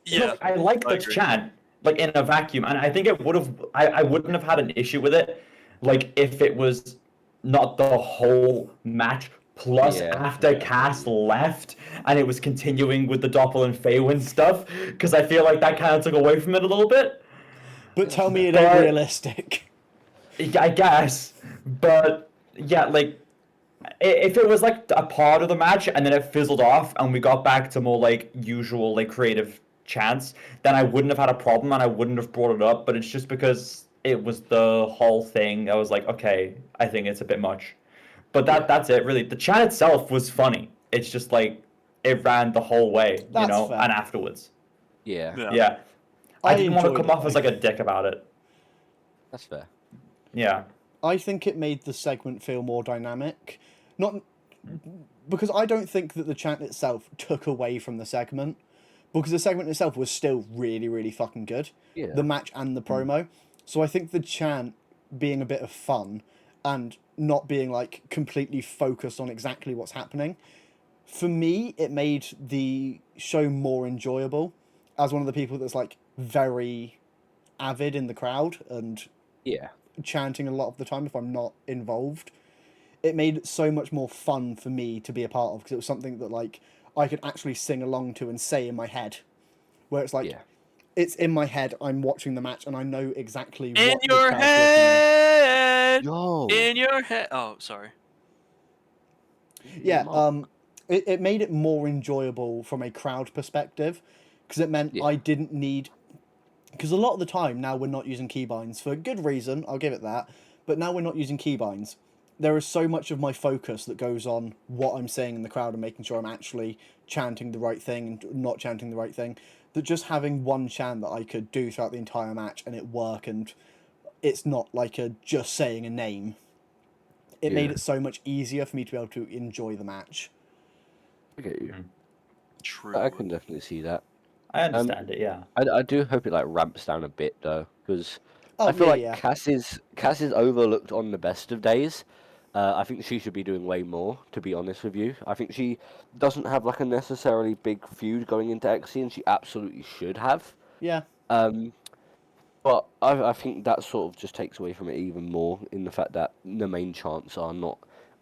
Yeah. Look, I like the agree. chant, like in a vacuum, and I think it would have. I wouldn't have had an issue with it, like if it was not the whole match. Plus, after Cass left, and it was continuing with the Doppel and Faywin stuff, because I feel like that kind of took away from it a little bit. But tell me it ain't realistic. I guess, but yeah, like if it was like a part of the match and then it fizzled off and we got back to more like usual like creative chants, then I wouldn't have had a problem and I wouldn't have brought it up. But it's just because it was the whole thing. I was like, okay, I think it's a bit much. But that's it really. The chant itself was funny. It's just like it ran the whole way, That's you know, fair. and afterwards. Yeah. Yeah. I didn't want to enjoyed come it, off as though. like a dick about it. That's fair. Yeah. I think it made the segment feel more dynamic. Not because I don't think that the chant itself took away from the segment, because the segment itself was still really, really fucking good. Yeah. The match and the promo. So I think the chant being a bit of fun and not being like completely focused on exactly what's happening, for me, it made the show more enjoyable. As one of the people that's like very avid in the crowd and Yeah. chanting a lot of the time if I'm not involved, it made it so much more fun for me to be a part of, because it was something that like I could actually sing along to and say in my head, where it's like Yeah. it's in my head. I'm watching the match and I know exactly In what your this character is head. Yo. In your head. Oh, sorry. doing. Yeah. Mark. It made it more enjoyable from a crowd perspective, because it meant Yeah. I didn't need. Because a lot of the time now we're not using keybinds for good reason. I'll give it that. But now we're not using keybinds. There is so much of my focus that goes on what I'm saying in the crowd and making sure I'm actually chanting the right thing and not chanting the right thing, that just having one chant that I could do throughout the entire match and it work, and it's not like a just saying a name. It made Yeah. it so much easier for me to be able to enjoy the match. I get you. True. I can definitely see that. I understand it. Yeah. I do hope it like ramps down a bit though, because Oh I feel yeah, like yeah. Cass is overlooked on the best of days. I think she should be doing way more, to be honest with you. I think she doesn't have like a necessarily big feud going into XC, and she absolutely should have. Yeah. But I think that sort of just takes away from it even more in the fact that the main chants are not,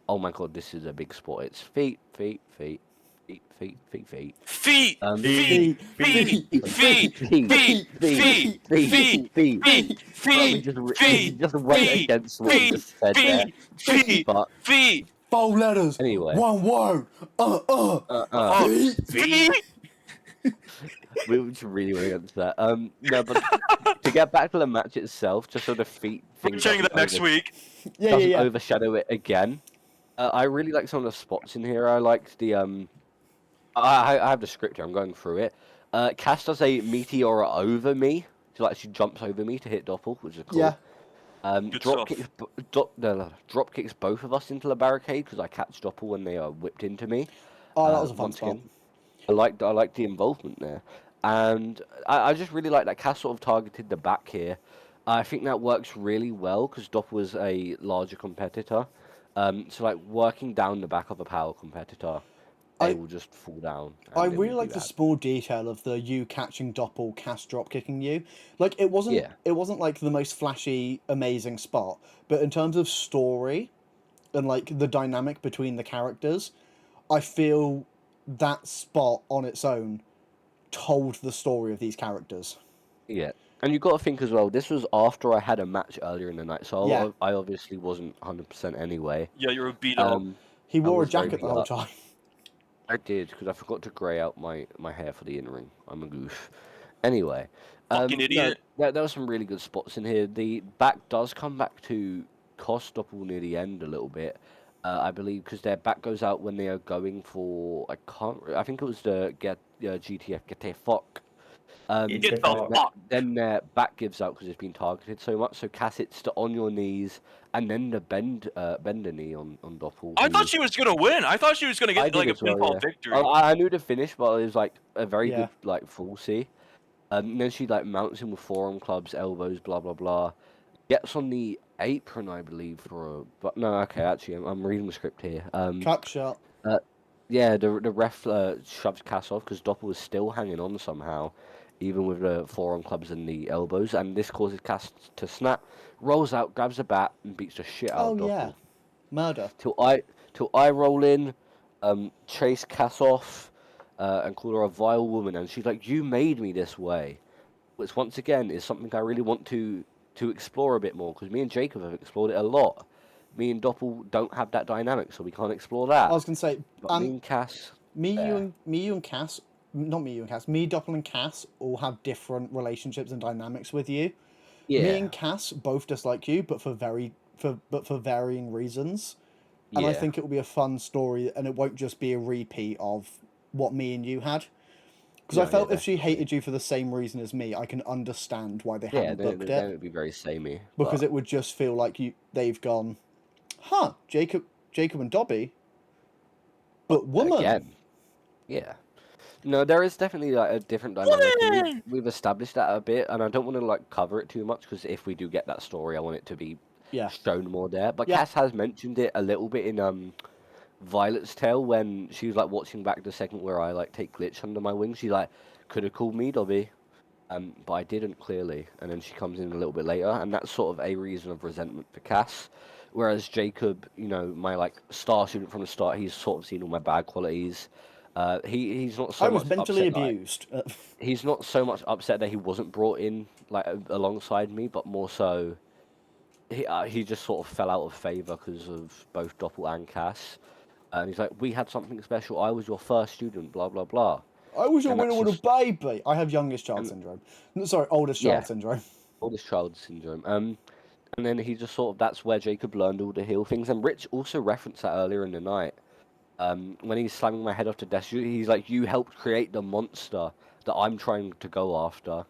oh my god, this is a big spot. It's feet, feet, feet, feet, feet, feet, feet. Feet. Feet, Feet. feet, Feet. feet, Feet. Feet. Feet. Feet. We Feet. we Feet. just went Feet. against what we just said there. Feet. But Feet. 4 letters. Anyway. One word. Feet. Feet. we just really went against that. No, but to get back to the match itself, just so the feet thing We're saying that next week. Yeah, yeah, doesn't yeah. overshadow it again. I really like some of the spots in here. I liked the I have the script here. I'm going through it. Cass does a meteor over me. She jumps over me to hit Doppel, which is cool. Yeah. Good Drop stuff. kicks, drop kicks both of us into the barricade because I catch Doppel when they are whipped into me. Oh, that was a fun once spot. again, I like the involvement there, and I just really like that Cass sort of targeted the back here. I think that works really well because Doppel was a larger competitor. So like working down the back of a power competitor, they will just fall down. I and it really will like be the bad. small detail of the you catching Doppel, Cass drop kicking you. Like it wasn't Yeah. it wasn't like the most flashy, amazing spot, but in terms of story and like the dynamic between the characters, I feel that spot on its own told the story of these characters. Yeah, and you got to think as well. This was after I had a match earlier in the night, so Yeah. I obviously wasn't 100% anyway. Yeah, you're a beat up. He I wore a was very jacket the beat whole up. time. I did because I forgot to grey out my hair for the in ring. I'm a goof. Anyway, Fucking idiot. there were some really good spots in here. The back does come back to cost Doppel near the end a little bit, I believe, because their back goes out when they are going for I think it was the GTF get the fuck. Get the fuck. Then their back gives out because it's been targeted so much. So Cass hits the on your knees and then the bender knee on Doppel. I thought she was gonna win. I thought she was gonna I get did like a as well, pinfall yeah. victory. I knew the finish, but it was like a very Yeah. good like full C. And then she like mounts him with forearm clubs, elbows, blah blah blah. Gets on the apron, I believe, but no, okay, actually, I'm reading the script here. Cup shot. Yeah, the ref shoves Cass off because Doppel was still hanging on somehow, even with the forearm clubs and the elbows, and this causes Cass to snap, rolls out, grabs a bat, and beats the shit out Oh of Doppel. yeah. Murder. Till I roll in, chase Cass off, and call her a vile woman, and she's like, "You made me this way," which once again is something I really want to explore a bit more because me and Jacob have explored it a lot. Me and Doppel don't have that dynamic, so we can't explore that. I was gonna say, But me and Cass, you and Cass, not me, you and Cass, me, Doppel, and Cass all have different relationships and dynamics with you. yeah, Me and Cass both dislike you, but for varying reasons. And I yeah. think it will be a fun story, and it won't just be a repeat of what me and you had. Because I No, felt yeah, if she hated you for the same reason as me, I can understand why they Yeah, haven't then booked then it. it'd be very samey. Because but it would just feel like they've gone, huh, Jacob and Dobby, but woman. again, yeah. No, there is definitely like a different dynamic. And we've established that a bit, and I don't want to like cover it too much because if we do get that story, I want it to be Yeah. shown more there. But Yeah. Cass has mentioned it a little bit in Violet's Tale when she was like watching back the second where I like take Glitch under my wing. She like could have called me Dobby, but I didn't clearly. And then she comes in a little bit later, and that's sort of a reason of resentment for Cass, Whereas Jacob, you know, my like star student from the start, he's sort of seen all my bad qualities. He's not so I was much mentally upset that abused. he's not so much upset that he wasn't brought in like alongside me, but more so he just sort of fell out of favor because of both Doppel and Cass. And he's like, we had something special. I was your first student. Blah blah blah. I was a And winner that's with a just baby. I have youngest child and syndrome. No, sorry, oldest yeah, child syndrome. oldest child syndrome. And then he just sort of that's where Jacob learned all the heal things. And Rich also referenced that earlier in the night. When he's slamming my head off the desk, he's like, "You helped create the monster that I'm trying to go after,"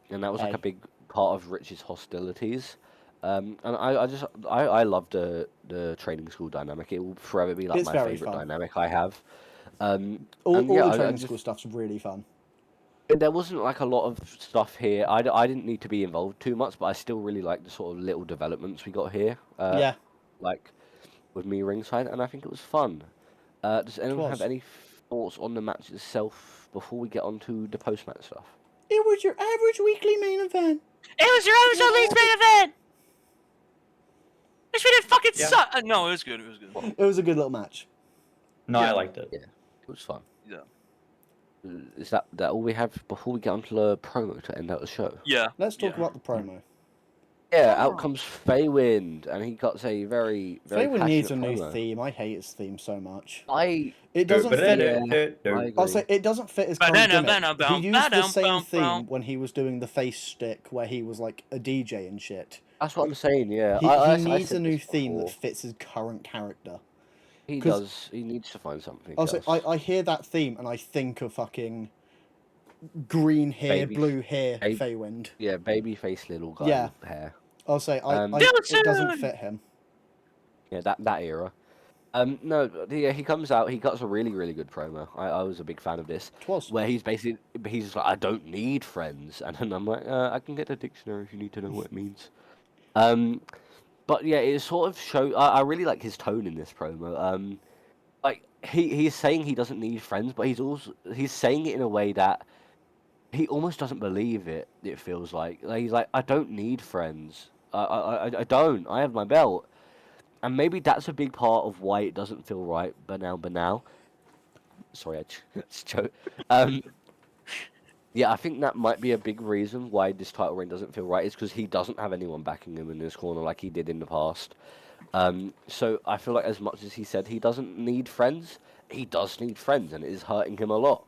and that was like a Hey. big part of Rich's hostilities. And I love the training school dynamic. It will forever be like It's my very favorite fun. dynamic I have. All And yeah, the I training just school stuff's really fun. there wasn't like a lot of stuff here. I didn't need to be involved too much, but I still really like the sort of little developments we got here. Yeah, Like with me ringside, and I think it was fun. Does it anyone have was. any thoughts on the match itself before we get on to the post-match stuff? It was your average weekly main event. It was your episode least main event. This didn't fucking Yeah. suck. No, it was good. It was good. It was a good little match. No, Yeah. I liked it. Yeah, it was fun. Yeah. Is that all we have before we get onto the promo to end out the show? Yeah. Let's talk Yeah. about the promo. Yeah, out comes Feywind, and he got a very Feywind needs a passionate new promo. theme. I hate his theme so much. I It doesn't fit. I I'll agree. say it doesn't fit his current gimmick. He used the same theme when he was doing the face stick, where he was like a DJ and shit. That's what I'm saying. Yeah, He I needs said a new this theme before. that fits his current character. He 'Cause- does. He needs to find something I'll say else. I hear that theme and I think of fucking green hair, Baby- blue hair, baby- Feywind. Yeah, baby face little guy Yeah. with hair. I'll say Um, it doesn't fit him. Yeah, that era. No, yeah, he comes out. He cuts a really good promo. I was a big fan of this. It was. Where he's just like, I don't need friends, and then I'm like, I can get a dictionary if you need to know what it means. But yeah, it sort of show. I really like his tone in this promo. Like he's saying he doesn't need friends, but he's saying it in a way that he almost doesn't believe it. It feels like he's like, I don't need friends. I don't. I have my belt. And maybe that's a big part of why it doesn't feel right. But now, sorry, I just choked. Yeah, I think that might be a big reason why this title reign doesn't feel right. Is because he doesn't have anyone backing him in this corner like he did in the past. So I feel like as much as he said he doesn't need friends, he does need friends, and it is hurting him a lot.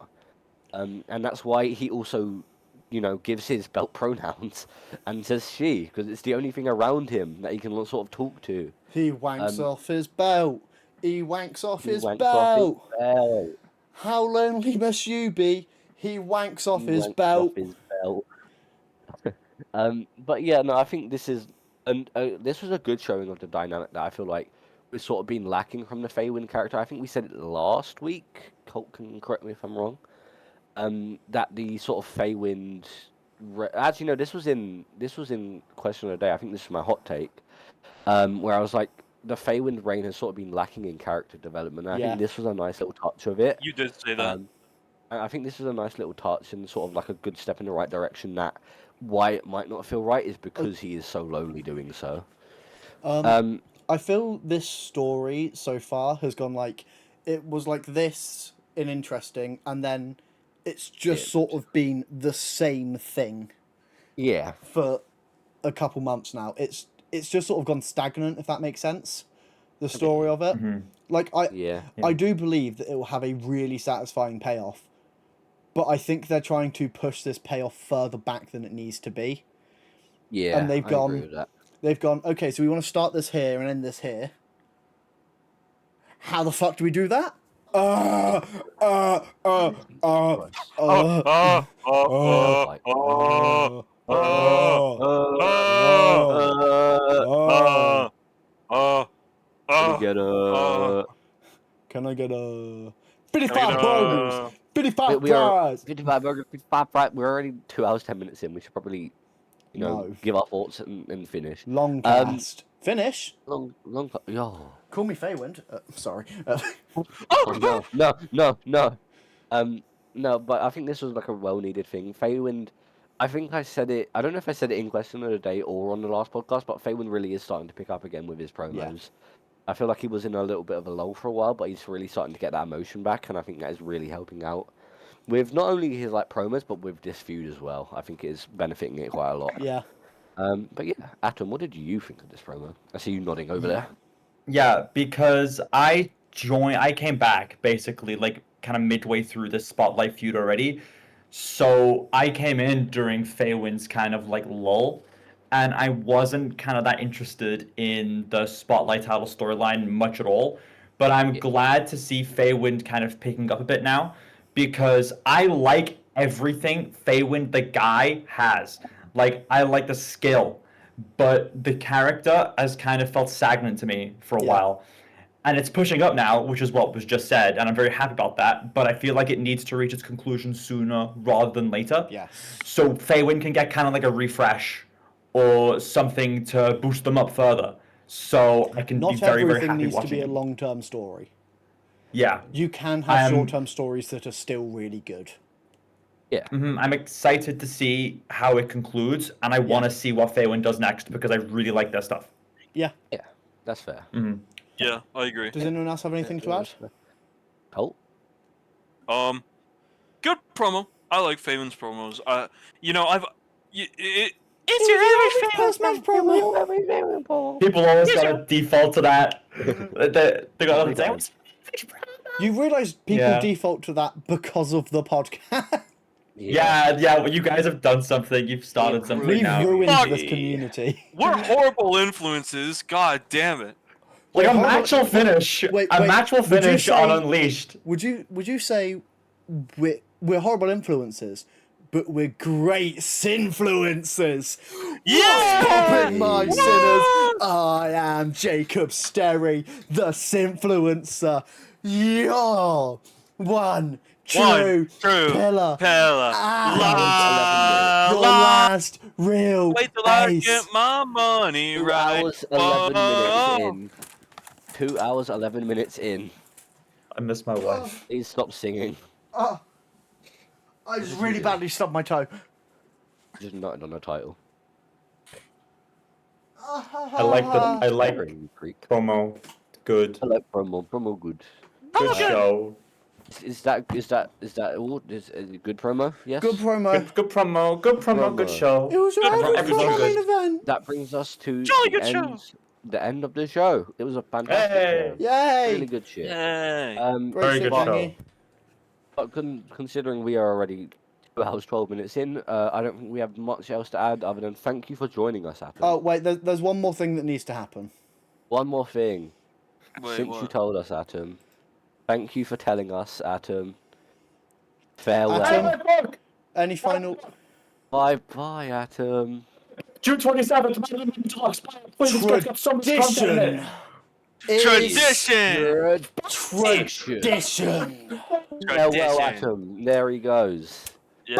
And that's why he also, you know, gives his belt pronouns and says she, because it's the only thing around him that he can sort of talk to. He wanks off his belt. He wanks off He his wanks belt. off his belt. How lonely must you be? He wanks off He his wanks belt. off his belt. But yeah, no, I think this is this was a good showing of the dynamic that I feel like was sort of been lacking from the Feywind character. I think we said it last week. Colt can correct me if I'm wrong. That the sort of Feywind. Actually, no, this was in question of the day. I think this is my hot take. Where I was like, the Feywind reign has sort of been lacking in character development. I Yeah. think this was a nice little touch of it. You did say that. I think this is a nice little touch and sort of like a good step in the right direction. That why it might not feel right is because he is so lonely doing so. I feel this story so far has gone like, it was like this in interesting, and then it's just sort of been the same thing Yeah, for a couple months now. It's just sort of gone stagnant, if that makes sense. The story of it, like yeah. I do believe that it will have a really satisfying payoff, but I think they're trying to push this payoff further back than it needs to be. Yeah, And they've I gone- agree with that. They've gone, okay, so we want to start this here and end this here. How the fuck do we do that? Like, Can I get a Can 55 I get a- burgers? 55 we are fries. 55 burger, 55 fries. We're already 2 hours 10 minutes in. We should probably, No. give our thoughts and finish. Long cast. Finish. Yo. Call me Feywind. Sorry. Oh, no. No, but I think this was like a well-needed thing. Feywind, I think I said it. I don't know if I said it in question of the day or on the last podcast, but Faywin really is starting to pick up again with his promos. Yeah. I feel like he was in a little bit of a lull for a while, but he's really starting to get that emotion back, and I think that is really helping out with not only his like promos, but with this feud as well. I think it is benefiting it quite a lot. Yeah. But yeah, Atom, what did you think of this promo? I see you nodding over there. Yeah, because I came back basically like kind of midway through the Spotlight feud already. So I came in during Faywin's kind of like lull, and I wasn't kind of that interested in the Spotlight title storyline much at all. But I'm glad to see Faywin kind of picking up a bit now, because I like everything Faywin the guy has. Like, I like the skill, but the character has kind of felt stagnant to me for a while. And it's pushing up now, which is what was just said, and I'm very happy about that. But I feel like it needs to reach its conclusion sooner rather than later. Yes. So Faywin can get kind of like a refresh or something to boost them up further. So I can Not be very, very everything happy needs to watching be a him. long-term story. Yeah. You can have Um, short-term stories that are still really good. Yeah. I'm excited to see how it concludes, and I want to see what Faywin does next because I really like their stuff. Yeah. Yeah, that's fair. Yeah, I agree. Does anyone else have anything to add? Colt? Good promo. I like Faven's promos. It's your average post-match promo. People always gotta default to that. They gotta say, You realise people Yeah. default to that because of the podcast. yeah, well, you guys have done something. You've started something We've now. ruined Fuck. this community. We're horrible influences. God damn it. Like a hold on. match will finish. Wait, a match will would you finish say- on Unleashed. Would you say we're horrible influences, but we're great sinfluencers? Yeah! What's poppin', my sinners? I am Jacob Sterry, the sinfluencer. Yo, one true pillar. La, Your la. last real Wait till I ace. get my money 2 right. hours, 11 Whoa. minutes in. 2 hours, 11 minutes in. I miss my wife. Please stop singing. I just really badly stubbed my toe. Just noted on the title. I like Very Greek. promo. Good. I like promo. Promo good. Good show. Is that all? Is it a good promo? Yes. Good promo. Good promo. Good promo. Good Promo. show. It was your Good average episode, promo good. main event. That brings us to Jolly the good show. end, the end of the show. It was a fantastic Hey. show. Yay! Really good shit. Yay. Great Very shit, good Bangy. show. But considering we are already 2 hours 12 minutes in, I don't think we have much else to add other than thank you for joining us, Atom. Oh wait, there's one more thing that needs to happen. One more thing. Wait, Since you what? told us, Atom, thank you for telling us, Atom. Farewell. Atom. Any final Bye bye, Atom. June 27th. Please, it's got so much content in tradition? it. Tradition. Tradition. Tradition. Farewell, Tradition. Atom. There he goes. Yeah.